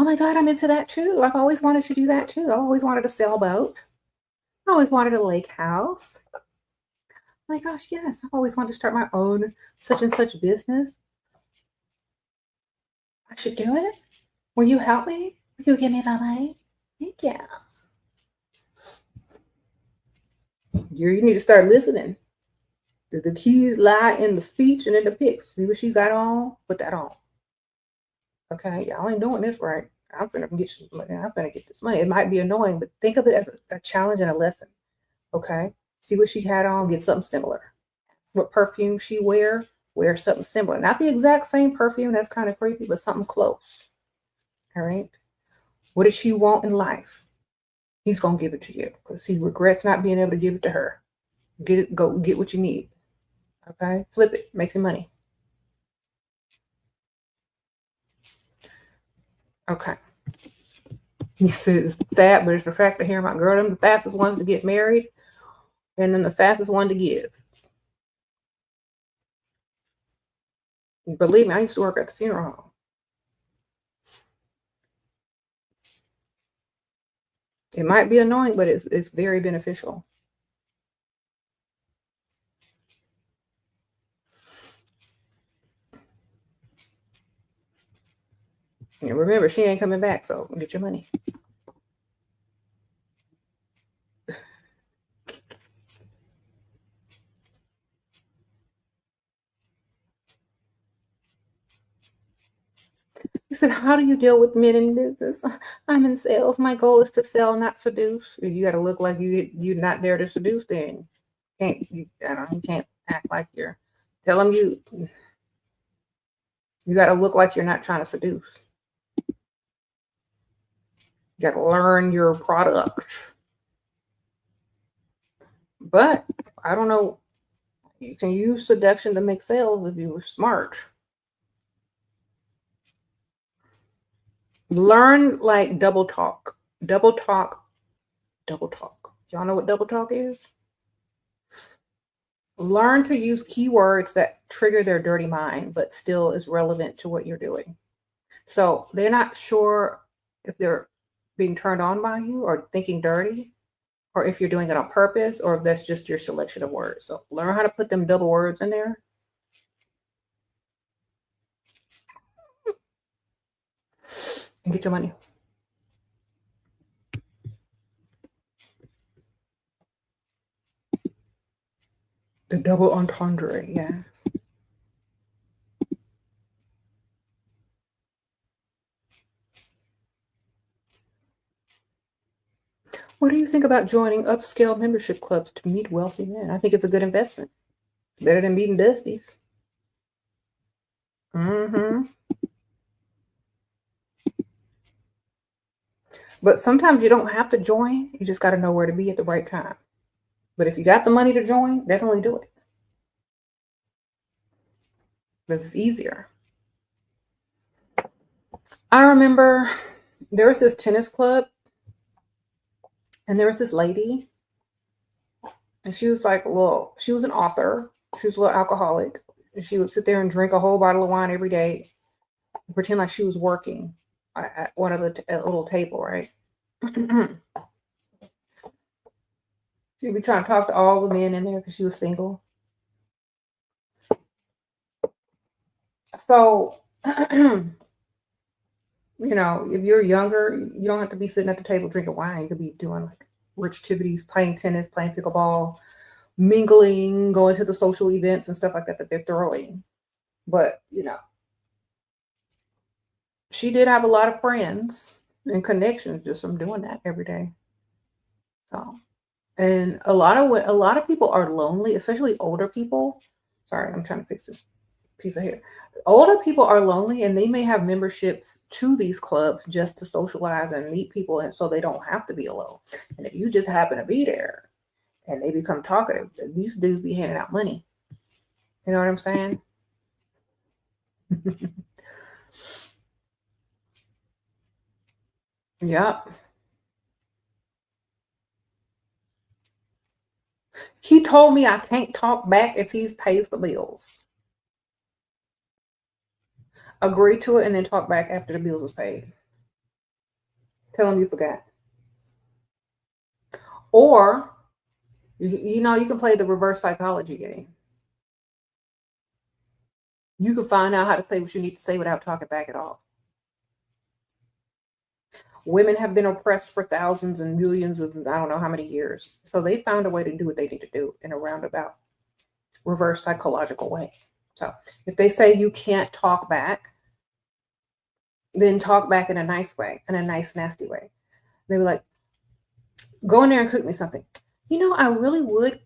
Oh my God, I'm into that too. I've always wanted to do that too. I've always wanted a sailboat. I always wanted a lake house. Oh my gosh, yes. I've always wanted to start my own such and such business. I should do it. Will you help me? Will you give me the money? Thank you. You need to start listening. The keys lie in the speech and in the pics. See what she got on? Put that on. Okay, y'all ain't doing this right. I'm finna get some money. I'm finna get this money. It might be annoying, but think of it as a challenge and a lesson. Okay, see what she had on. Get something similar. What perfume she wear? Wear something similar. Not the exact same perfume. That's kind of creepy, but something close. All right. What does she want in life? He's gonna give it to you because he regrets not being able to give it to her. Get it. Go get what you need. Okay. Flip it. Make some money. Okay. You said it's sad, but it's the fact of hearing my girl, them the fastest ones to get married, and then the fastest one to give. Believe me, I used to work at the funeral home. It might be annoying, but it's very beneficial. And remember, she ain't coming back, so get your money. He said, "How do you deal with men in business? I'm in sales. My goal is to sell, not seduce." You got to look like you're not there to seduce. Then you can't act like you're. Tell them you got to look like you're not trying to seduce. You got to learn your product. But I don't know. You can use seduction to make sales if you were smart. Learn like double talk. Double talk. Double talk. Y'all know what double talk is? Learn to use keywords that trigger their dirty mind, but still is relevant to what you're doing. So they're not sure if they're being turned on by you or thinking dirty, or if you're doing it on purpose, or if that's just your selection of words. So learn how to put them double words in there. And get your money. The double entendre, yes. What do you think about joining upscale membership clubs to meet wealthy men? I think it's a good investment. It's better than meeting Dusties. Mm-hmm. But sometimes you don't have to join. You just got to know where to be at the right time. But if you got the money to join, definitely do it. This is easier. I remember there was this tennis club, and there was this lady, and she was like she was an author. She was a little alcoholic. She would sit there and drink a whole bottle of wine every day and pretend like she was working at one of the at a little table, right? She'd be trying to talk to all the men in there because she was single. So, if you're younger, you don't have to be sitting at the table drinking wine. You could be doing like rich activities, playing tennis, playing pickleball, mingling, going to the social events and stuff like that they're throwing. But, she did have a lot of friends and connections just from doing that every day. So, and a lot of people are lonely, especially older people. Sorry, I'm trying to fix this piece of hair. Older people are lonely, and they may have memberships to these clubs just to socialize and meet people, and so they don't have to be alone. And if you just happen to be there and they become talkative, these dudes be handing out money. You know what I'm saying? Yep. He told me I can't talk back if he pays the bills. Agree to it and then talk back after the bills is paid. Tell them you forgot. Or, you know, you can play the reverse psychology game. You can find out how to say what you need to say without talking back at all. Women have been oppressed for thousands and millions of, I don't know how many years. So they found a way to do what they need to do in a roundabout, reverse psychological way. So if they say you can't talk back, then talk back in a nice way, in a nice, nasty way. They were like, go in there and cook me something. You know, I really would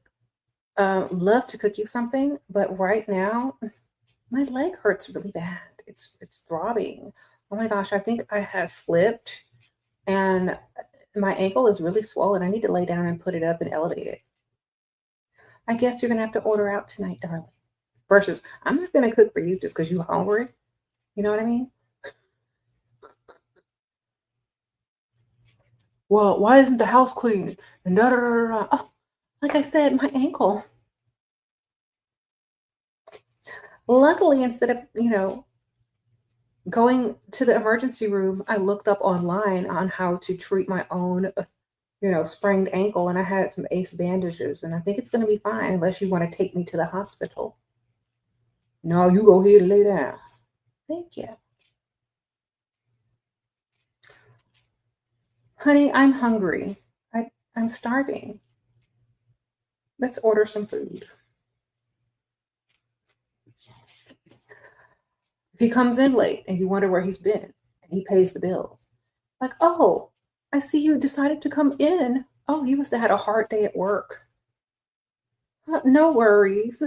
love to cook you something, but right now my leg hurts really bad. It's throbbing. Oh my gosh, I think I have slipped and my ankle is really swollen. I need to lay down and put it up and elevate it. I guess you're gonna have to order out tonight, darling. Versus, I'm not gonna cook for you just because you're hungry. You know what I mean? Well, why isn't the house clean? And da da da da. Da. Oh, like I said, my ankle. Luckily, instead of, you know, going to the emergency room, I looked up online on how to treat my own, you know, sprained ankle, and I had some ace bandages, and I think it's going to be fine unless you want to take me to the hospital. No, you go ahead and lay down. Thank you. Honey, I'm hungry. I'm starving. Let's order some food. If he comes in late and you wonder where he's been and he pays the bills, like, oh, I see you decided to come in. Oh, you must have had a hard day at work. No worries.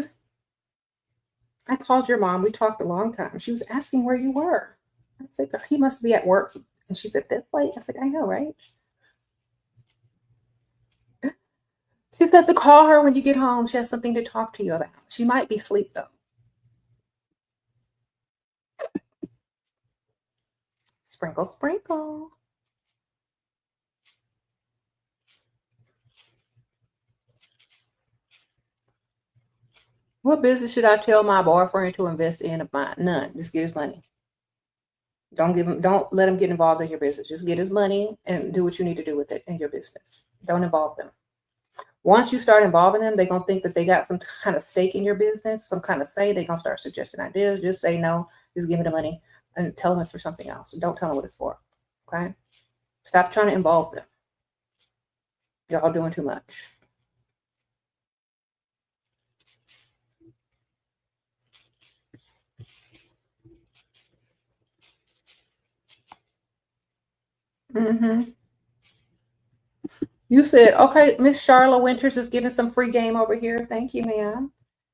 I called your mom. We talked a long time. She was asking where you were. I said, he must be at work. And she said, this late? I said, I know, right? She said to call her when you get home. She has something to talk to you about. She might be asleep, though. Sprinkle, sprinkle. What business should I tell my boyfriend to invest in of mine? None. Just get his money. Don't let him get involved in your business. Just get his money and do what you need to do with it in your business. Don't involve them. Once you start involving them, they're gonna think that they got some kind of stake in your business, some kind of say. They're gonna start suggesting ideas. Just say no, just give me the money and tell them it's for something else. Don't tell them what it's for. Okay? Stop trying to involve them. Y'all doing too much. Mm-hmm. You said, okay, Miss Charlotte Winters is giving some free game over here. Thank you, ma'am.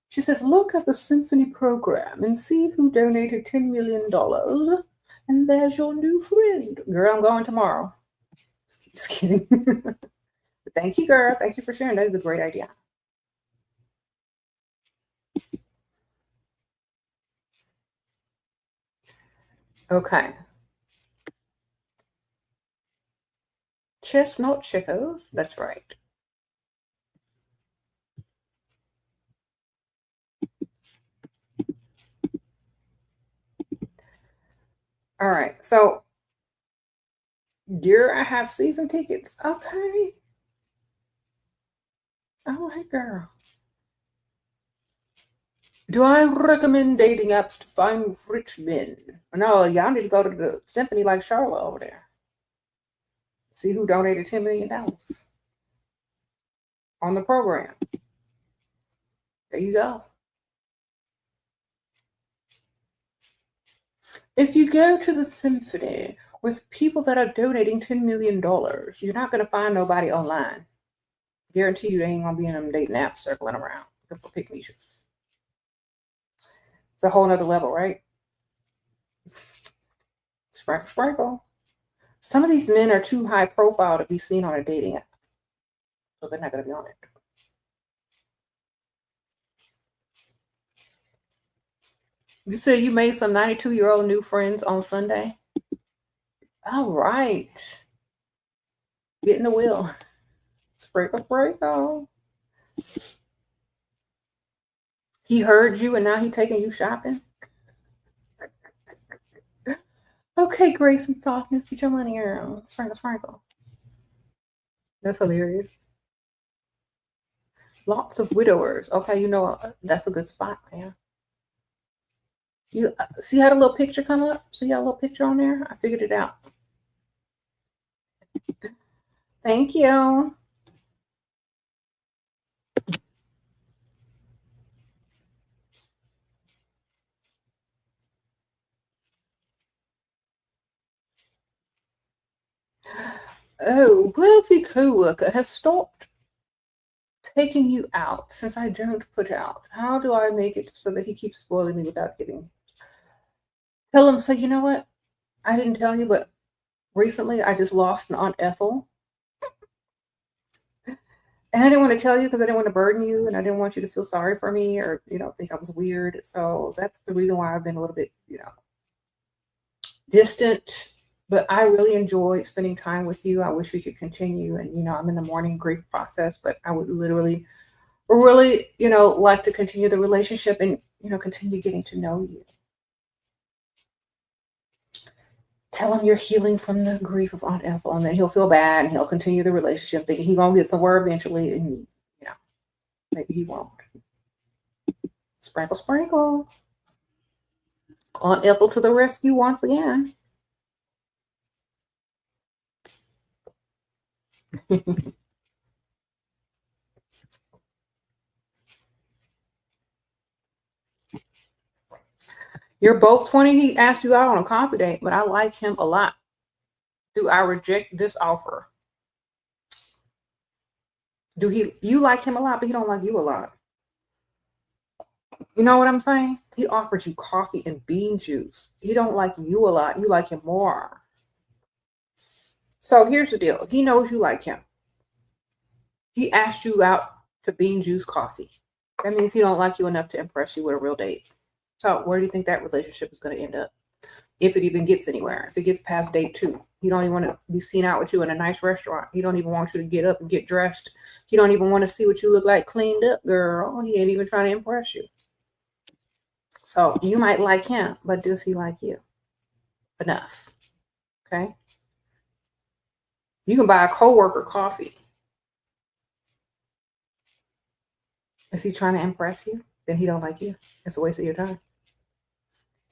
She says, look at the symphony program and see who donated $10 million. And there's your new friend. Girl, I'm going tomorrow. Just kidding. Thank you, girl. Thank you for sharing. That is a great idea. Okay. Chestnut chickos. That's right. All right. So, dear, I have season tickets. Okay. All right, girl. Do I recommend dating apps to find rich men? No, y'all need to go to the symphony like Charlotte over there. See who donated $10 million on the program. There you go. If you go to the symphony with people that are donating $10 million, you're not going to find nobody online. Guarantee you they ain't going to be in them dating apps circling around looking for pick measures. It's a whole nother level, right? Sprinkle, sprinkle. Some of these men are too high profile to be seen on a dating app. So they're not going to be on it. You said you made some 92-year-old new friends on Sunday? All right. Get in the wheel. Sprinkle, sprinkle. He heard you and now he taking you shopping? Okay, grace and softness. Get your money around. Sprinkle, sprinkle. That's hilarious. Lots of widowers. Okay, you know that's a good spot, man. You see how the little picture come up? See how a little picture on there? I figured it out. Thank you. Oh, wealthy coworker has stopped taking you out since I don't put out. How do I make it so that he keeps spoiling me without giving? Tell him, say, you know what? I didn't tell you, but recently I just lost an Aunt Ethel. And I didn't want to tell you because I didn't want to burden you and I didn't want you to feel sorry for me or, think I was weird. So that's the reason why I've been a little bit, distant. But I really enjoyed spending time with you. I wish we could continue. And, I'm in the mourning grief process, but I would literally, really, like to continue the relationship and, continue getting to know you. Tell him you're healing from the grief of Aunt Ethel, and then he'll feel bad and he'll continue the relationship thinking he's gonna get somewhere eventually, and maybe he won't. Sprinkle, sprinkle. Aunt Ethel to the rescue once again. You're both 20. He asked you out on a coffee date, but I like him a lot. Do I reject this offer? You like him a lot, but he don't like you a lot. You know what I'm saying? He offered you coffee and bean juice. He don't like you a lot. You like him more. So here's the deal. He knows you like him. He asked you out to bean juice coffee. That means he don't like you enough to impress you with a real date. So where do you think that relationship is going to end up? If it even gets anywhere, if it gets past date 2, he don't even want to be seen out with you in a nice restaurant. He don't even want you to get up and get dressed. He don't even want to see what you look like cleaned up, girl. He ain't even trying to impress you. So you might like him, but does he like you enough? Okay. You can buy a coworker coffee. Is he trying to impress you? Then he don't like you. It's a waste of your time.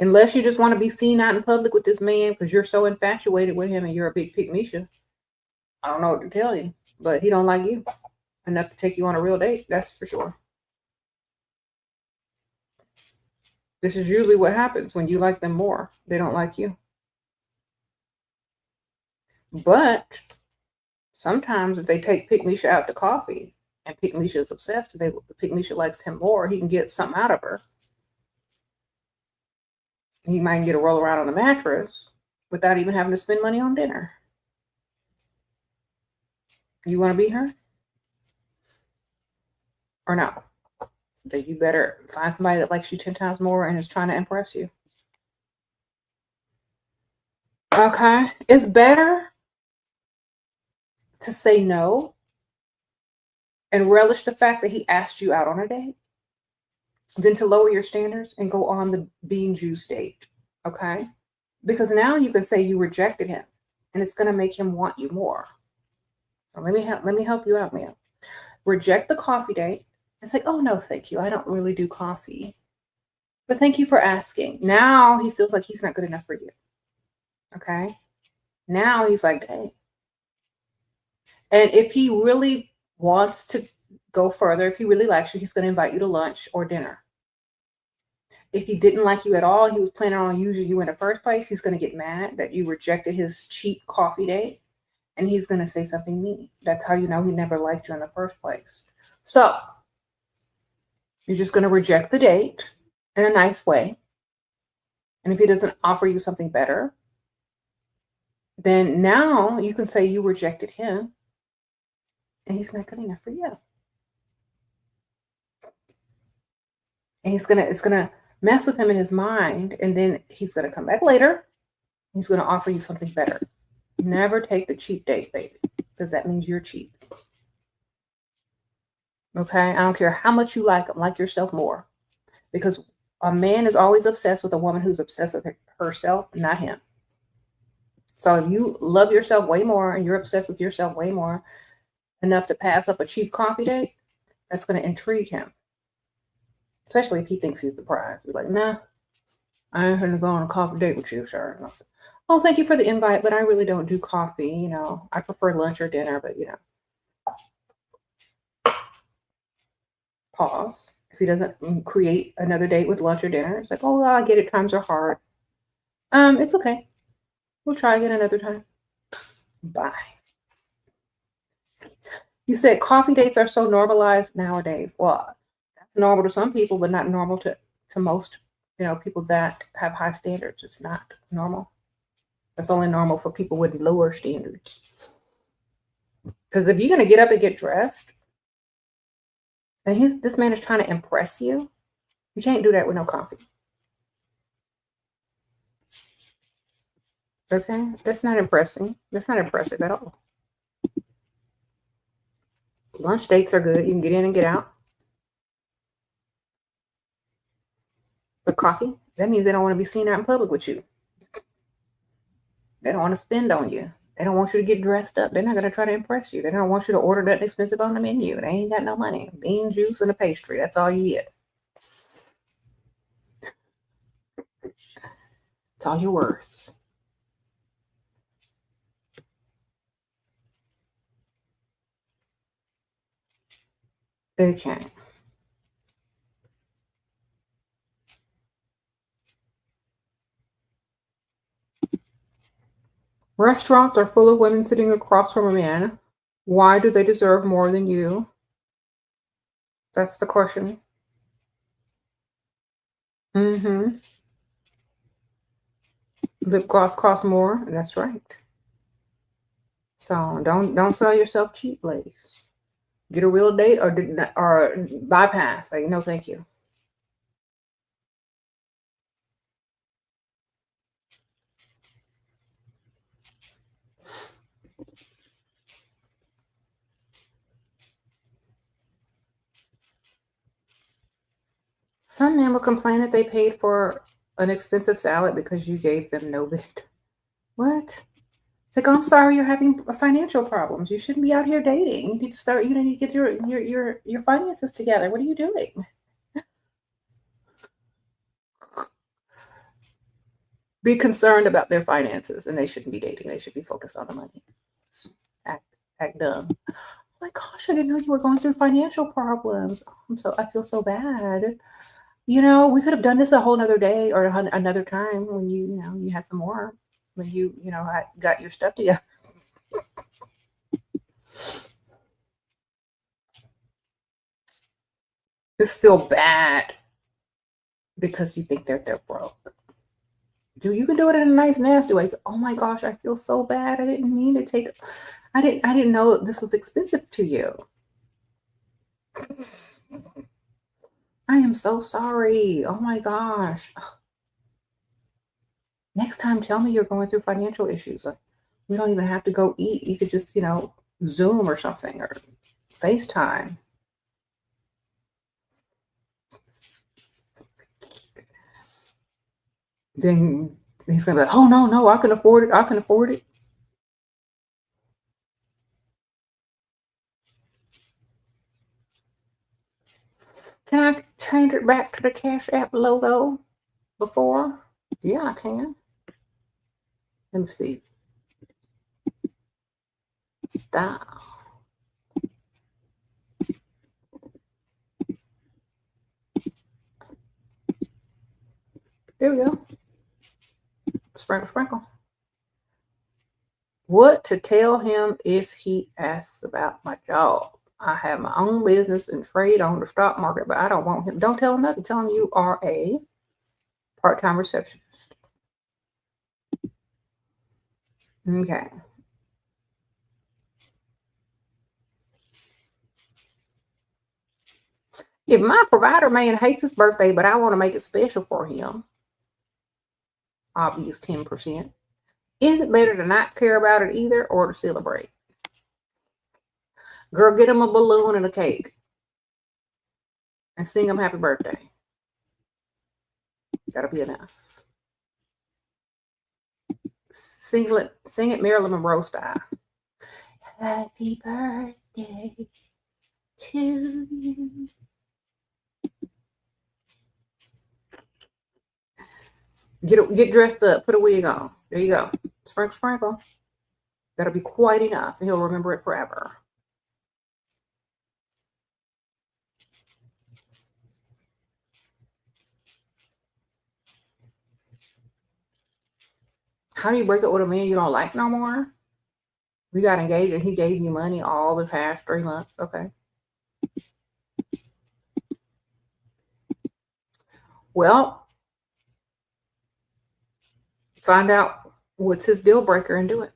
Unless you just want to be seen out in public with this man because you're so infatuated with him and you're a big pick-me-sha. I don't know what to tell you, but he don't like you enough to take you on a real date. That's for sure. This is usually what happens when you like them more. They don't like you. But sometimes if they take pick-me-sha out to coffee and pick-me-sha is obsessed, pick-me-sha likes him more, he can get something out of her. He might get a roll around on the mattress without even having to spend money on dinner. You want to be her? Or no? Then you better find somebody that likes you 10 times more and is trying to impress you. Okay. It's better to say no and relish the fact that he asked you out on a date than to lower your standards and go on the bean juice date. Okay. Because now you can say you rejected him and it's going to make him want you more. So let me help you out, man. Reject the coffee date. It's like, oh no, thank you. I don't really do coffee. But thank you for asking. Now he feels like he's not good enough for you. Okay. Now he's like, dang. And if he really wants to go further, if he really likes you, he's going to invite you to lunch or dinner. If he didn't like you at all, he was planning on using you in the first place, he's going to get mad that you rejected his cheap coffee date. And he's going to say something mean. That's how you know he never liked you in the first place. So you're just going to reject the date in a nice way. And if he doesn't offer you something better, then now you can say you rejected him and he's not good enough for you. And it's gonna mess with him in his mind, and then he's gonna come back later. He's gonna offer you something better. Never take the cheap date, baby, because that means you're cheap. Okay, I don't care how much you like him, like yourself more, because a man is always obsessed with a woman who's obsessed with herself, not him. So if you love yourself way more and you're obsessed with yourself way more enough to pass up a cheap coffee date, that's going to intrigue him. Especially if he thinks he's the prize. Be like, nah, I ain't going to go on a coffee date with you, sir. And I'll say, oh, thank you for the invite, but I really don't do coffee. You know, I prefer lunch or dinner, but you know. Pause. If he doesn't create another date with lunch or dinner, it's like, oh, well, I get it. Times are hard. It's okay. We'll try again another time. Bye. You said coffee dates are so normalized nowadays. Well, that's normal to some people, but not normal to most, you know, people that have high standards. It's not normal. That's only normal for people with lower standards. Because if you're gonna get up and get dressed, and this man is trying to impress you, you can't do that with no coffee. Okay? That's not impressing. That's not impressive at all. Lunch dates are good. You can get in and get out. But coffee, that means they don't want to be seen out in public with you. They don't want to spend on you. They don't want you to get dressed up. They're not going to try to impress you. They don't want you to order nothing expensive on the menu. They ain't got no money. Bean juice and a pastry. That's all you get. It's all you're worth. Okay. Restaurants are full of women sitting across from a man. Why do they deserve more than you? That's the question. Mm-hmm. Lip gloss costs more. That's right. So don't sell yourself cheap, ladies. Get a real date or bypass. Say no, thank you. Some men will complain that they paid for an expensive salad because you gave them no bid. What? It's like, oh, I'm sorry, you're having financial problems. You shouldn't be out here dating. You need to start. You need to get your finances together. What are you doing? Be concerned about their finances, and they shouldn't be dating. They should be focused on the money. Act dumb. Oh my gosh, I didn't know you were going through financial problems. Oh, I feel so bad. You know, we could have done this a whole nother day or another time when you had some more, when got your stuff together. Just feel bad because you think they're broke. You can do it in a nice, nasty way. Oh my gosh, I feel so bad. I didn't mean to take. I didn't know this was expensive to you. I am so sorry. Oh my gosh. Next time, tell me you're going through financial issues. Like, we don't even have to go eat. You could just, Zoom or something or FaceTime. Then he's gonna be like, oh no, I can afford it. I can afford it. Can I change it back to the Cash App logo before? Yeah, I can. Let me see. Style. There we go. Sprinkle, sprinkle. What to tell him if he asks about my job? I have my own business and trade on the stock market, but I don't want him. Don't tell him nothing. Tell him you are a part-time receptionist. Okay. If my provider man hates his birthday, but I want to make it special for him, obvious 10%. Is it better to not care about it either or to celebrate? Girl, get him a balloon and a cake and sing him happy birthday. That'll be enough. Sing it Marilyn Monroe style. Happy birthday to you. Get dressed up. Put a wig on. There you go. Sprinkle, sprinkle. That'll be quite enough, and he'll remember it forever. How do you break up with a man you don't like no more? We got engaged and he gave you money all the past 3 months. Okay. Well, find out what's his deal breaker and do it.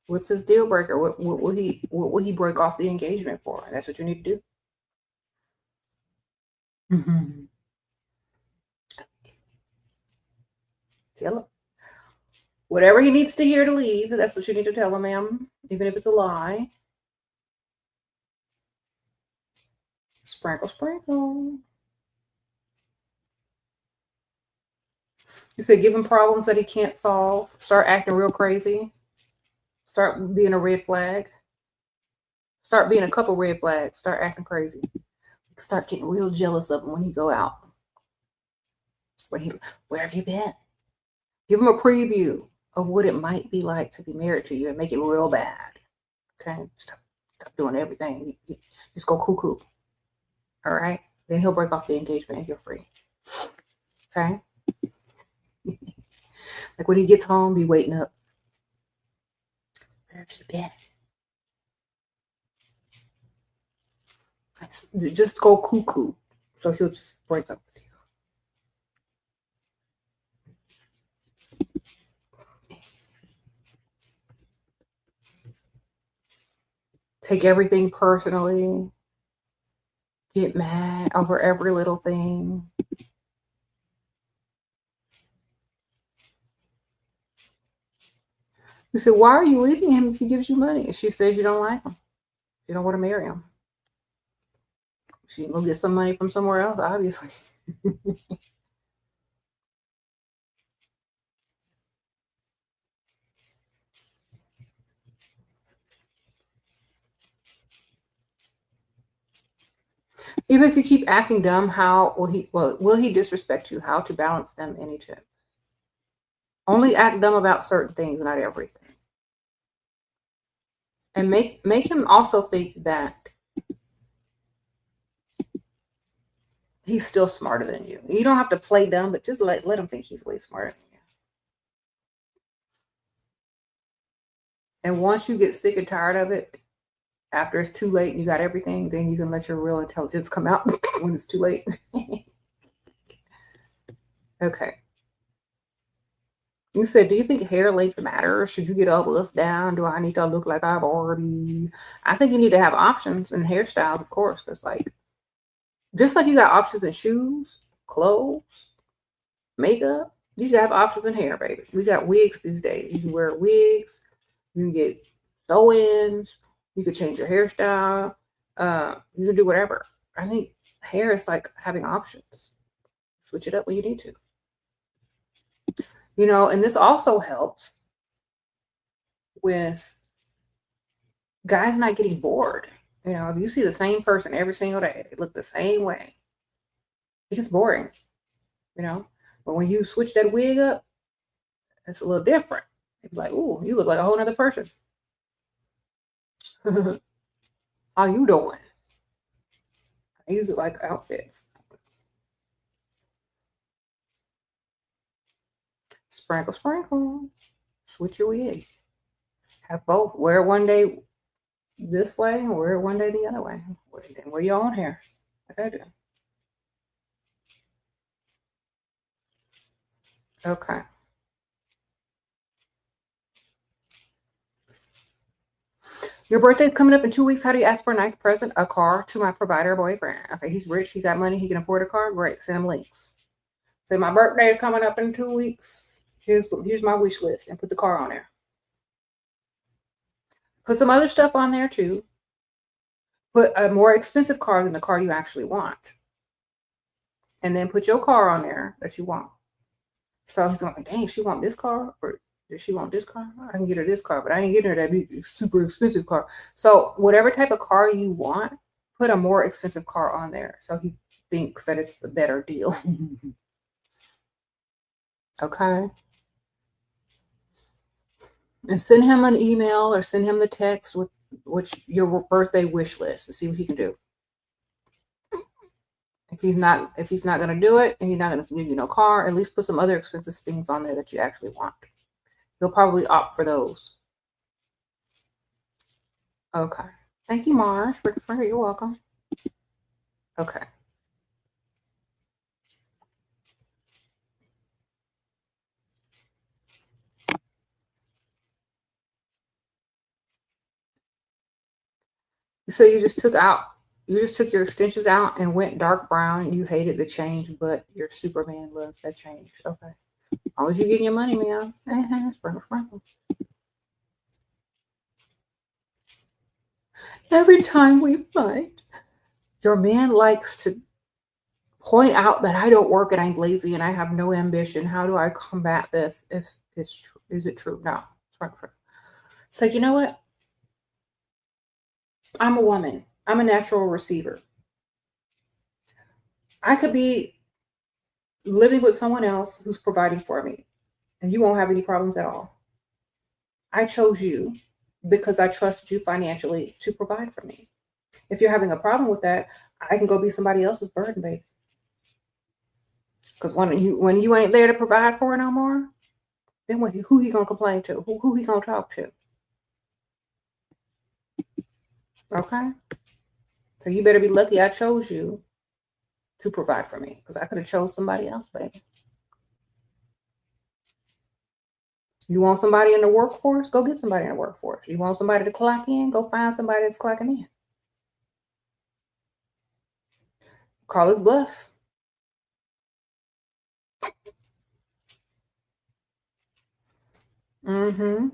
What's his deal breaker? What will he break off the engagement for? That's what you need to do. Mm-hmm. Tell him. Whatever he needs to hear to leave, that's what you need to tell him, ma'am, even if it's a lie. Sprinkle, sprinkle. You said give him problems that he can't solve. Start acting real crazy. Start being a red flag. Start being a couple red flags. Start acting crazy. Start getting real jealous of him when he go out. Where have you been? Give him a preview of what it might be like to be married to you and make it real bad. Okay? Stop doing everything. You just go cuckoo. All right? Then he'll break off the engagement and you're free. Okay? Like when he gets home, be waiting up. Where have you been? Just go cuckoo. So he'll just break up with you. Take everything personally. Get mad over every little thing. You said, why are you leaving him if he gives you money? She says you don't like him. You don't want to marry him. She ain't gonna get some money from somewhere else, obviously. Even if you keep acting dumb, how will he disrespect you? How to balance them? Any tips? Only act dumb about certain things, not everything. And make him also think that he's still smarter than you. You don't have to play dumb, but just let him think he's way smarter than you. And once you get sick and tired of it, after it's too late and you got everything, then you can let your real intelligence come out when it's too late. Okay. You said, do you think hair length matters? Should you get a bust down? Do I need to look like I've already? I think you need to have options in hairstyles, of course, because like, just like you got options in shoes, clothes, makeup, you should have options in hair, baby. We got wigs these days. You can wear wigs. You can get sew-ins. You can change your hairstyle. You can do whatever. I think hair is like having options. Switch it up when you need to. You know, and this also helps with guys not getting bored. You know, if you see the same person every single day, they look the same way, it gets boring, you know. But when you switch that wig up, it's a little different. It's like, ooh, you look like a whole nother person. How you doing? I use it like outfits. Sprinkle, sprinkle. Switch your wig. Have both. Wear it one day this way and wear it one day the other way. Then wear your own hair. Like I do. Okay. Your birthday's coming up in 2 weeks. How do you ask for a nice present? A car to my provider boyfriend. Okay, he's rich. He got money. He can afford a car. Great. Send him links. Say my birthday is coming up in 2 weeks. Here's my wish list, and put the car on there. Put some other stuff on there too. Put a more expensive car than the car you actually want. and then put your car on there that you want. So he's going, dang, she want this car, or does she want this car? I can get her this car, but I ain't getting her that big, super expensive car. So whatever type of car you want, put a more expensive car on there, so he thinks that it's the better deal. Okay. And send him an email or send him the text with your birthday wish list and see what he can do. If he's not going to do it and he's not going to give you no car, at least put some other expensive things on there that you actually want. He'll probably opt for those. Okay. Thank you, Marsh. You're welcome. Okay. So you just took your extensions out and went dark brown. You hated the change, but your Superman loves that change. Okay. As long as you're getting your money, man. Every time we fight, your man likes to point out that I don't work and I'm lazy and I have no ambition. How do I combat this if it's true? Is it true? No. It's right. So you know what? I'm a woman. I'm a natural receiver. I could be living with someone else who's providing for me, and you won't have any problems at all. I chose you because I trusted you financially to provide for me. If you're having a problem with that, I can go be somebody else's burden, baby. Because when you ain't there to provide for no more, then who he gonna complain to? Who he gonna talk to? Okay. So you better be lucky I chose you to provide for me, because I could have chose somebody else, baby. You want somebody in the workforce? Go get somebody in the workforce. You want somebody to clock in? Go find somebody that's clocking in. Call it bluff. Mm-hmm.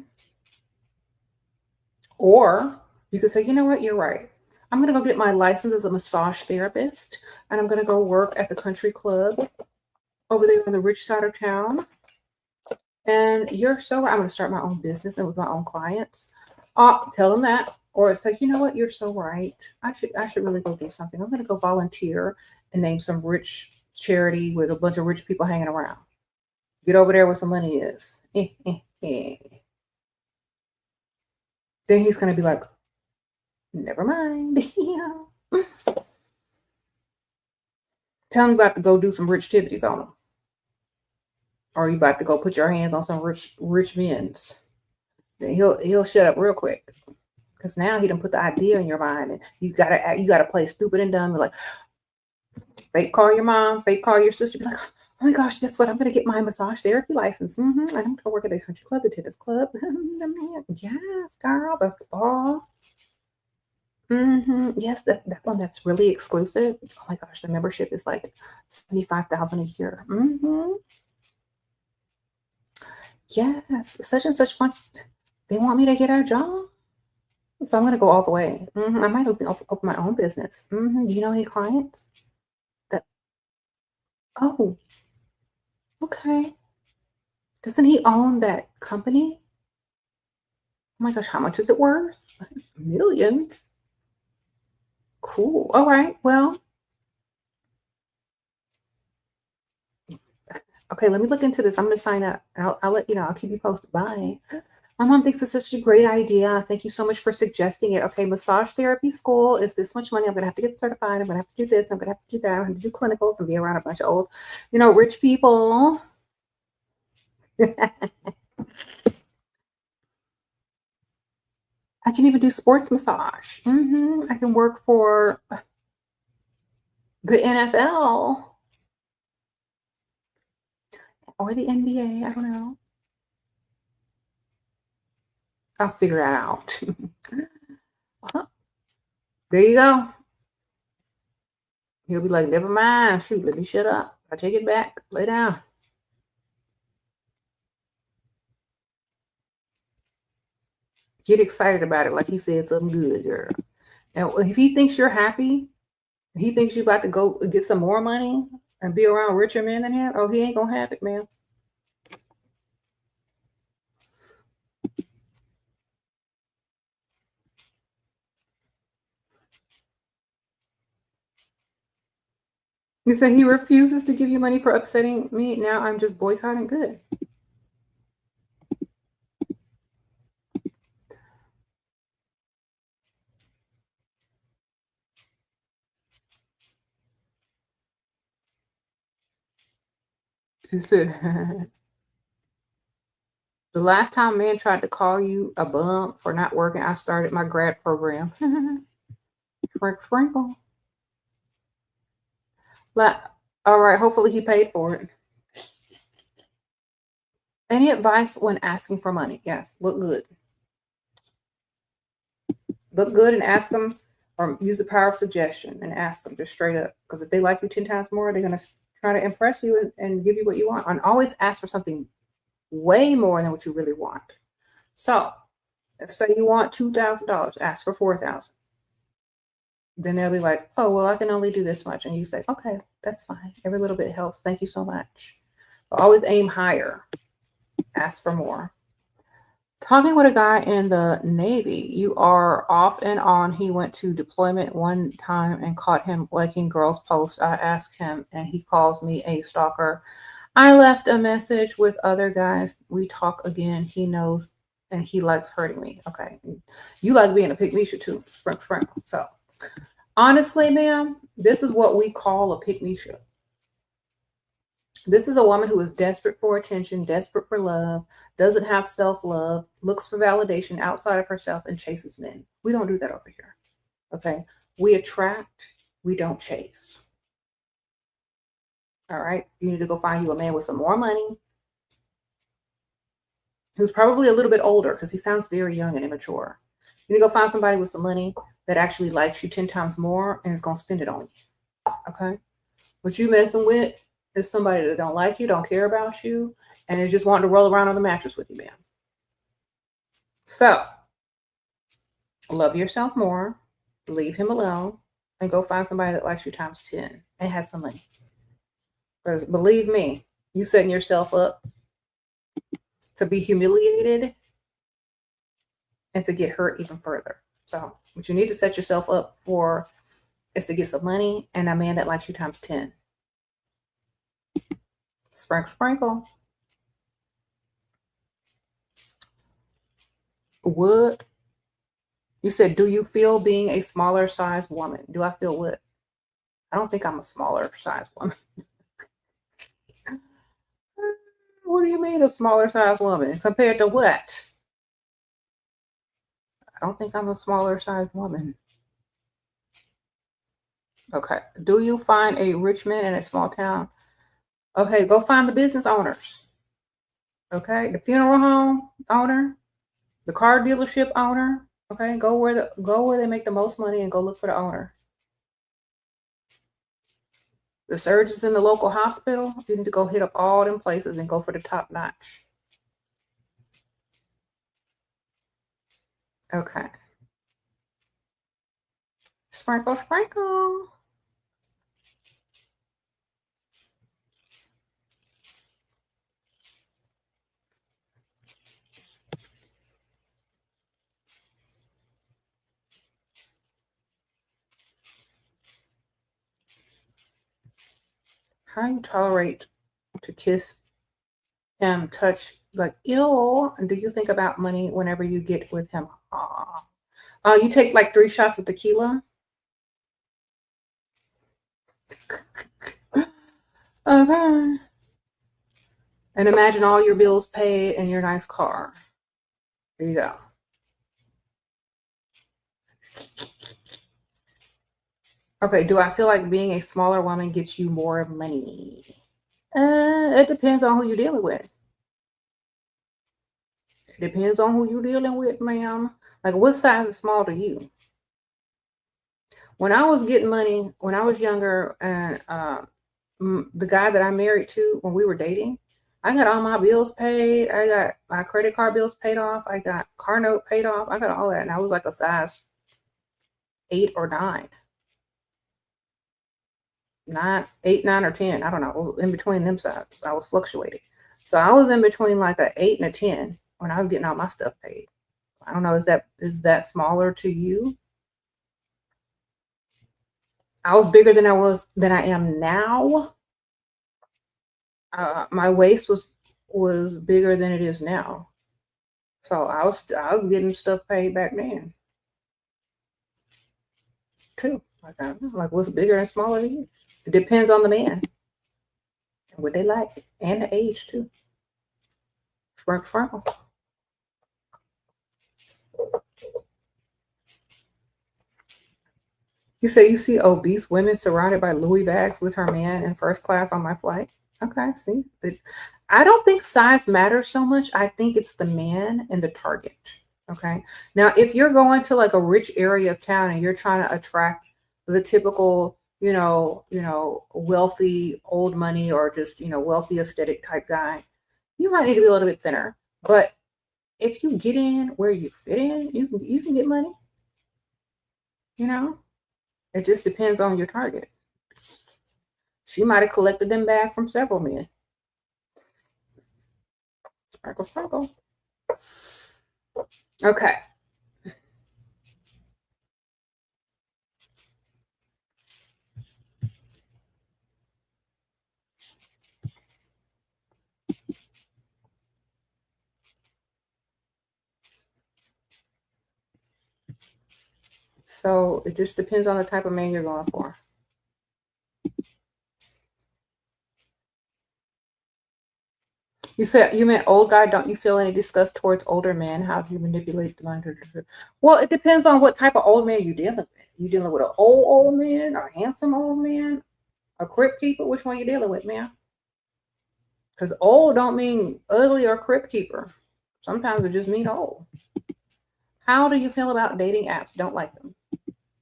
Or you could say, you know what, you're right. I'm going to go get my license as a massage therapist, and I'm going to go work at the country club over there on the rich side of town. And you're so right. I'm going to start my own business and with my own clients. Tell them that. Or it's like, you know what, you're so right. I should really go do something. I'm going to go volunteer and name some rich charity with a bunch of rich people hanging around. Get over there where some money is. Then he's going to be like, never mind. Tell him about to go do some rich activities on him. Or you about to go put your hands on some rich men's. Then he'll shut up real quick. Because now he done put the idea in your mind, and you gotta play stupid and dumb. You're like, fake call your mom, fake call your sister. Be like, oh my gosh, guess what? I'm gonna get my massage therapy license. And I'm gonna work at the country club, the tennis club. Yes, girl, the spa. Yes, that one that's really exclusive. Oh my gosh, the membership is like $75,000 a year. Yes, such and such wants. They want me to get a job, so I'm gonna go all the way. I might open my own business. Do you know any clients? Oh, okay. Doesn't he own that company? Oh my gosh, how much is it worth? Millions. Cool. All right. Well, okay, let me look into this. I'm going to sign up. I'll let you know. I'll keep you posted. Bye. My mom thinks it's such a great idea. Thank you so much for suggesting it. Okay, massage therapy school is this much money. I'm going to have to get certified. I'm going to have to do this. I'm going to have to do that. I'm going to do clinicals and be around a bunch of old, rich people. I can even do sports massage. I can work for the NFL or the NBA. I don't know. I'll figure that out. Well, there you go. He'll be like, never mind. Shoot, let me shut up. I'll take it back. Lay down. Get excited about it like he said something good, girl. And if he thinks you're happy, he thinks you're about to go get some more money, and be around richer men than him? Oh, he ain't gonna have it, man. You said he refuses to give you money for upsetting me. Now I'm just boycotting. Good. He said, the last time man tried to call you a bum for not working, I started my grad program. Sprinkle. All right, hopefully he paid for it. Any advice when asking for money? Yes, look good. Look good and ask them, or use the power of suggestion and ask them just straight up. Because if they like you 10 times more, they're going to try to impress you and give you what you want. And always ask for something way more than what you really want. So, if say you want $2,000, ask for $4,000. Then they'll be like, oh, well, I can only do this much. And you say, okay, that's fine. Every little bit helps. Thank you so much. But always aim higher. Ask for more. Talking with a guy in the Navy, you are off and on. He went to deployment one time and caught him liking girls' posts. I asked him, and he calls me a stalker. I left a message with other guys. We talk again. He knows, and he likes hurting me. Okay. You like being a pick-me-shoe too. Sprinkle. So, honestly, ma'am, this is what we call a pick-me-shoe. This is a woman who is desperate for attention, desperate for love, doesn't have self-love, looks for validation outside of herself, and chases men. We don't do that over here. Okay? We attract, we don't chase. All right? You need to go find you a man with some more money, who's probably a little bit older because he sounds very young and immature. You need to go find somebody with some money that actually likes you 10 times more and is going to spend it on you. Okay? What you messing with is somebody that don't like you, don't care about you, and is just wanting to roll around on the mattress with you, man. So, love yourself more, leave him alone, and go find somebody that likes you times 10 and has some money. Because believe me, you setting yourself up to be humiliated and to get hurt even further. So, what you need to set yourself up for is to get some money and a man that likes you times 10. Sprinkle. What? You said, do you feel being a smaller size woman? Do I feel what? I don't think I'm a smaller size woman. What do you mean a smaller size woman? Compared to what? I don't think I'm a smaller size woman. Okay. Do you find a rich man in a small town? Okay, go find the business owners. Okay, the funeral home owner, the car dealership owner. Okay, go where they make the most money and go look for the owner. The surgeons in the local hospital, you need to go hit up all them places and go for the top notch. Okay. Sprinkle. How you tolerate to kiss and touch, like, ill? And do you think about money whenever you get with him? You take like 3 shots of tequila. Okay. And imagine all your bills paid and your nice car. There you go. Okay, do I feel like being a smaller woman gets you more money? It depends on who you're dealing with. It depends on who you're dealing with, ma'am. Like, what size is small to you? When I was getting money, when I was younger, and the guy that I married to, when we were dating, I got all my bills paid. I got my credit card bills paid off. I got car note paid off. I got all that. And I was like a size 8 or 9. 8, 9, or 10. I don't know. In between them sides, I was fluctuating. So I was in between like a 8 and a 10 when I was getting all my stuff paid. I don't know. Is that smaller to you? I was bigger than I am now. My waist was bigger than it is now. So I was getting stuff paid back then too. Like I don't know, like what's bigger and smaller to you? It depends on the man and what they like and the age too. Sprinkle. You say you see obese women surrounded by Louis bags with her man in first class on my flight. Okay, see, I don't think size matters so much. I think it's the man and the target. Okay, now if you're going to like a rich area of town and you're trying to attract the typical, wealthy old money or just wealthy aesthetic type guy, you might need to be a little bit thinner. But if you get in where you fit in, you can get money. It just depends on your target. She might have collected them back from several men. Sprinkle. Okay. So it just depends on the type of man you're going for. You said you meant old guy. Don't you feel any disgust towards older men? How do you manipulate the mind? Well, it depends on what type of old man you're dealing with. You dealing with an old man, a handsome old man, a crypt keeper? Which one you dealing with, man? Because old don't mean ugly or crypt keeper. Sometimes it just mean old. How do you feel about dating apps? Don't like them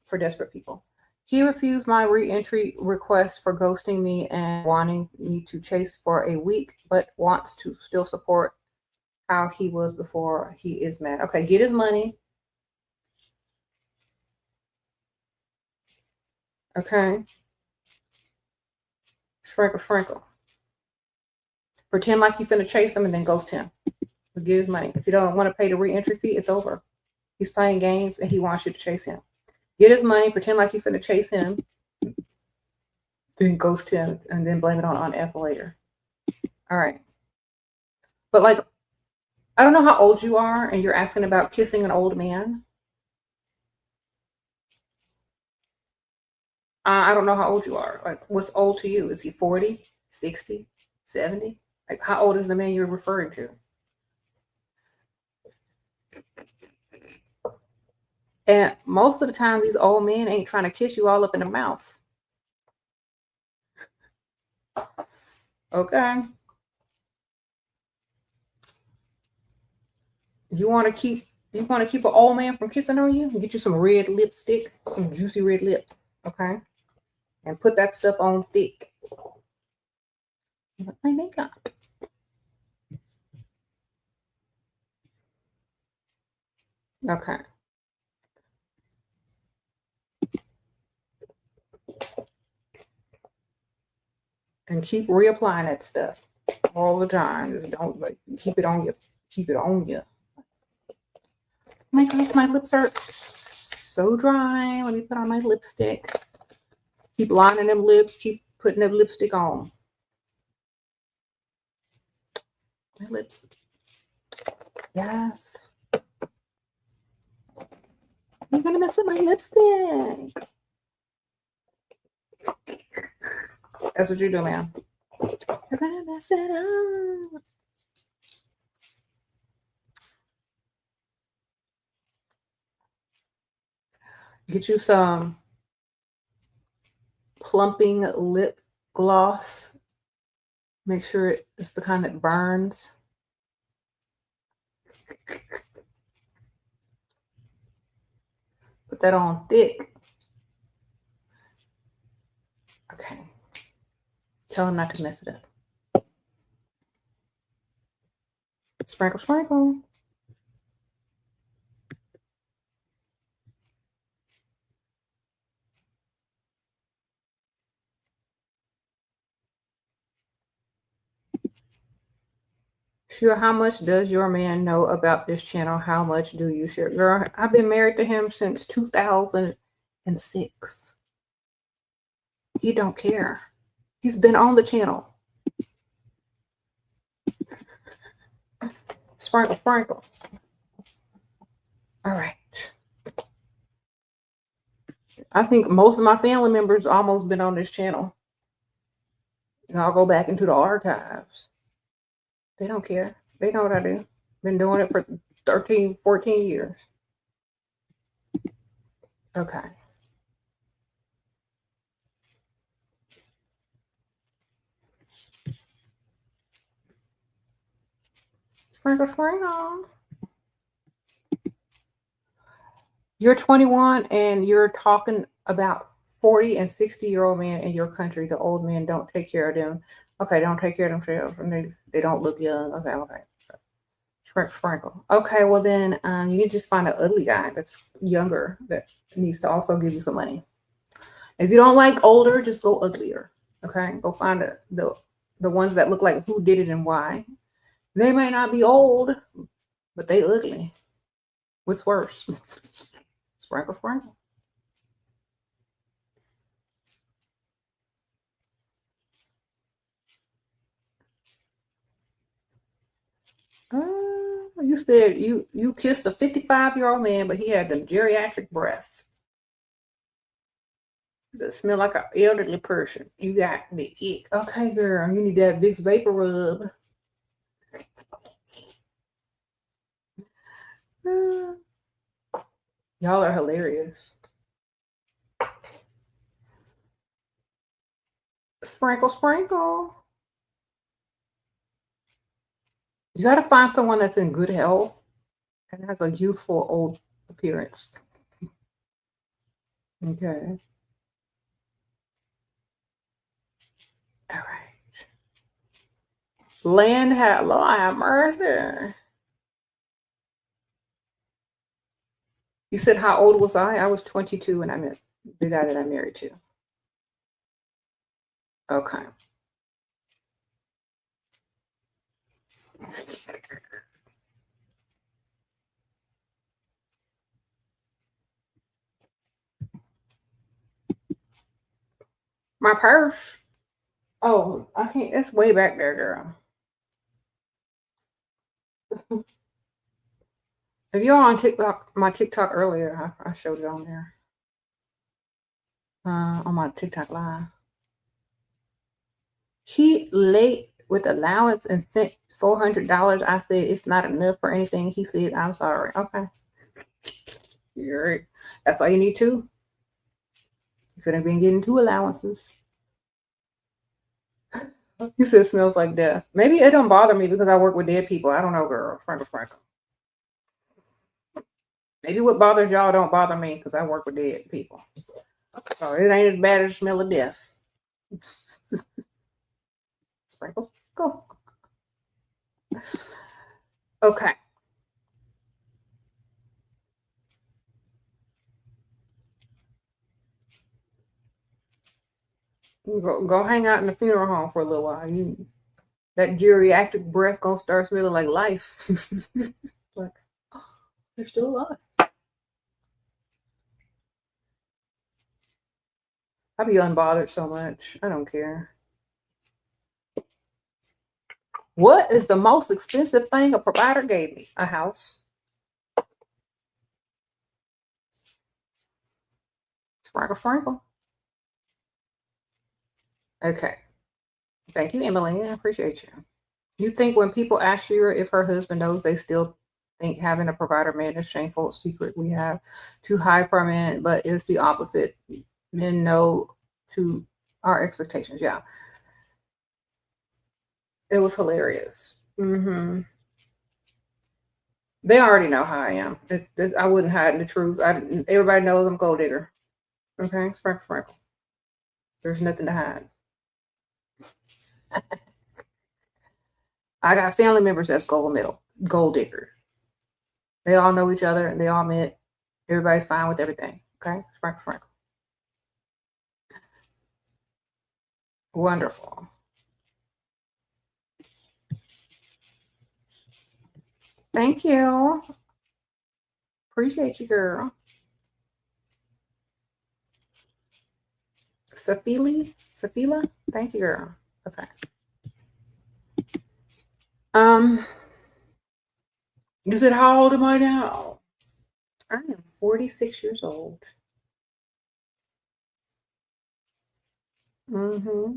for desperate people. He refused my re-entry request for ghosting me and wanting me to chase for a week, but wants to still support how he was before. He is mad. Okay, get his money. Okay. Sprinkle. Pretend like you finna chase him and then ghost him. But get his money. If you don't want to pay the re-entry fee, it's over. He's playing games and he wants you to chase him. Get his money, pretend like you finna chase him, then ghost him, and then blame it on Aunt Ethel later. All right. But like, I don't know how old you are, and you're asking about kissing an old man. I don't know how old you are. Like, what's old to you? Is he 40, 60, 70? Like, how old is the man you're referring to? And most of the time, these old men ain't trying to kiss you all up in the mouth. Okay. You want to keep an old man from kissing on you? Get you some red lipstick, some juicy red lips, okay? And put that stuff on thick. My makeup. Okay. And keep reapplying that stuff all the time. Just don't keep it on you. Keep it on you. My gosh, my lips are so dry. Let me put on my lipstick. Keep lining them lips. Keep putting that lipstick on. My lips. Yes. I'm gonna mess up my lipstick. That's what you do, man. You're gonna mess it up. Get you some plumping lip gloss. Make sure it's the kind that burns. Put that on thick. Okay. Tell him not to mess it up. Sprinkle. Sure, how much does your man know about this channel? How much do you share? Girl, I've been married to him since 2006. He don't care. He's been on the channel. Sprinkle, sprinkle. All right. I think most of my family members almost been on this channel. I'll go back into the archives. They don't care. They know what I do. Been doing it for 13, 14 years. Okay. Sprinkle, sprinkle. You're 21 and you're talking about 40 and 60-year-old men in your country. The old men don't take care of them. Okay, don't take care of themselves. And they don't look young. Okay. Sprinkle, sprinkle. Okay, well then you need to just find an ugly guy that's younger that needs to also give you some money. If you don't like older, just go uglier. Okay, go find the ones that look like who did it and why. They may not be old, but they ugly. What's worse? Sprinkle, sprinkle. You said you kissed a 55-year-old man, but he had them geriatric breaths that smell like an elderly person. You got the ick. Okay, girl, you need that Vicks Vapor Rub. Y'all are hilarious. Sprinkle, sprinkle. You got to find someone that's in good health and has a youthful old appearance. Okay. All right. Lord have mercy. You said how old was I? I was 22 when I met the guy that I married to. Okay. My purse. Oh, I can't. It's way back there, girl. If you're on TikTok, my TikTok earlier, I showed it on there. On my TikTok live. He late with allowance and sent $400. I said it's not enough for anything. He said, I'm sorry. Okay. You're right. That's why you need two. You could have been getting two allowances. You said it smells like death. Maybe it don't bother me because I work with dead people. I don't know, girl. Sprinkle. Maybe what bothers y'all don't bother me because I work with dead people. So it ain't as bad as the smell of death. Sprinkles. Go. Okay. Go hang out in the funeral home for a little while. That geriatric breath gonna start smelling like life. Like, oh, they're still alive. I be unbothered so much. I don't care. What is the most expensive thing a provider gave me? A house. Sprinkle, sprinkle. Okay. Thank you, Emily. I appreciate you. You think when people ask Shera if her husband knows, they still think having a provider man is shameful secret we have to hide from men, but it's the opposite. Men know to our expectations. Yeah. It was hilarious. Mm-hmm. They already know how I am. I wouldn't hide the truth. Everybody knows I'm gold digger. Okay, sprinkle, sprinkle. There's nothing to hide. I got family members that's gold diggers. They all know each other and they all met. Everybody's fine with everything. Okay, sprinkle, sprinkle. Wonderful. Thank you. Appreciate you, girl. Safila? Thank you, girl. Okay. You said, how old am I now? I am 46 years old. Mm-hmm.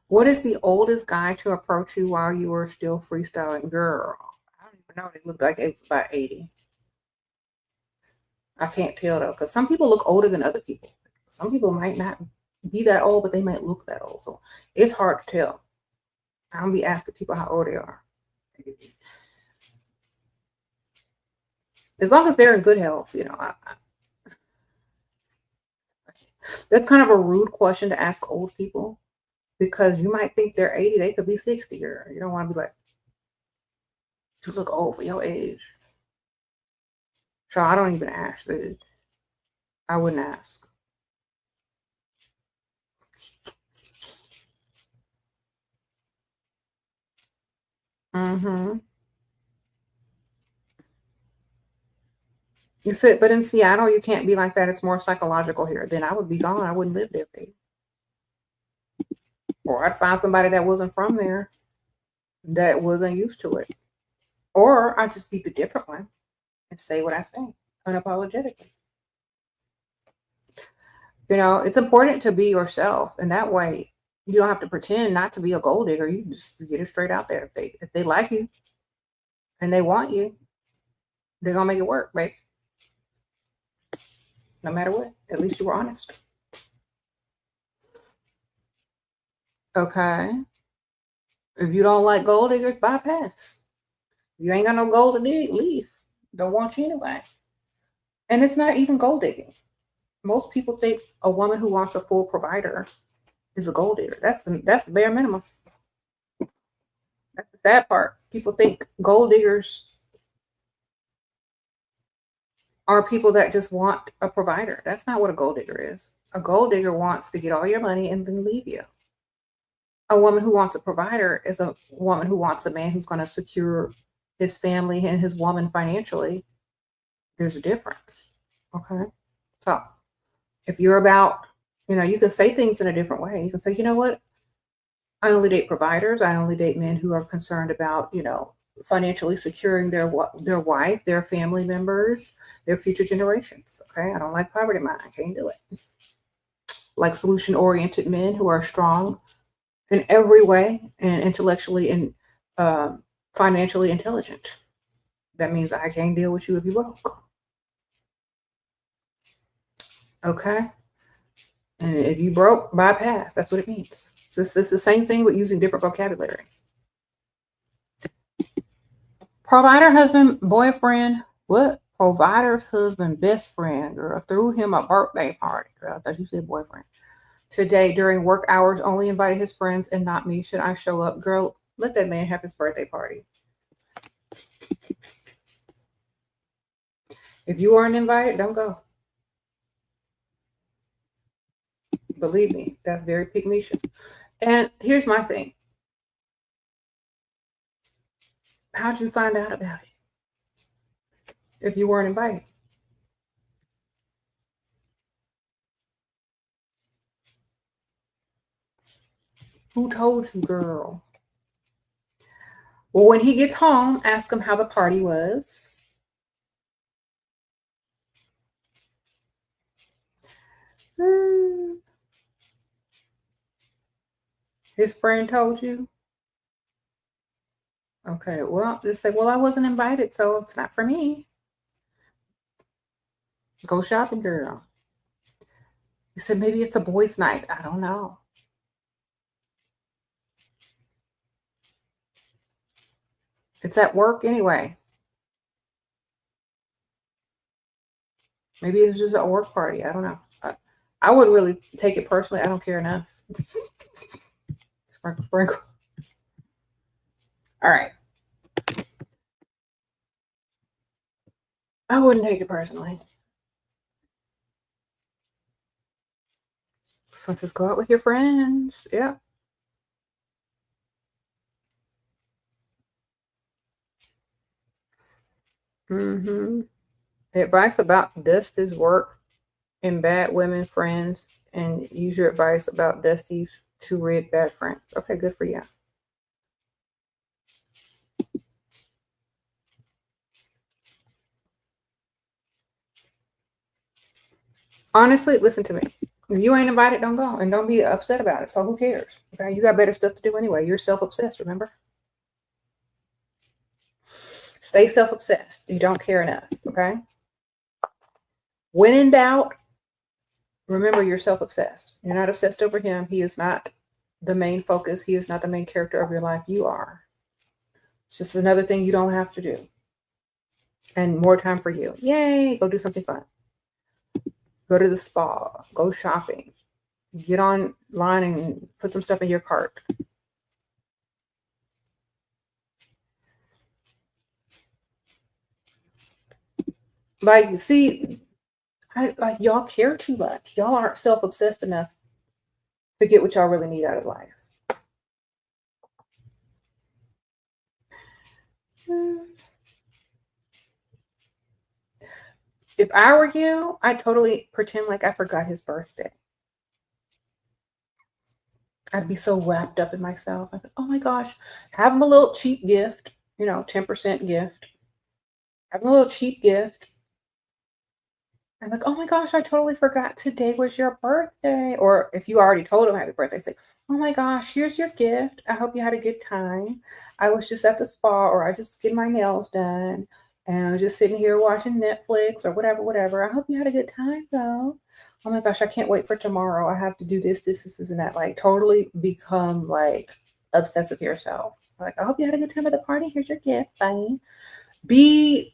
What is the oldest guy to approach you while you were still freestyling? Girl, I don't even know. They look like it's about 80. I can't tell though, because some people look older than other people. Some people might not be that old, but they might look that old. So it's hard to tell. I don't be asking people how old they are. As long as they're in good health, you know. That's kind of a rude question to ask old people because you might think they're 80, they could be 60, or you don't want to be like, you look old for your age. So I don't even ask. I wouldn't ask. Mm-hmm. You said, but in Seattle, you can't be like that. It's more psychological here. Then I would be gone. I wouldn't live there, baby. Or I'd find somebody that wasn't from there, that wasn't used to it. Or I'd just be the different one and say what I say unapologetically. You know, it's important to be yourself. And that way, you don't have to pretend not to be a gold digger. You just get it straight out there. If they like you and they want you, they're going to make it work, right? No matter what. At least you were honest. Okay. If you don't like gold diggers, bypass. You ain't got no gold to dig, leave. Don't want you anyway. And it's not even gold digging. Most people think a woman who wants a full provider is a gold digger. That's the bare minimum. That's the sad part. People think gold diggers are people that just want a provider. That's not what a gold digger is. A gold digger wants to get all your money and then leave you. A woman who wants a provider is a woman who wants a man who's going to secure his family and his woman financially. There's a difference. Okay. So if you're about, you can say things in a different way. You can say, you know what? I only date providers. I only date men who are concerned about, financially securing their wife, their family members, their future generations. Okay. I don't like poverty mind. I can't do it. Like solution-oriented men who are strong in every way and intellectually and financially intelligent. That means I can't deal with you if you broke. Okay. And if you broke, bypass. That's what it means. So it's the same thing with using different vocabulary. Provider, husband, boyfriend. What? Provider's husband, best friend, girl. Threw him a birthday party, girl. I thought you said boyfriend. Today, during work hours, only invited his friends and not me. Should I show up? Girl, let that man have his birthday party. If you aren't invited, don't go. Believe me, that's very pygmalion. And here's my thing. How'd you find out about it if you weren't invited? Who told you, girl? Well, when he gets home, ask him how the party was. His friend told you? Okay, well, just say, well, I wasn't invited, so it's not for me. Go shopping, girl. He said, maybe it's a boys' night. I don't know. It's at work anyway. Maybe it's just a work party. I don't know. I wouldn't really take it personally. I don't care enough. Sprinkle, sprinkle. All right. I wouldn't take it personally. So just go out with your friends. Yeah. Advice about Dusty's work and bad women friends, and use your advice about Dusty's to rid bad friends. Okay, good for you. Honestly, listen to me. If you ain't invited, don't go, and don't be upset about it. So who cares? Okay, you got better stuff to do anyway. You're self-obsessed, remember? Stay self-obsessed. You don't care enough, okay? When in doubt, remember you're self-obsessed. You're not obsessed over him. He is not the main focus. He is not the main character of your life. You are. It's just another thing you don't have to do. And more time for you. Yay, go do something fun. Go to the spa. Go shopping. Get online and put some stuff in your cart. Like, see, like y'all care too much. Y'all aren't self-obsessed enough to get what y'all really need out of life. If I were you, I'd totally pretend like I forgot his birthday. I'd be so wrapped up in myself. I'd be, oh my gosh, have him a little cheap gift, 10% gift. Have him a little cheap gift. And like, oh my gosh, I totally forgot today was your birthday. Or if you already told him happy birthday, say, oh my gosh, here's your gift. I hope you had a good time. I was just at the spa, or I just get my nails done, and I was just sitting here watching Netflix or whatever. I hope you had a good time though. Oh my gosh, I can't wait for tomorrow. I have to do this, and that. Like totally become like obsessed with yourself. Like, I hope you had a good time at the party. Here's your gift. Bye. Be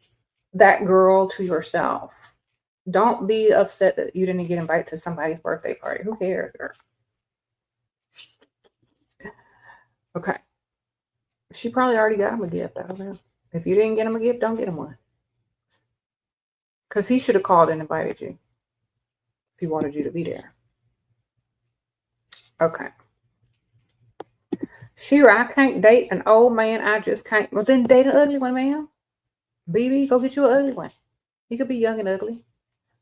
that girl to yourself. Don't be upset that you didn't get invited to somebody's birthday party. Who cares, girl? Okay. She probably already got him a gift. I don't know. If you didn't get him a gift, don't get him one. Because he should have called and invited you if he wanted you to be there. Okay. Shira, I can't date an old man. I just can't. Well, then date an ugly one, ma'am. BB, go get you an ugly one. He could be young and ugly.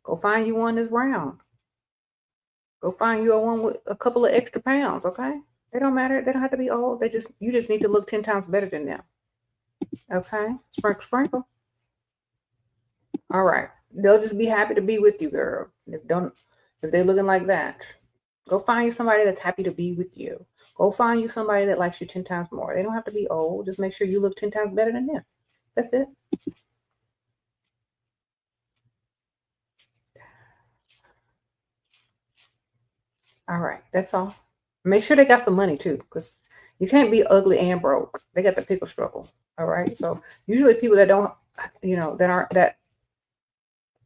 Go find you one that's round. Go find you a one with a couple of extra pounds, okay? They don't matter. They don't have to be old. You just need to look 10 times better than them. Okay? Sprinkle, sprinkle. All right. They'll just be happy to be with you, girl. If they're looking like that, go find you somebody that's happy to be with you. Go find you somebody that likes you 10 times more. They don't have to be old. Just make sure you look 10 times better than them. That's it. All right. That's all. Make sure they got some money too, because you can't be ugly and broke. They got the pickle struggle. All right. So usually people that don't, that aren't that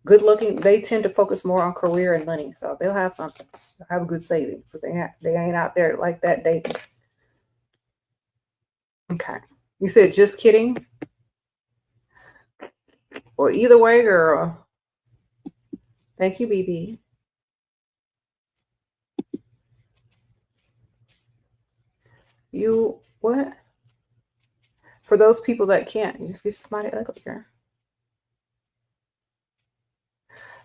good looking, they tend to focus more on career and money. So they'll have something. They'll have a good savings because they ain't out there like that dating. Okay. You said just kidding? Well, either way, girl. Thank you, BB. You what? For those people that can't, you just get somebody uglier.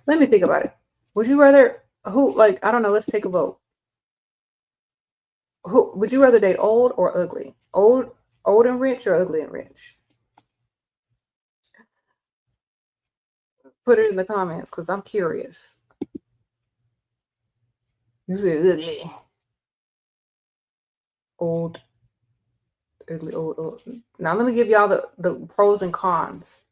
Let me think about it. Would you rather I don't know, let's take a vote. Who would you rather date, old or ugly? Old and rich, or ugly and rich? Put it in the comments because I'm curious. You said ugly. Old, ugly, old. Now let me give y'all the pros and cons.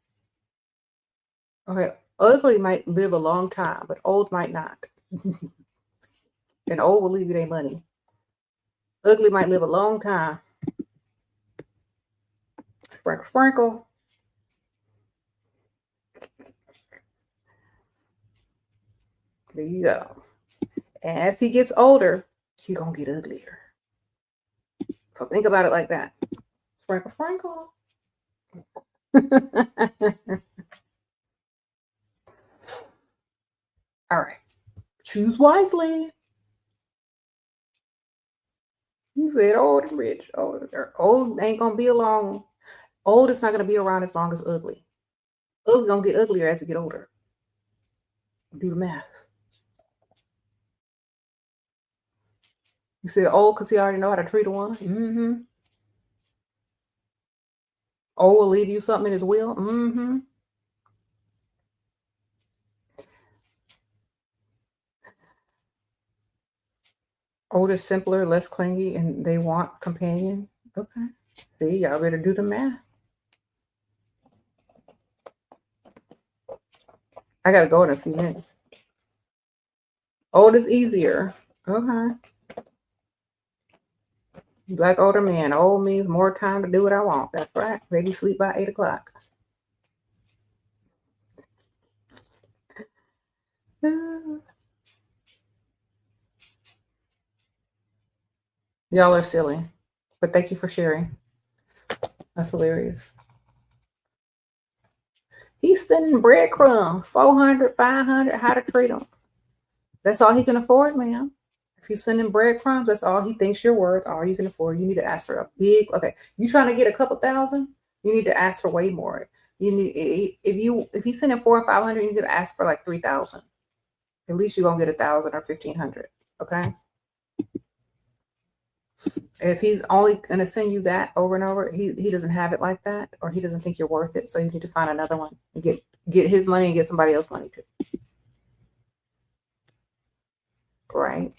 Okay, ugly might live a long time, but old might not. And old will leave you their money. Ugly might live a long time. Sprinkle, sprinkle. There you go. And as he gets older, he gonna get uglier. So think about it like that. Sprinkle, sprinkle. All right. Choose wisely. You said old and rich. Old ain't gonna be along. Old is not gonna be around as long as ugly. Ugly gonna get uglier as you get older. Do the math. You said old because he already know how to treat a woman. Mm-hmm. Old will leave you something in his will. Mm-hmm. Old is simpler, less clingy, and they want companion. Okay. See, y'all better do the math. I gotta go in a few minutes. Old is easier. Okay. Black older man. Old means more time to do what I want. That's right. Maybe sleep by 8 o'clock. Y'all are silly. But thank you for sharing. That's hilarious. He's sending breadcrumbs, 400, 500, how to treat them. That's all he can afford, ma'am. If he's sending breadcrumbs, that's all he thinks you're worth, all you can afford. You need to ask for a big, okay, you trying to get a couple thousand, you need to ask for way more. You need, if he's sending 400 or 500, you need to ask for like 3,000. At least you're gonna get 1,000 or 1,500. Okay. If he's only gonna send you that over and over, he doesn't have it like that, or he doesn't think you're worth it. So you need to find another one and get his money and get somebody else's money too. Right.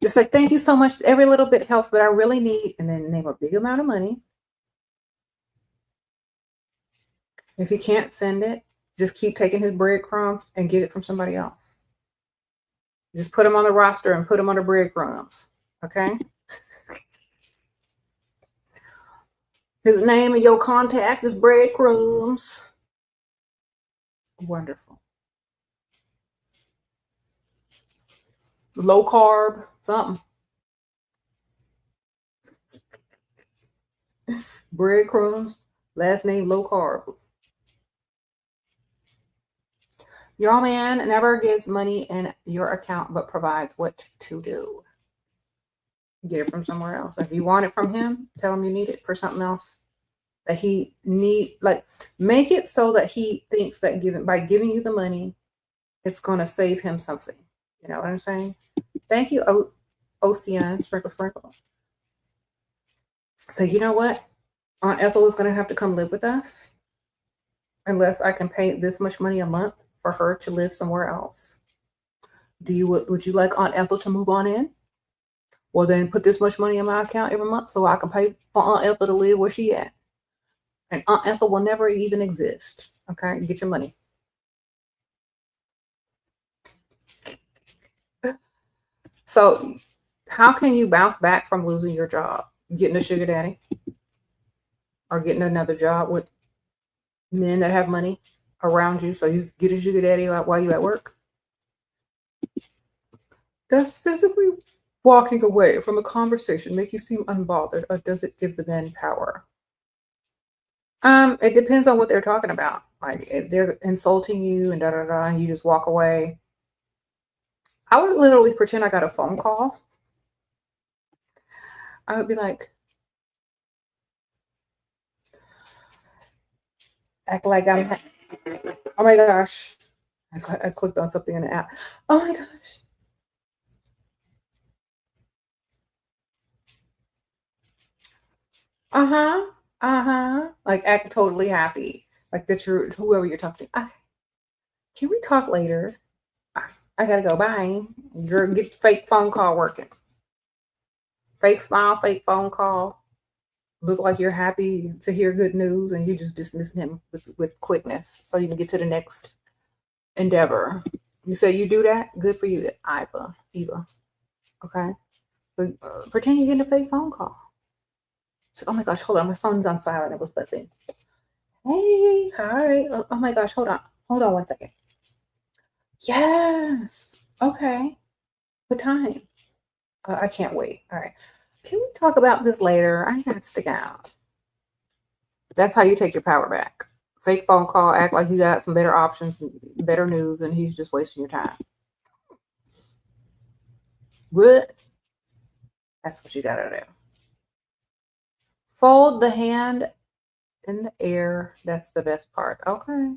Just like, thank you so much. Every little bit helps, but I really need, and then name a big amount of money. If you can't send it, just keep taking his breadcrumbs and get it from somebody else. Just put him on the roster and put him on the breadcrumbs. Okay? His name and your contact is breadcrumbs. Wonderful. Low carb, something. Breadcrumbs, last name low carb. Your man never gives money in your account but provides what to do. Get it from somewhere else. If you want it from him, tell him you need it for something else that he need. Like, make it so that he thinks that by giving you the money, it's going to save him something. You know what I'm saying? Thank you, Ocean Sprinkle. So you know what? Aunt Ethel is going to have to come live with us unless I can pay this much money a month for her to live somewhere else. Would you like Aunt Ethel to move on in? Well, then put this much money in my account every month so I can pay for Aunt Ethel to live where she at. And Aunt Ethel will never even exist. Okay? Get your money. So how can you bounce back from losing your job? Getting a sugar daddy? Or getting another job with men that have money around you so you get a sugar daddy while you at work? Does physically walking away from a conversation make you seem unbothered, or does it give the men power? It depends on what they're talking about. Like, if they're insulting you and and you just walk away. I would literally pretend I got a phone call. I would be like, act like I'm, oh my gosh. I clicked on something in the app. Oh my gosh. Uh-huh. Uh-huh. Like, act totally happy. Like that you're whoever you're talking to. Okay. Can we talk later? I gotta go. Bye. Girl, get the fake phone call working. Fake smile, fake phone call. Look like you're happy to hear good news, and you just dismissing him with quickness so you can get to the next endeavor. You say you do that? Good for you, Eva. Okay? But, pretend you're getting a fake phone call. So, oh my gosh, hold on. My phone's on silent. It was buzzing. Hey, hi. Oh my gosh, hold on. Hold on 1 second. Yes. Okay. What time? I can't wait. All right. Can we talk about this later? I got to stick out. That's how you take your power back. Fake phone call, act like you got some better options, better news, and he's just wasting your time. What? That's what you got to do. Fold the hand in the air. That's the best part. Okay.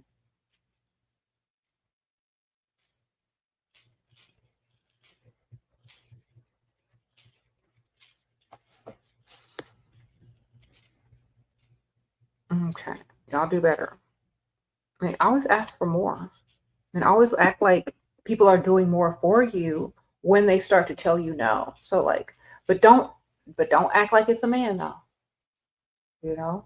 Okay. Y'all do better. I mean, always ask for more. And always act like people are doing more for you when they start to tell you no. So like, but don't act like it's a man though. You know?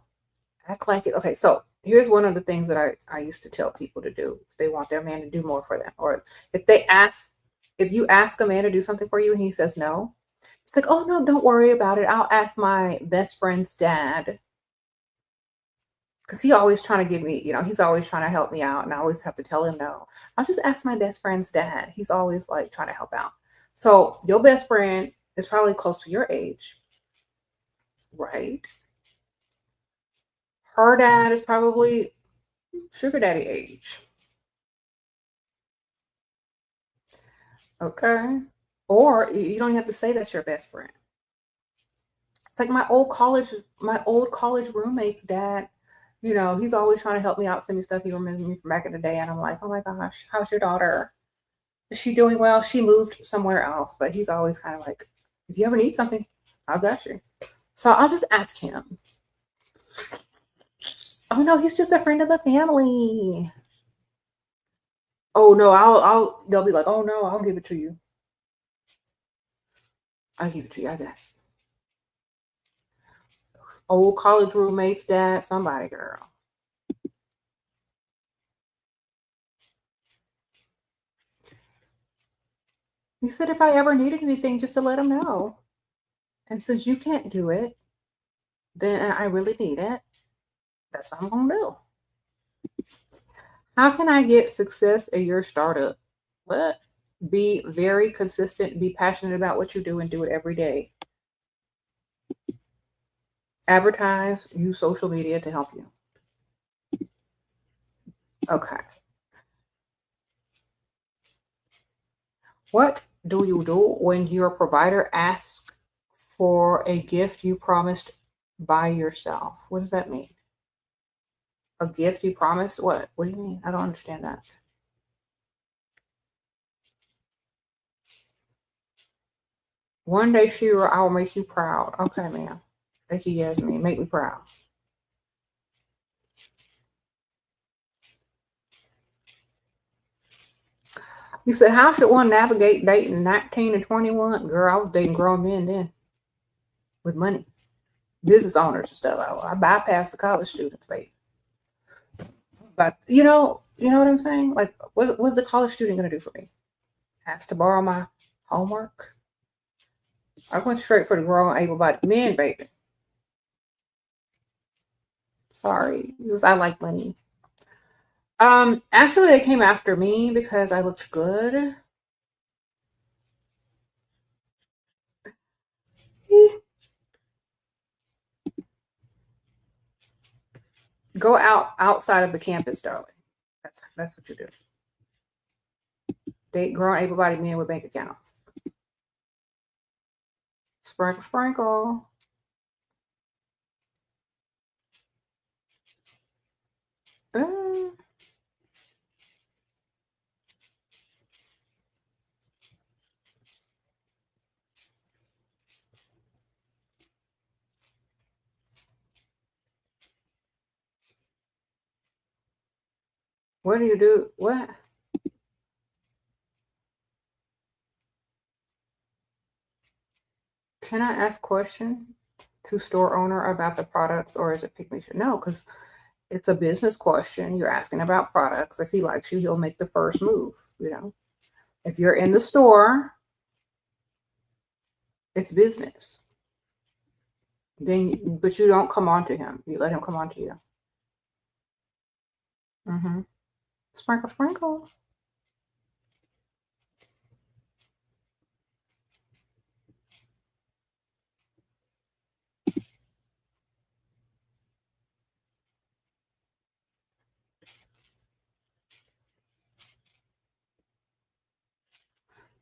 Act like it. Okay, so here's one of the things that I used to tell people to do if they want their man to do more for them. Or if you ask a man to do something for you and he says no, it's like, oh no, don't worry about it. I'll ask my best friend's dad. Because he always trying to give me, he's always trying to help me out. And I always have to tell him no. I'll just ask my best friend's dad. He's always like trying to help out. So your best friend is probably close to your age, right? Her dad is probably sugar daddy age. Okay. Or you don't have to say that's your best friend. It's like my old college roommate's dad, he's always trying to help me out, send me stuff. He remembers me from back in the day. And I'm like, oh my gosh, how's your daughter? Is she doing well? She moved somewhere else, but he's always kind of like, if you ever need something, I got you. So I'll just ask him. Oh no, he's just a friend of the family. Oh no, they'll be like, oh no, I'll give it to you. I'll give it to you. I got it. Old college roommates, dad, somebody, girl. He said if I ever needed anything, just to let him know. And since you can't do it, then I really need it. That's what I'm gonna do. How can I get success in your startup? What? Be very consistent, be passionate about what you do, and do it every day. Advertise, use social media to help you. Okay. What do you do when your provider asks for a gift you promised by yourself? What does that mean? A gift you promised? What? What do you mean? I don't understand that. One day, Shira, I will make you proud. Okay, ma'am. Thank you, Yasmin. Make me proud. You said, how should one navigate dating 19 and 21? Girl, I was dating grown men then with money. Business owners and stuff. I bypassed the college students, baby. But you know what I'm saying? Like, what's the college student gonna do for me? Ask to borrow my homework? I went straight for the grown able-bodied men, baby. Sorry, because I like money. Actually, they came after me because I looked good. Go outside of the campus, darling. That's what you do. Date grown able-bodied men with bank accounts. Sprinkle, sprinkle. Uh, what do you do? What? Can I ask question to store owner about the products, or is it pick me? No, because it's a business question. You're asking about products. If he likes you, he'll make the first move. If you're in the store, it's business. But you don't come on to him. You let him come on to you. Mm-hmm. Sprinkle, sprinkle.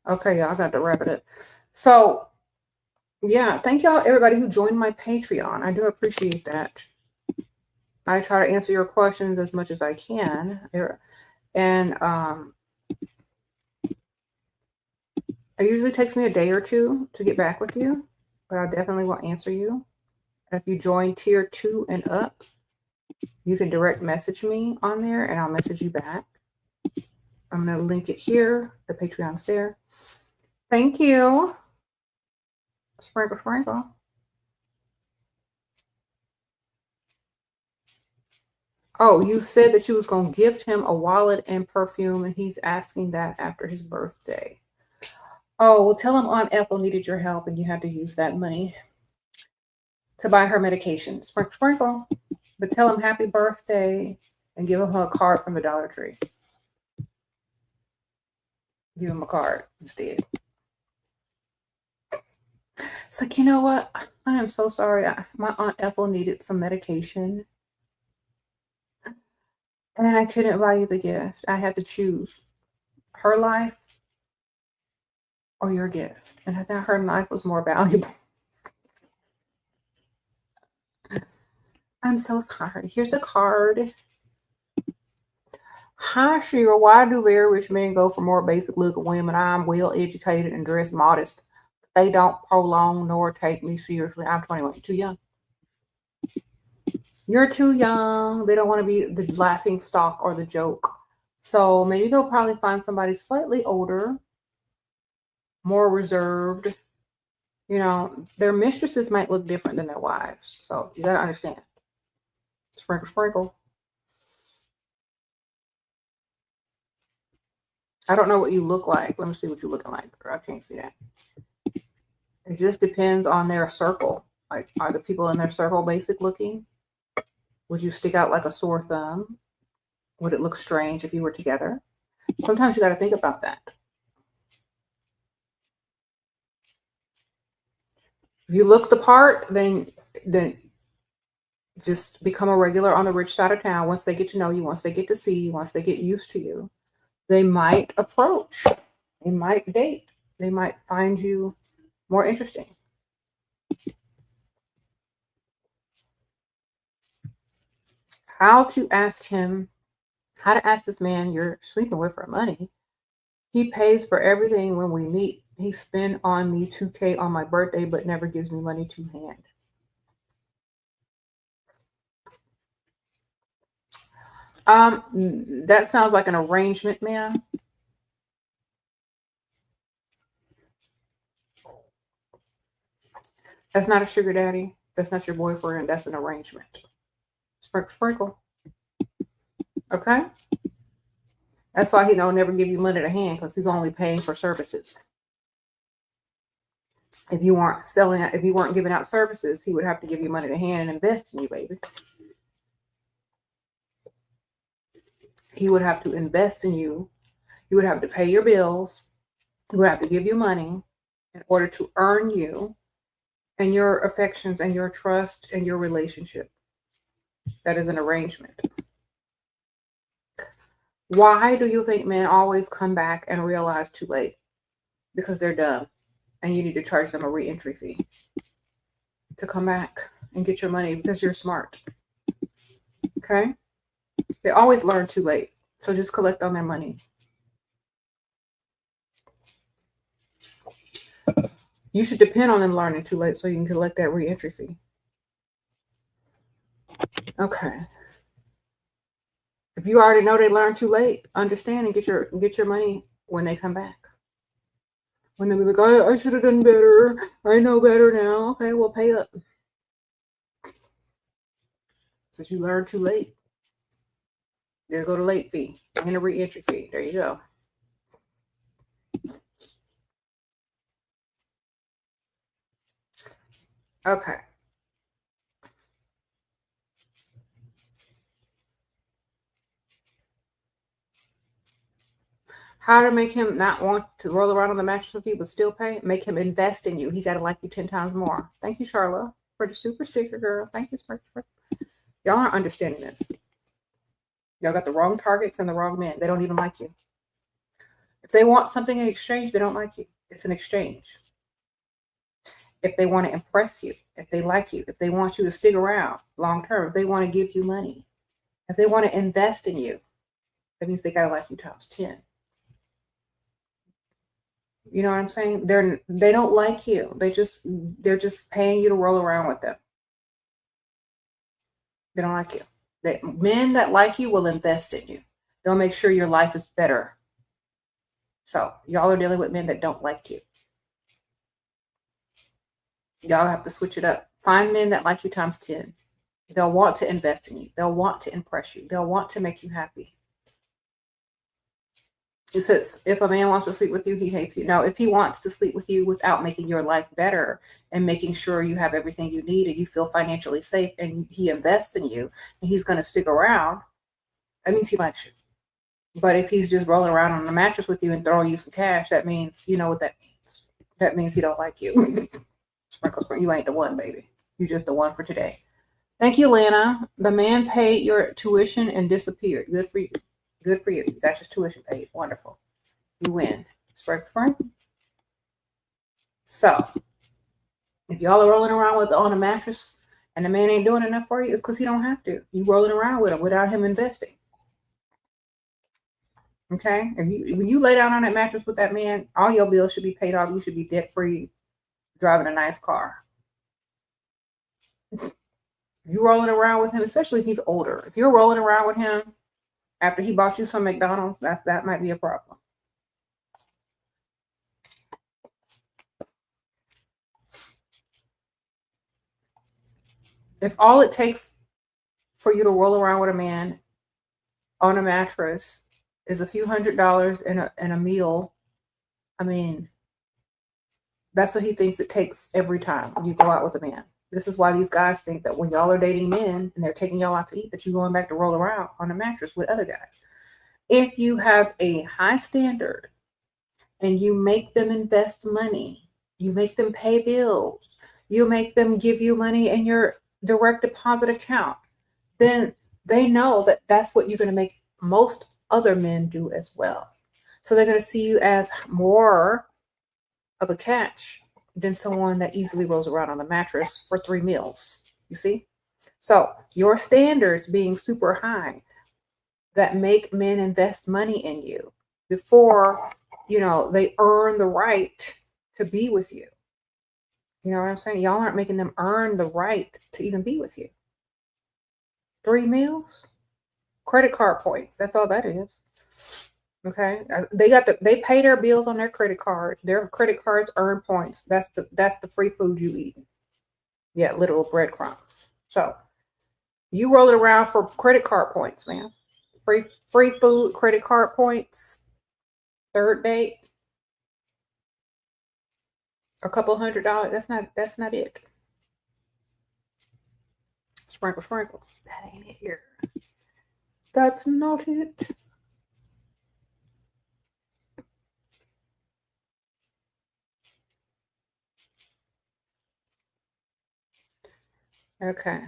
Okay, y'all got to wrap it up. So Yeah, thank y'all, everybody who joined my Patreon. I do appreciate that. I try to answer your questions as much as I can. And it usually takes me a day or two to get back with you, but I definitely will answer you. If you join tier 2 and up, you can direct message me on there and I'll message you back. I'm going to link it here. The Patreon's there. Thank you. Sprinkle, sprinkle. Oh, you said that you was going to gift him a wallet and perfume, and he's asking that after his birthday. Oh, well, tell him Aunt Ethel needed your help and you had to use that money to buy her medication. Sprinkle, sprinkle. But tell him happy birthday and give him a card from the Dollar Tree. Give him a card instead. It's like, you know what? I am so sorry. My Aunt Ethel needed some medication. And I couldn't buy you the gift. I had to choose her life or your gift. And I thought her life was more valuable. I'm so sorry. Here's a card. Hi, Shira. Why do very rich men go for more basic looking women? I'm well educated and dressed modest. They don't prolong nor take me seriously. I'm 21. You're too young. You're too young. They don't want to be the laughing stock or the joke. So maybe they'll probably find somebody slightly older, more reserved. You know, their mistresses might look different than their wives. So you got to understand. Sprinkle, sprinkle. I don't know what you look like. Let me see what you're looking like. I can't see that. It just depends on their circle. Like, are the people in their circle basic looking? Would you stick out like a sore thumb? Would it look strange if you were together? Sometimes you got to think about that. If you look the part, then just become a regular on the rich side of town. Once they get to know you, once they get to see you, once they get used to you, they might approach. They might date. They might find you more interesting. How to ask this man you're sleeping with for money. He pays for everything when we meet. He spent on me $2K on my birthday, but never gives me money to hand. That sounds like an arrangement, ma'am. That's not a sugar daddy. That's not your boyfriend. That's an arrangement. Sprinkle, sprinkle. Okay? That's why he don't never give you money to hand, because he's only paying for services. If you weren't giving out services, he would have to give you money to hand and invest in you, baby. He would have to invest in you. He would have to pay your bills. He would have to give you money in order to earn you and your affections and your trust and your relationship. That is an arrangement. Why do you think men always come back and realize too late? Because they're dumb and you need to charge them a re-entry fee to come back and get your money because you're smart. Okay? They always learn too late. So just collect on their money. You should depend on them learning too late so you can collect that re-entry fee. Okay. If you already know they learned too late, understand and get your money when they come back. When they be like, I should have done better. I know better now. Okay, well, pay up. Since you learned too late. There go the late fee and a re-entry fee. There you go. Okay. How to make him not want to roll around on the mattress with you but still pay? Make him invest in you. He got to like you 10 times more. Thank you, Charla, for the super sticker, girl. Thank you, Spark. Y'all aren't understanding this. Y'all got the wrong targets and the wrong men. They don't even like you. If they want something in exchange, they don't like you. It's an exchange. if they want to impress you, if they like you, if they want you to stick around long term, if they want to give you money, if they want to invest in you, that means they got to like you times 10. You know what I'm saying? They don't like you. They're just paying you to roll around with them. They don't like you. Men that like you will invest in you. They'll make sure your life is better. So y'all are dealing with men that don't like you. Y'all have to switch it up. Find men that like you times 10. They'll want to invest in you. They'll want to impress you. They'll want to make you happy. It says, if a man wants to sleep with you, he hates you. No, if he wants to sleep with you without making your life better and making sure you have everything you need and you feel financially safe and he invests in you and he's going to stick around, that means he likes you. But if he's just rolling around on a mattress with you and throwing you some cash, that means, you know what that means. That means he don't like you. Sprinkle, you ain't the one, baby. You just the one for today. Thank you, Lana. The man paid your tuition and disappeared. Good for you. Good for you. You got your tuition paid. Wonderful. You win. Sprinkle. So, if y'all are rolling around on a mattress and the man ain't doing enough for you, it's because he don't have to. You rolling around with him without him investing. Okay? When you lay down on that mattress with that man, all your bills should be paid off. You should be debt-free, driving a nice car. You rolling around with him, especially if he's older. If you're rolling around with him after he bought you some McDonald's, that might be a problem. If all it takes for you to roll around with a man on a mattress is a few $100s and a meal, I mean, that's what he thinks it takes every time you go out with a man. This is why these guys think that when y'all are dating men and they're taking y'all out to eat, that you're going back to roll around on a mattress with other guys. If you have a high standard and you make them invest money, you make them pay bills, you make them give you money in your direct deposit account, then they know that that's what you're going to make most other men do as well. So they're going to see you as more of a catch than someone that easily rolls around on the mattress for 3 meals. You see? So your standards being super high that make men invest money in you before, they earn the right to be with you. You know what I'm saying? Y'all aren't making them earn the right to even be with you. 3 meals? Credit card points. That's all that is. Okay, they pay their bills on their credit cards. Their credit cards earn points. That's the free food you eat. Yeah, literal breadcrumbs. So you roll it around for credit card points, man. Free food, credit card points. Third date, a couple $100. That's not it. Sprinkle. That ain't it here. That's not it. Okay.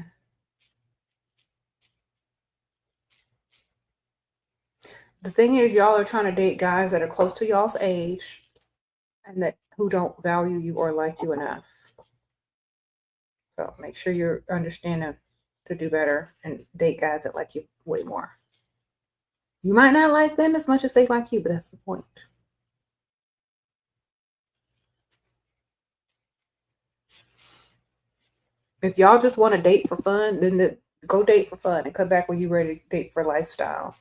The thing is, y'all are trying to date guys that are close to y'all's age and who don't value you or like you enough. So make sure you're understanding to do better and date guys that like you way more. You might not like them as much as they like you, but that's the point. If y'all just want to date for fun, then go date for fun and come back when you're ready to date for lifestyle.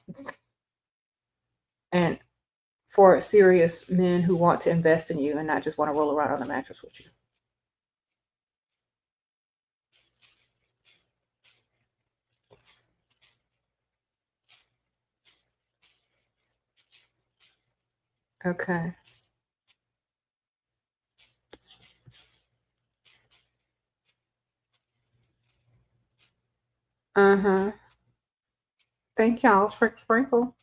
And for serious men who want to invest in you and not just want to roll around on a mattress with you. Okay. Uh-huh. Thank y'all. Sprinkle.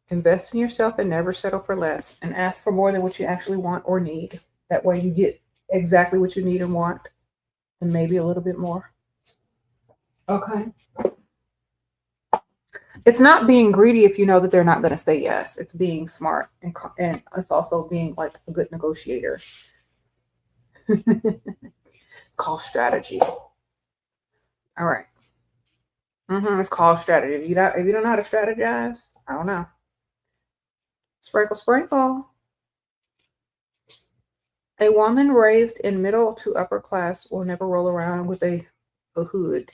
Invest in yourself and never settle for less, and ask for more than what you actually want or need. That way you get exactly what you need and want and maybe a little bit more. Okay. It's not being greedy if you know that they're not going to say yes. It's being smart, and it's also being like a good negotiator. Called strategy. All right. It's called strategy. If you don't know how to strategize, I don't know. Sprinkle, sprinkle. A woman raised in middle to upper class will never roll around with a hood.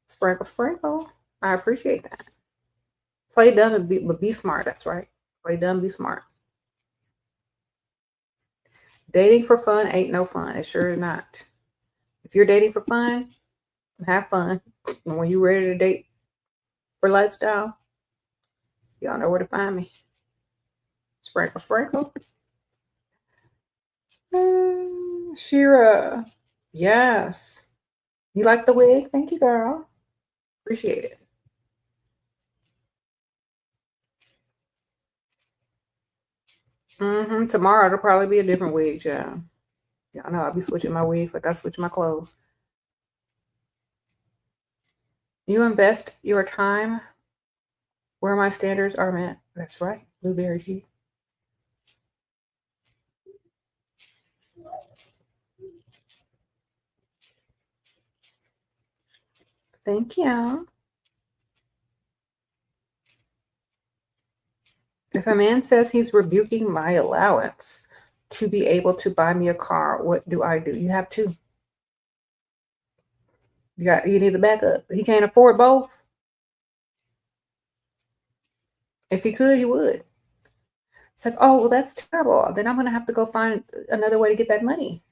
Sprinkle, sprinkle. I appreciate that. Play dumb but be smart. That's right. Play dumb, be smart. Dating for fun ain't no fun. It sure is not. If you're dating for fun, have fun. And when you're ready to date for lifestyle, y'all know where to find me. Sprinkle, sprinkle. Shira. Yes. You like the wig? Thank you, girl. Appreciate it. Tomorrow it'll probably be a different wig, yeah. Y'all know I'll be switching my wigs like I switch my clothes. You invest your time where my standards are met. That's right. Blueberry tea. Thank you. If a man says he's rebuking my allowance to be able to buy me a car, what do I do? You have two. You need a backup. He can't afford both. If he could, he would. It's like, oh, well, that's terrible. Then I'm going to have to go find another way to get that money.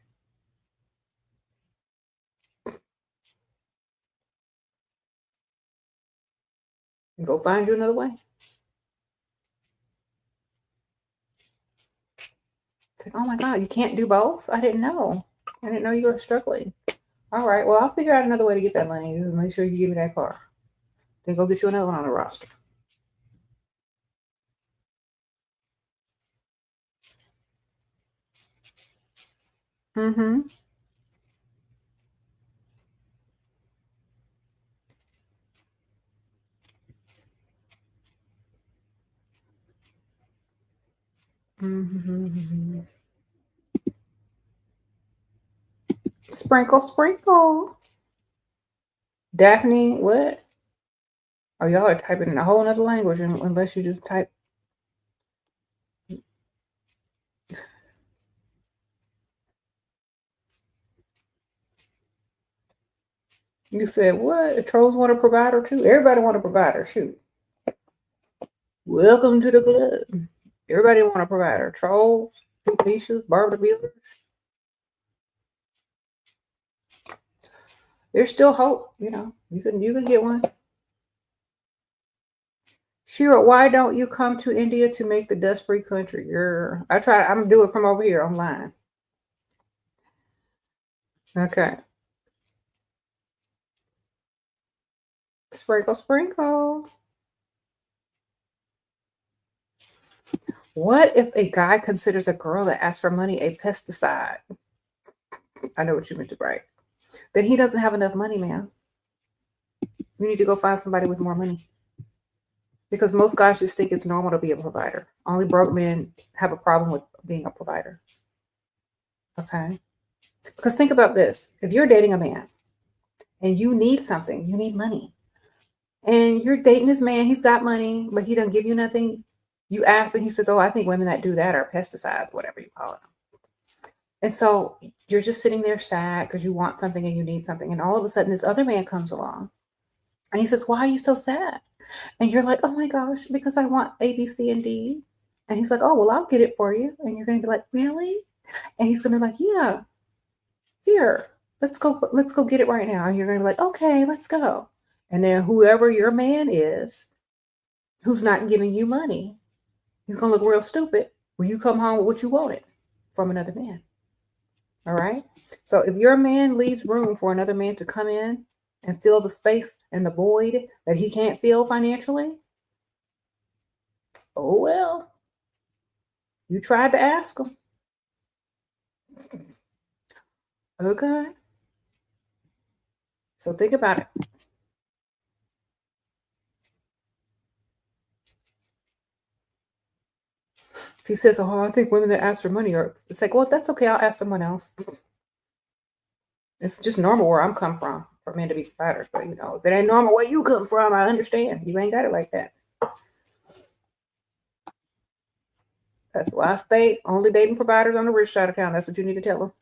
Go find you another way. It's like, oh my God, you can't do both? I didn't know. I didn't know you were struggling. All right, well, I'll figure out another way to get that money. Just make sure you give me that car. Then go get you another one on the roster. Mm-hmm. Mm-hmm. Sprinkle, sprinkle. Daphne, what? Oh, y'all are typing in a whole nother language unless you just type. You said what? The trolls want a provider too? Everybody want a provider. Shoot. Welcome to the club. Everybody want a provider. Trolls, Felicia's, Barbara the Builders. There's still hope, you know. You can get one. Shira, why don't you come to India to make the dust-free country? I'm gonna do it from over here online. Okay. Sprinkle, sprinkle. What if a guy considers a girl that asks for money a pesticide? I know what you meant to write. Then he doesn't have enough money, man. You need to go find somebody with more money. Because most guys just think it's normal to be a provider. Only broke men have a problem with being a provider. Okay? Because think about this. If you're dating a man and you need something, you need money, and you're dating this man, he's got money, but he doesn't give you nothing, you ask and he says, oh, I think women that do that are pesticides, whatever you call it. And so you're just sitting there sad because you want something and you need something. And all of a sudden this other man comes along and he says, why are you so sad? And you're like, oh my gosh, because I want A, B, C, and D. And he's like, oh, well, I'll get it for you. And you're going to be like, really? And he's going to be like, yeah, here, let's go get it right now. And you're going to be like, okay, let's go. And then whoever your man is, who's not giving you money, you're going to look real stupid when you come home with what you wanted from another man. All right. So if your man leaves room for another man to come in and fill the space and the void that he can't fill financially, oh, well, you tried to ask him. Okay. So think about it. If he says, "Oh, I think women that ask for money are," it's like, well, that's okay. I'll ask someone else. It's just normal where I'm come from for men to be providers. But if it ain't normal where you come from, I understand. You ain't got it like that. That's why I stay only dating providers on the rich side of town. That's what you need to tell them.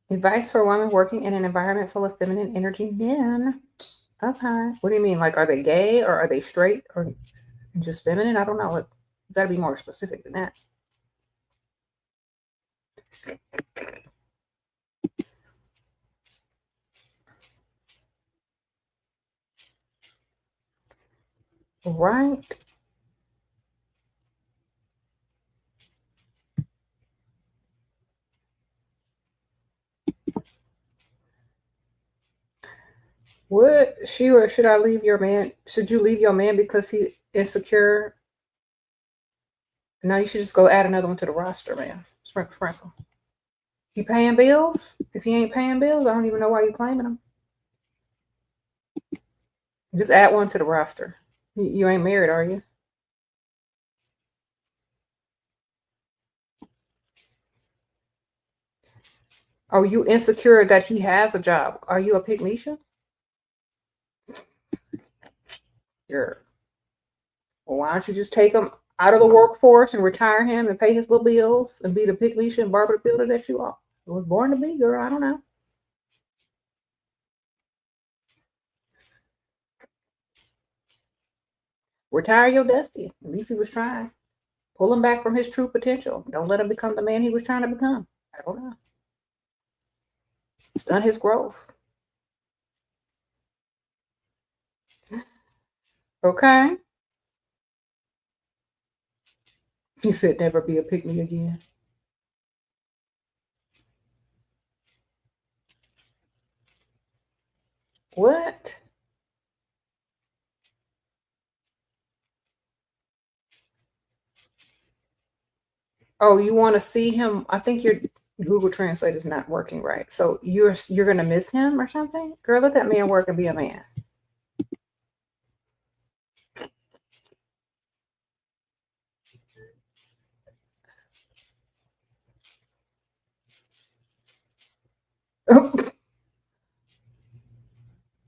Advice for women working in an environment full of feminine energy men. Okay. What do you mean? Like, are they gay or are they straight or just feminine? I don't know. You got to be more specific than that. Right. What should I leave your man? Should you leave your man because he insecure? No, you should just go add another one to the roster, man. Sprinkle. He paying bills? If he ain't paying bills, I don't even know why you claiming him. Just add one to the roster. You ain't married, are you? Oh, you insecure that he has a job. Are you a pygmisha? Well, why don't you just take him out of the workforce and retire him and pay his little bills and be the pygmisha and barber the builder that you are? I was born to be, girl. I don't know. Retire your dusty. At least he was trying. Pull him back from his true potential. Don't let him become the man he was trying to become. I don't know. Stunt his growth. Okay. He said never be a pygmy again. What? Oh, you want to see him? I think your Google Translate is not working right. So you're gonna miss him or something? Girl, let that man work and be a man.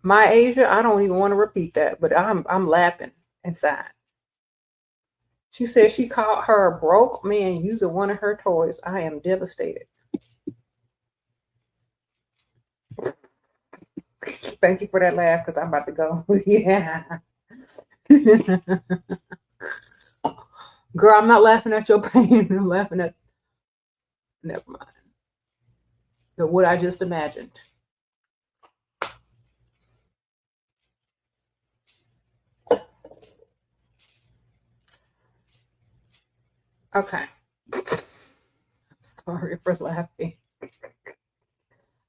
My Asia, I don't even want to repeat that, but I'm laughing inside. She said she caught her a broke man using one of her toys. I am devastated. Thank you for that laugh because I'm about to go. Yeah. Girl, I'm not laughing at your pain. I'm laughing at, never mind. What I just imagined. Okay. Sorry for laughing.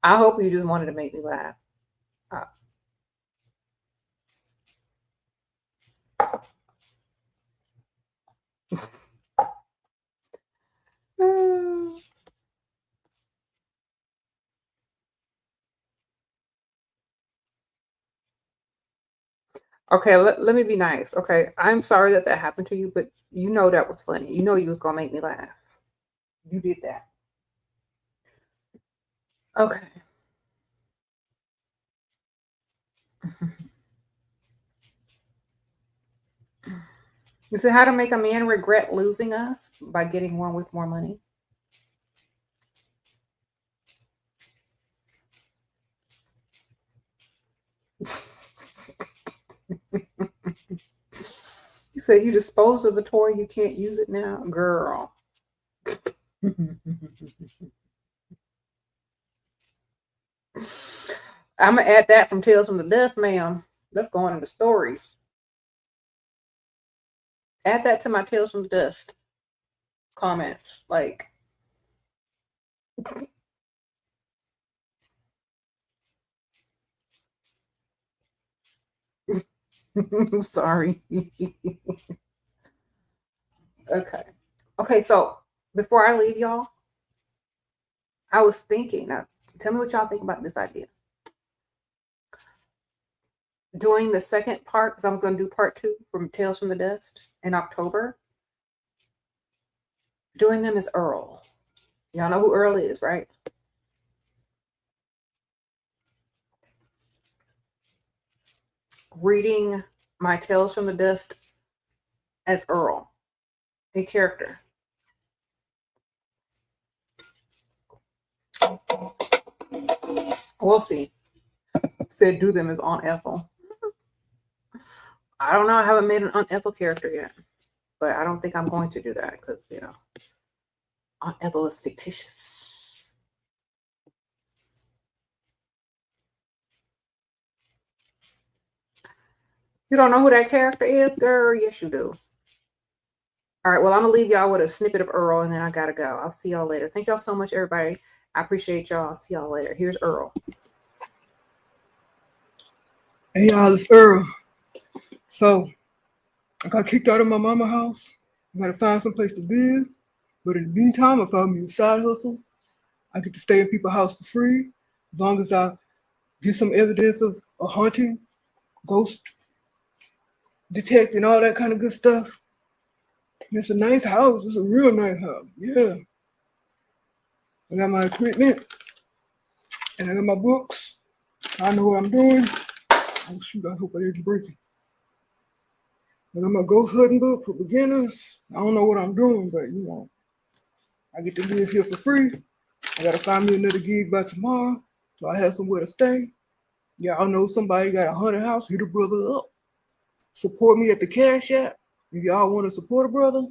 I hope you just wanted to make me laugh. Uh, okay, let me be nice. Okay, I'm sorry that happened to you, but you know that was funny. You know you was gonna make me laugh. You did that. Okay. You said how to make a man regret losing us by getting one with more money. You said you disposed of the toy, you can't use it now, girl. I'm gonna add that from Tales from the Dust, ma'am. Let's go on into stories. Add that to my Tales from the Dust comments. Like, I'm sorry. Okay. Okay, so before I leave y'all, I was thinking, now, tell me what y'all think about this idea. Doing the second part, because I'm going to do part 2 from Tales from the Dust in October. Doing them as Earl. Y'all know who Earl is, right? Reading my Tales from the Dust as Earl, a character. We'll see. Said do them as Aunt Ethel. I don't know. I haven't made an Aunt Ethel character yet, but I don't think I'm going to do that because, you know, Aunt Ethel is fictitious. You don't know who that character is, girl? Yes, you do. All right, well, I'm going to leave y'all with a snippet of Earl, and then I got to go. I'll see y'all later. Thank y'all so much, everybody. I appreciate y'all. I'll see y'all later. Here's Earl. Hey, y'all, it's Earl. So, I got kicked out of my mama's house. I got to find some place to live. But in the meantime, I found me a side hustle. I get to stay in people's house for free as long as I get some evidence of a haunting, ghost detect, and all that kind of good stuff. It's a nice house. It's a real nice house. Yeah. I got my equipment, and I got my books. I know what I'm doing. Oh, shoot, I hope I didn't break it. I got my ghost hunting book for beginners. I don't know what I'm doing, but, you know, I get to live here for free. I got to find me another gig by tomorrow, so I have somewhere to stay. Y'all know somebody got a haunted house, hit a brother up. Support me at the Cash App if y'all want to support a brother.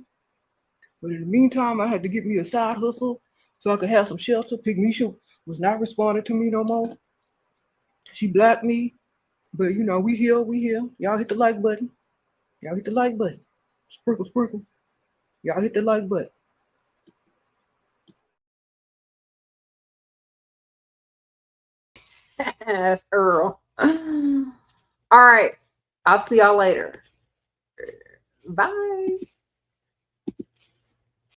But in the meantime, I had to get me a side hustle so I could have some shelter. Pygmisha was not responding to me no more. She blocked me. But, you know, we here. Y'all hit the like button. Sprinkle, sprinkle. Y'all hit the like button. That's Earl. All right. I'll see y'all later. Bye.